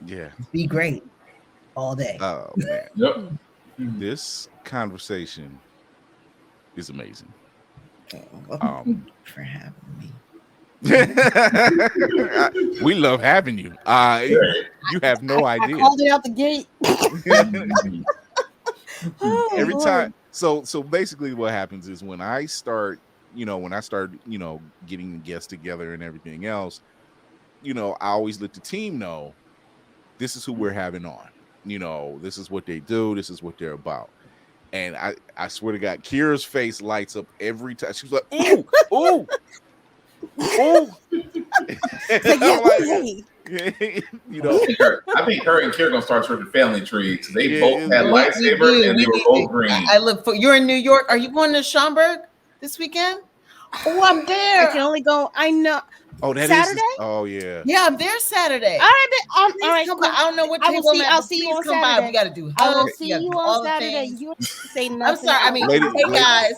Yeah. Be great all day. Oh man. This conversation is amazing. For having me. We love having you. You have no idea. I called it out the gate. Every time. So basically what happens is when I start getting guests together and everything else, I always let the team know this is who we're having on. This is what they do, this is what they're about. And I swear to God, Kira's face lights up every time. She's like, ooh, ooh, ooh. I think her and Kira gonna start sort of family tree, because they both had lightsabers and they were both green. I look for you're in New York. Are you going to Schaumburg this weekend? Oh, I'm there. I can only go. I know. Oh, that Saturday? Oh yeah. Yeah, I'm there Saturday. All right, all right. Come by. I don't know what table I'm at. I'll see you on Saturday. We got to do. I will see you on Saturday. You say nothing. I'm sorry. I mean, hey guys,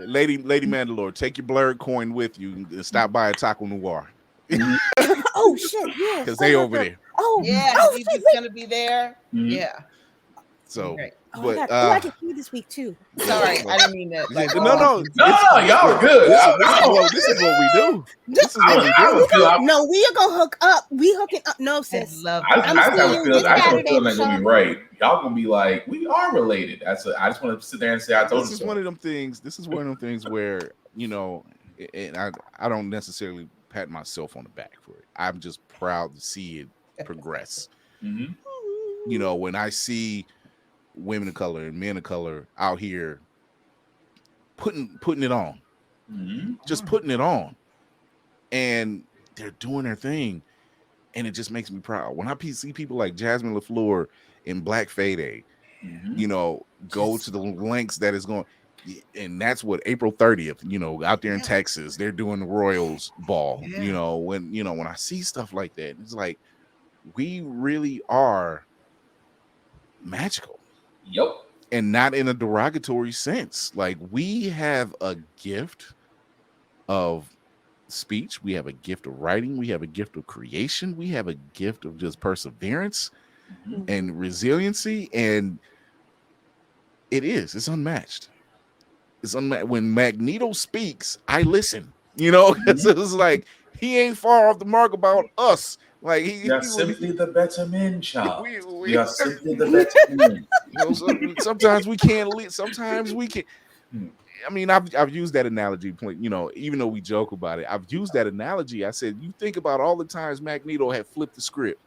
Lady Mandalore, take your blurred coin with you and stop by a Taco Noir. Oh shit! Yeah, because they over there. Oh yeah, oh, he's gonna be there. Yeah. So, but I can see this week too. Sorry, I didn't mean that. No, y'all are good. This is what we do. This is what we do. No, we are gonna hook up. We hooking up. No, sis. I have a feeling that's gonna be right. Y'all gonna be like, we are related. I just want to sit there and say I told you. This is one of them things. This is one of them things where and I don't necessarily pat myself on the back for it. I'm just proud to see it progress. When I see women of color and men of color out here putting it on, just putting it on, and they're doing their thing, and it just makes me proud when I see people like Jasmine LaFleur and Black Fade, go to the lengths that is going. And that's what April 30th, out there in Texas, they're doing the Royals ball. When I see stuff like that, it's like we really are magical. Yep. And not in a derogatory sense. Like, we have a gift of speech, we have a gift of writing, we have a gift of creation, we have a gift of just perseverance and resiliency, and it's unmatched. It's unmatched. When Magneto speaks, I listen, because it's like he ain't far off the mark about us. Like you're simply the better men, child. You're simply the better men. Sometimes we can't. Sometimes we can. I mean, I've used that analogy point. Even though we joke about it, I've used that analogy. I said, you think about all the times Magneto had flipped the script.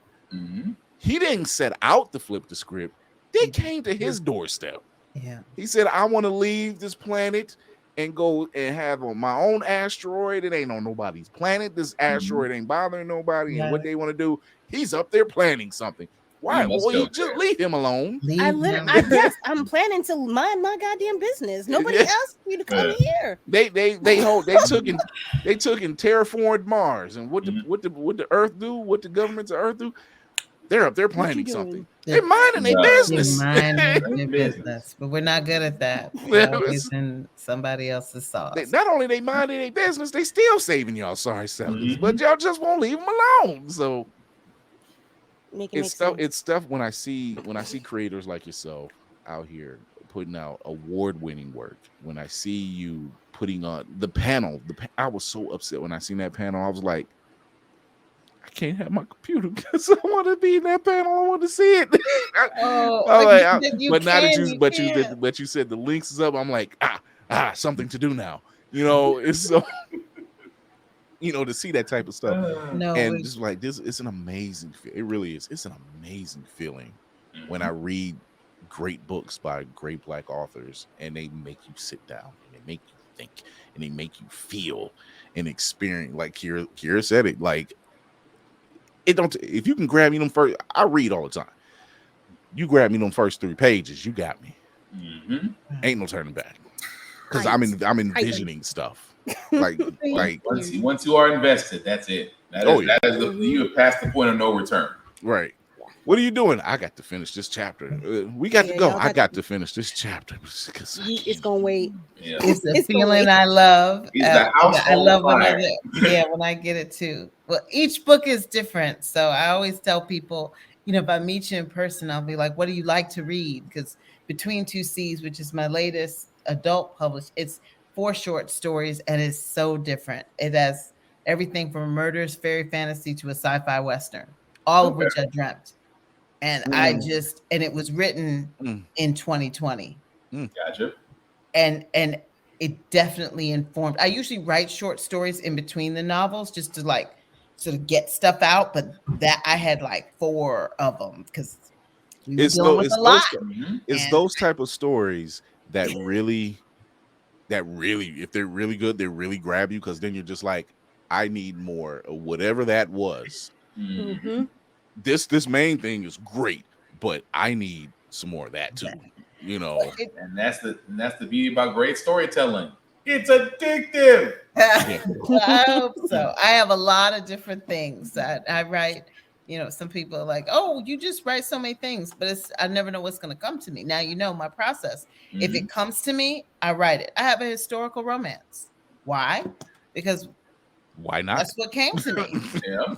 He didn't set out to flip the script. They came to his doorstep. Yeah. He said, I want to leave this planet and go and have on my own asteroid. It ain't on nobody's planet. This asteroid ain't bothering nobody. And what they want to do, he's up there planning something. Why? Well, you just leave him alone. I'm planning to mind my goddamn business. Nobody else need to come here. They took and terraformed Mars. And what the Earth do? What the governments of Earth do? They're up there What you planning doing? something. They're minding their Yeah. business. They're minding their business, but we're not good at that. We're always in somebody else's sauce. Not only they minding their business, they still saving y'all sorry sellers, Mhm. but y'all just won't leave them alone. So Make it it's make stuff. sense. It's stuff when I see creators like yourself out here putting out award-winning work. When I see you putting on the panel, I was so upset when I seen that panel. I was like, I can't have my computer because I want to be in that panel. I want to see it. But now that you said the links is up, I'm like, something to do now. It's so to see that type of stuff. And just like this, it's an amazing. It really is. It's an amazing feeling when I read great books by great Black authors, and they make you sit down and they make you think and they make you feel and experience. Like Kira said it, like. It don't. If you can grab me them first, I read all the time. You grab me them first 3 pages, you got me. Mm-hmm. Ain't no turning back. Because I'm envisioning stuff. Like once you are invested, that's it. You have passed the point of no return. Right. What are you doing? I got to finish this chapter. We got to go. I got to finish this chapter. It's gonna wait. Yeah. It's a feeling I love. I love when when I get it too. Well, each book is different, so I always tell people, if I meet you in person, I'll be like, "What do you like to read?" Because Between Two Seas, which is my latest adult published, it's 4 short stories, and it's so different. It has everything from a murderous fairy fantasy to a sci-fi western, all of which I dreamt. And and it was written in 2020. Gotcha. And it definitely informed. I usually write short stories in between the novels just to like sort of get stuff out, but that I had like 4 of them because we were dealing with a lot. It's those type of stories that really, if they're really good, they really grab you, because then you're just like, I need more of whatever that was. Mm-hmm. This main thing is great, but I need some more of that too. And that's the beauty about great storytelling. It's addictive. I hope so. I have a lot of different things that I write. Some people are like, "Oh, you just write so many things," but I never know what's going to come to me. Now my process. Mm-hmm. If it comes to me, I write it. I have a historical romance. Why? Because why not? That's what came to me. Yeah.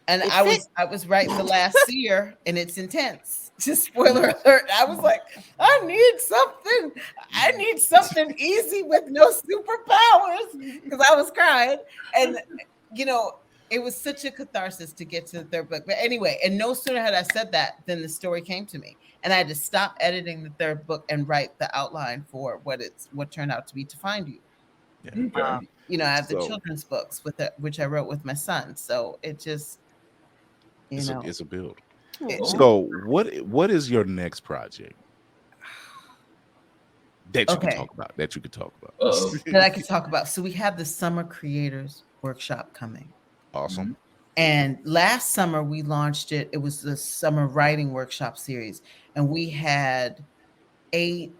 And I was writing The Last Seer, and it's intense. Just spoiler alert. I was like, I need something easy with no superpowers, because I was crying. And it was such a catharsis to get to the 3rd book. But anyway, and no sooner had I said that than the story came to me, and I had to stop editing the 3rd book and write the outline for what turned out to be To Find You. Yeah. I have the children's books which I wrote with my son. So it just. It's a build. So what is your next project that you can talk about? That I can talk about. So we have the Summer Creators Workshop coming. Awesome. And last summer we launched it. It was the Summer Writing Workshop series, and we had 8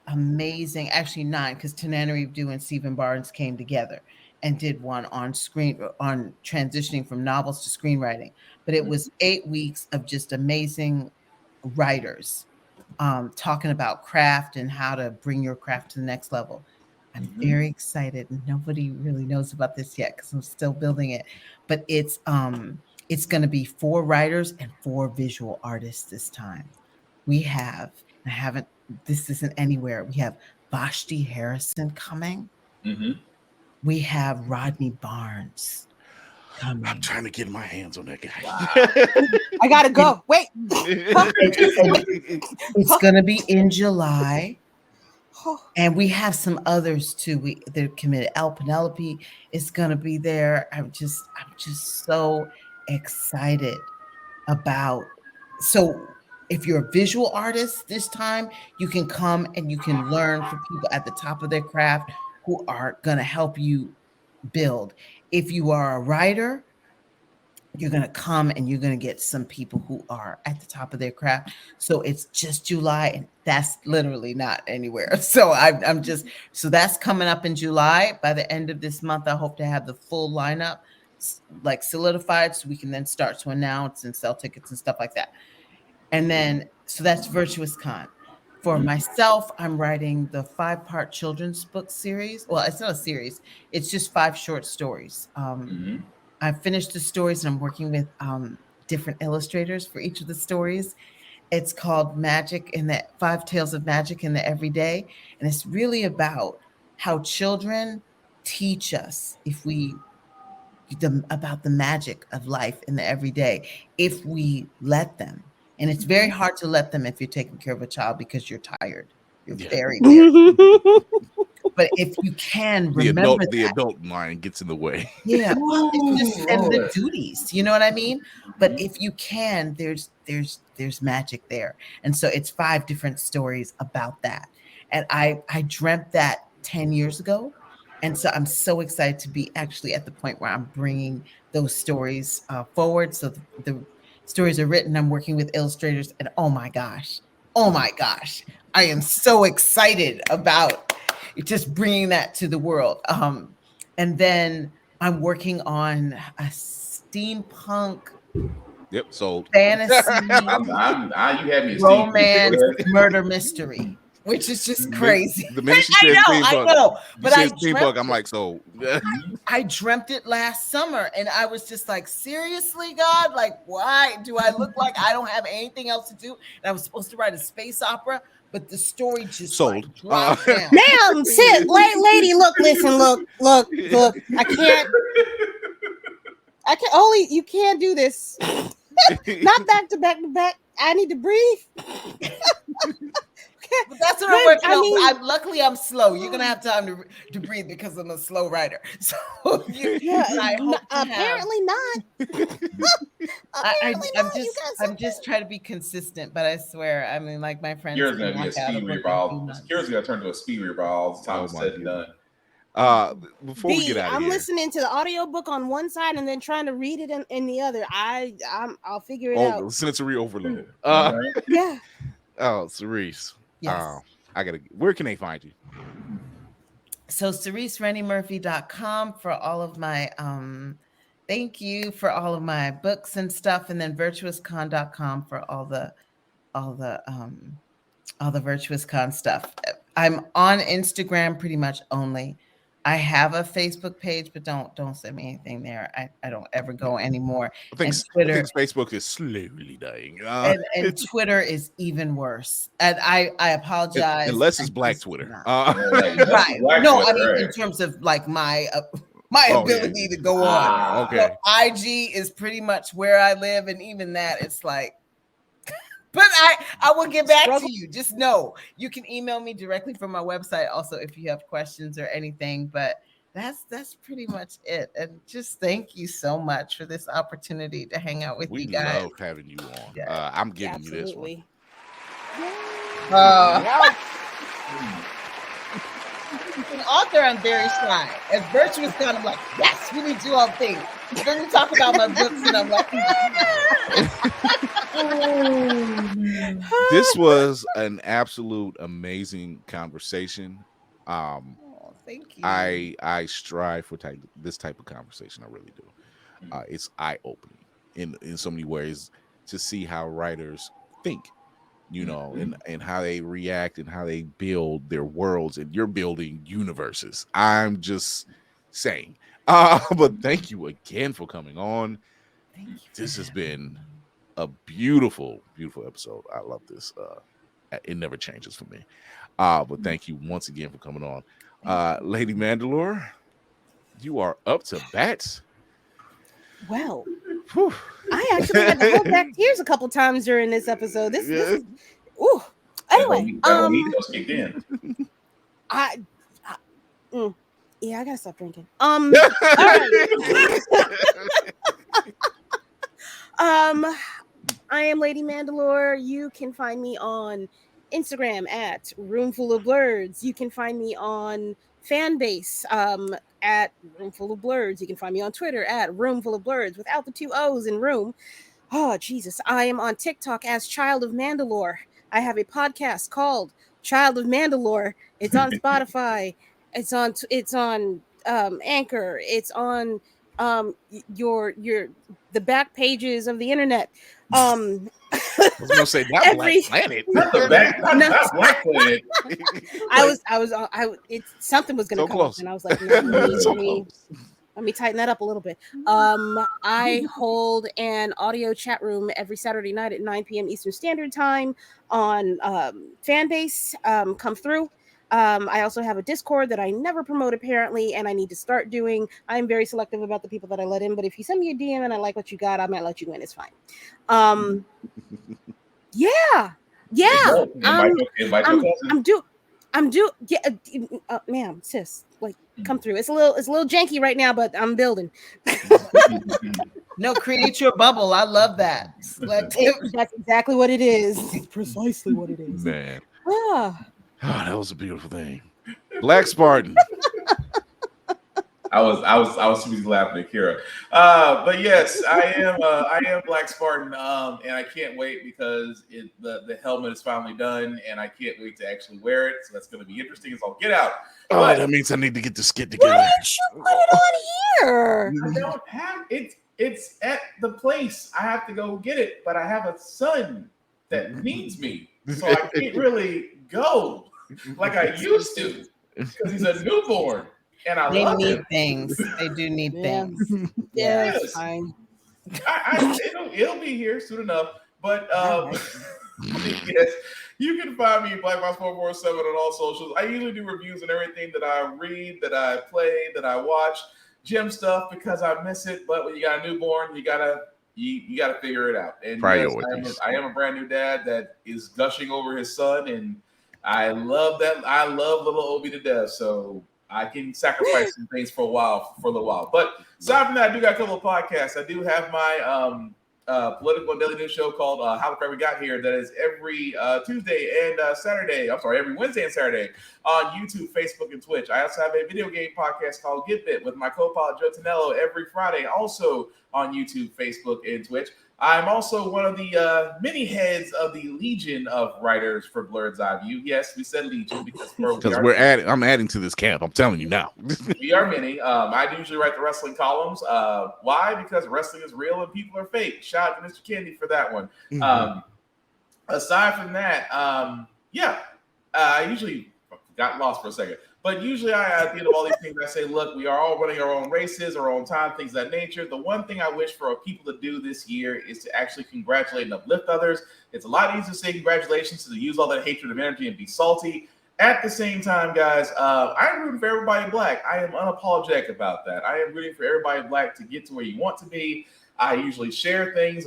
amazing, actually 9, because Tananarive Abdu and Stephen Barnes came together and did one on transitioning from novels to screenwriting. But it was 8 weeks of just amazing writers talking about craft and how to bring your craft to the next level. I'm very excited. Nobody really knows about this yet because I'm still building it. But it's going to be 4 writers and 4 visual artists this time. This isn't anywhere. We have Vashti Harrison coming. Mm-hmm. We have Rodney Barnes coming. I'm trying to get my hands on that guy. Wow. I gotta go. Wait. It's gonna be in July. And we have some others too. They're committed. El Penelope is gonna be there. I'm just so excited about. So if you're a visual artist this time, you can come and you can learn from people at the top of their craft who are going to help you build. If you are a writer, you're going to come and you're going to get some people who are at the top of their craft. So it's just July, and that's literally not anywhere. So so that's coming up in July. By the end of this month, I hope to have the full lineup. like solidified, so we can then start to announce and sell tickets and stuff like that. And then, so that's Virtuous Con. For myself, I'm writing the 5-part children's book series. Well, it's not a series, it's just 5 short stories. I finished the stories and I'm working with different illustrators for each of the stories. It's called Magic in the 5 Tales of Magic in the Everyday. And it's really about how children teach us about the magic of life in the everyday if we let them. And it's very hard to let them if you're taking care of a child because you're tired. You're very, very but if you can remember the adult mind gets in the way. Yeah, well, it's just and the duties, you know what I mean? But if you can, there's magic there. And so it's 5 different stories about that. And I dreamt that 10 years ago. And so I'm so excited to be actually at the point where I'm bringing those stories forward. So the stories are written. I'm working with illustrators, and oh my gosh, I am so excited about just bringing that to the world. And then I'm working on a steampunk. Yep, sold. Fantasy. You had me romance murder mystery, which is just crazy. The minute she said I know. But I steampunk, I'm like, so. I dreamt it last summer, and I was just like, seriously, God, like, why do I look like I don't have anything else to do? And I was supposed to write a space opera, but the story just sold. Like, dropped down. Ma'am, sit, lady, look, listen, look. I can't only, you can't do this. Not back to back. I need to breathe. But that's what I'm working on. Luckily, I'm slow. You're gonna have time to breathe because I'm a slow writer. So apparently not. I'm just trying to be consistent, but I swear, I mean, like my friends. Kira's gonna be a speed reader ball. Kira's gonna turn to a speed reader ball all the time said and done. Before we get out of I'm here, listening to the audiobook on one side and then trying to read it in the other. I'll figure it out. Sensory overload. Yeah. Oh, Cerise. Yes. Where can they find you? So CeriseRennieMurphy.com for all of my thank you for all of my books and stuff, and then virtuouscon.com for all the Virtuous Con stuff. I'm on Instagram pretty much only. I have a Facebook page, but don't send me anything there. I don't ever go anymore. I think Facebook is slowly dying. And Twitter is even worse. And I apologize. Unless it's Black Twitter. Right. No, I mean, in terms of like my ability to go on. Okay. So IG is pretty much where I live. And even that, it's like, but I will get back to you. Just know you can email me directly from my website also if you have questions or anything. But that's pretty much it. And just thank you so much for this opportunity to hang out with you guys. We love having you on. Yeah. I'm giving you this one. As an author, I'm very shy. As Virtuous Con, I'm like, yes, we need to do all things. But then you talk about my books, and I'm like, this was an absolute amazing conversation. Thank you. I strive for this type of conversation. I really do. It's eye-opening in so many ways to see how writers think, you know, and how they react and how they build their worlds, and you're building universes. I'm just saying. But thank you again for coming on. Thank you. This has been a beautiful, beautiful episode. I love this. It never changes for me. But thank you once again for coming on. Lady Mandalore, you are up to bat. Well, I actually had to hold back tears a couple times during this episode. This is, ooh. Anyway, yeah, I gotta stop drinking. All right. I am Lady Mandalore. You can find me on Instagram at Roomful of Blurs. You can find me on Fanbase at Roomful of Blurs. You can find me on Twitter at Roomful of Blurs without the 2 O's in room. Oh, Jesus. I am on TikTok as Child of Mandalore. I have a podcast called Child of Mandalore. It's on Spotify. It's on Anchor. It's on your the back pages of the internet. I was gonna say not Black Planet. Not the back, not Black Planet. Something was gonna So come close. up, and I was like, no, So let me tighten that up a little bit. I hold an audio chat room every Saturday night at 9 p.m. Eastern Standard Time on Fanbase. Come through. I also have a Discord that I never promote apparently, and I need to start doing. I'm very selective about the people that I let in, but if you send me a DM and I like what you got, I might let you in. It's fine. Yeah. Ma'am, sis, like, come through. It's a little janky right now, but I'm building. No, create your bubble. I love that. That's exactly what it is. Precisely what it is. Man. Ah. Oh, that was a beautiful thing. Black Spartan. I was too busy laughing at Kira. But yes, I am Black Spartan, and I can't wait because the helmet is finally done, and I can't wait to actually wear it. So that's going to be interesting as all get out. Oh, that means I need to get the skit together. Why didn't you put it on here? I don't have it. It's at the place. I have to go get it, but I have a son that needs me, so I can't really go like I used to because he's a newborn. And they love need him. Things. They do need things. Yeah, yes. fine. It'll be here soon enough. But yes, you can find me BlackBox447 on all socials. I usually do reviews on everything that I read, that I play, that I watch, gym stuff because I miss it. But when you got a newborn, you gotta figure it out. And yes, I am a brand new dad that is gushing over his son, and I love that. I love little Obi to death. So I can sacrifice some things for a little while. But aside from that, I do got a couple of podcasts. I do have my political and daily news show called How the Friend We Got Here. That is every Tuesday and Saturday. I'm sorry, every Wednesday and Saturday on YouTube, Facebook, and Twitch. I also have a video game podcast called Get Bit with my co-pilot Joe Tonello every Friday, also on YouTube, Facebook, and Twitch. I'm also one of the many heads of the Legion of writers for Blurred's Eye View. Yes, we said Legion because I'm adding to this camp. I'm telling you now. We are many. I usually write the wrestling columns. Why? Because wrestling is real and people are fake. Shout out to Mr. Candy for that one. Aside from that, I usually got lost for a second. But usually at the end of all these things, I say, look, we are all running our own races, our own time, things of that nature. The one thing I wish for people to do this year is to actually congratulate and uplift others. It's a lot easier to say congratulations than to use all that hatred of energy and be salty. At the same time, guys, I'm rooting for everybody Black. I am unapologetic about that. I am rooting for everybody Black to get to where you want to be. I usually share things,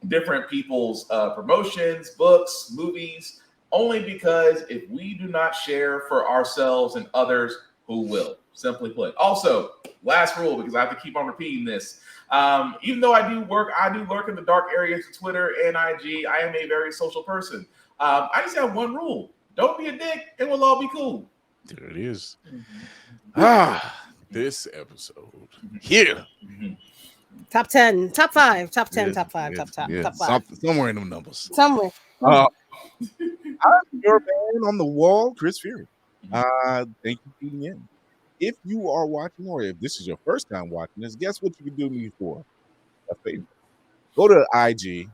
different people's promotions, books, movies, only because if we do not share for ourselves and others, who will? Simply put. Also, last rule, because I have to keep on repeating this. Even though I do lurk in the dark areas of Twitter and IG. I am a very social person. I just have one rule. Don't be a dick and we'll all be cool. There it is. This episode here. Top 10, top 5, top 10, top 5, top 5. Somewhere in them numbers. Somewhere. I'm your man on the wall, Chris Fury. Thank you for tuning in. If you are watching, or if this is your first time watching this, guess what you can do me for? A favor. Go to IG.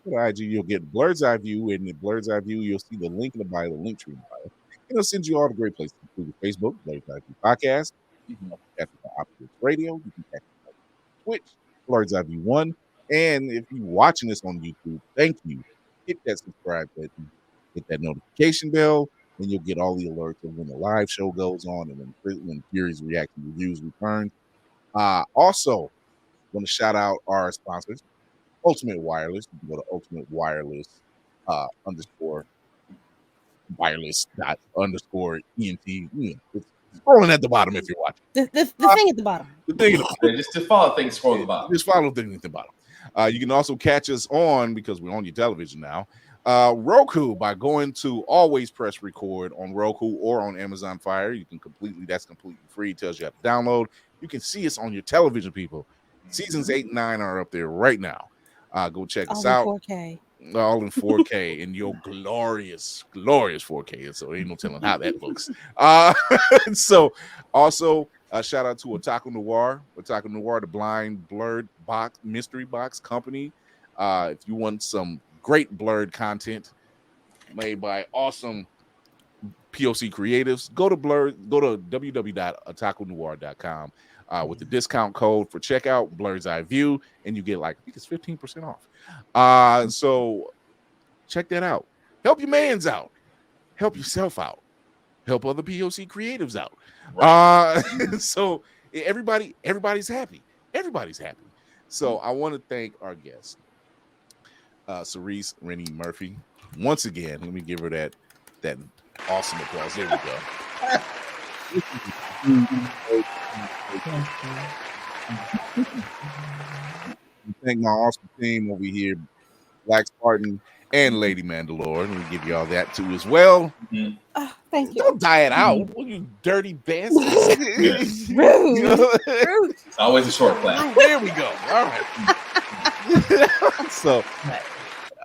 You'll get Blurred's Eye View. And in Blurred's Eye View, you'll see the link in the bio, the link tree in the bio. It'll send you all the great places, including Facebook, Blurred's Eye View Podcast. You can catch it on Optics Radio. You can catch it on Twitch, Blurred's Eye View 1. And if you're watching this on YouTube, thank you. Hit that subscribe button. Hit that notification bell, and you'll get all the alerts of when the live show goes on and when Fury's Reaction Reviews return. Also, want to shout out our sponsors, Ultimate Wireless. You can go to Ultimate Wireless _wireless ._ENT. It's scrolling at the bottom if you're watching. The thing at the bottom. The thing at the bottom. Just to follow things, scroll at the bottom. Just follow things at the bottom. You can also catch us on, because we're on your television now, Roku, by going to always press record on Roku or on Amazon Fire. That's completely free. It tells you how to download. You can see us on your television, people. Seasons 8 and 9 are up there right now. Go check us out. 4K. All in 4K in your glorious 4K. So ain't no telling how that looks. So also Shout out to Otaku Noir, the blind blurred box mystery box company. If you want some great blurred content made by awesome POC creatives, go to www.otakunoir.com with the discount code for checkout, Blur's Eye View, and you get like, I think it's 15% off. So check that out. Help your mans out. Help yourself out. Help other POC creatives out. So everybody's happy. Everybody's happy. So I want to thank our guest, Cerise Rennie Murphy. Once again, let me give her that awesome applause. There we go. Thank my awesome team over here, Black Spartan and Lady Mandalore. Let me give y'all that too as well. Thank you. Don't diet out, you dirty bastards. Rude. It's always a short clap. There we go. All right. So,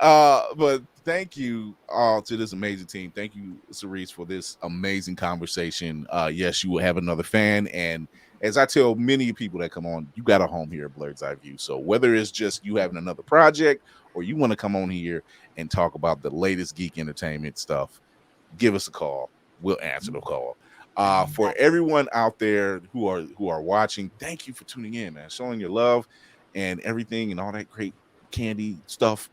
but thank you all to this amazing team. Thank you, Cerise, for this amazing conversation. Yes, you will have another fan, and as I tell many people that come on, you got a home here at Blur's Eye View. So whether it's just you having another project or you want to come on here and talk about the latest geek entertainment stuff, give us a call. We'll answer the call. For everyone out there who are watching, thank you for tuning in, man, showing your love and everything and all that great candy stuff.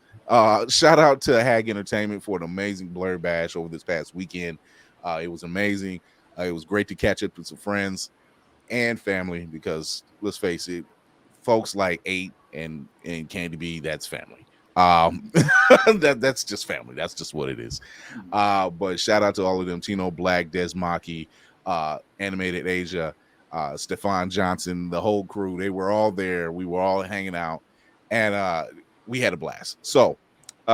Shout out to Hag Entertainment for an amazing Blur Bash over this past weekend. It was amazing. It was great to catch up with some friends and family, because let's face it, folks like 8 and Candy B, that's family. That's just family. That's just what it is. But shout out to all of them: Tino Black, Des Maki, Animated Asia, Stefan Johnson, the whole crew. They were all there. We were all hanging out, and we had a blast. So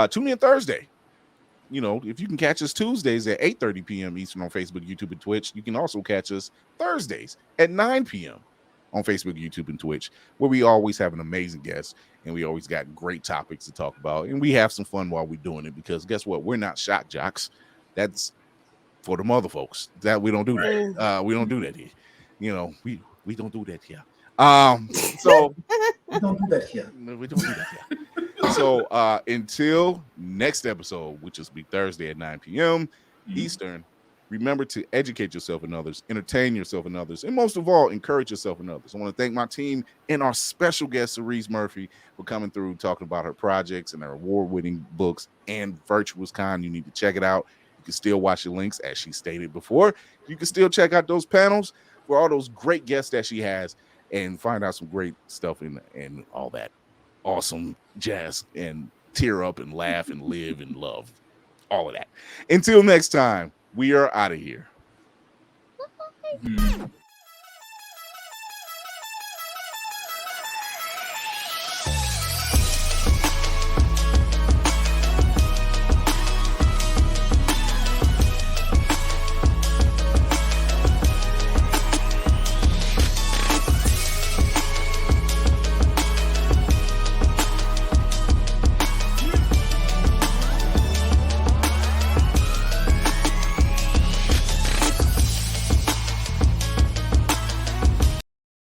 tune in Thursday. You know, if you can catch us Tuesdays at 8:30 p.m. Eastern on Facebook, YouTube, and Twitch, you can also catch us Thursdays at 9 p.m. on Facebook, YouTube, and Twitch, where we always have an amazing guest and we always got great topics to talk about. And we have some fun while we're doing it, because guess what? We're not shock jocks. That's for the mother folks. That we don't do that. We don't do that here. You know, we don't do that here. So we don't do that here. We don't do that here. So until next episode, which will be Thursday at 9 p.m. Eastern, remember to educate yourself and others, entertain yourself and others, and most of all, encourage yourself and others. I want to thank my team and our special guest, Cerise Murphy, for coming through, talking about her projects and her award-winning books and Virtuous Con. You need to check it out. You can still watch the links, as she stated before. You can still check out those panels for all those great guests that she has and find out some great stuff and all that awesome jazz, and tear up and laugh and live and love, all of that. Until next time, we are out of here.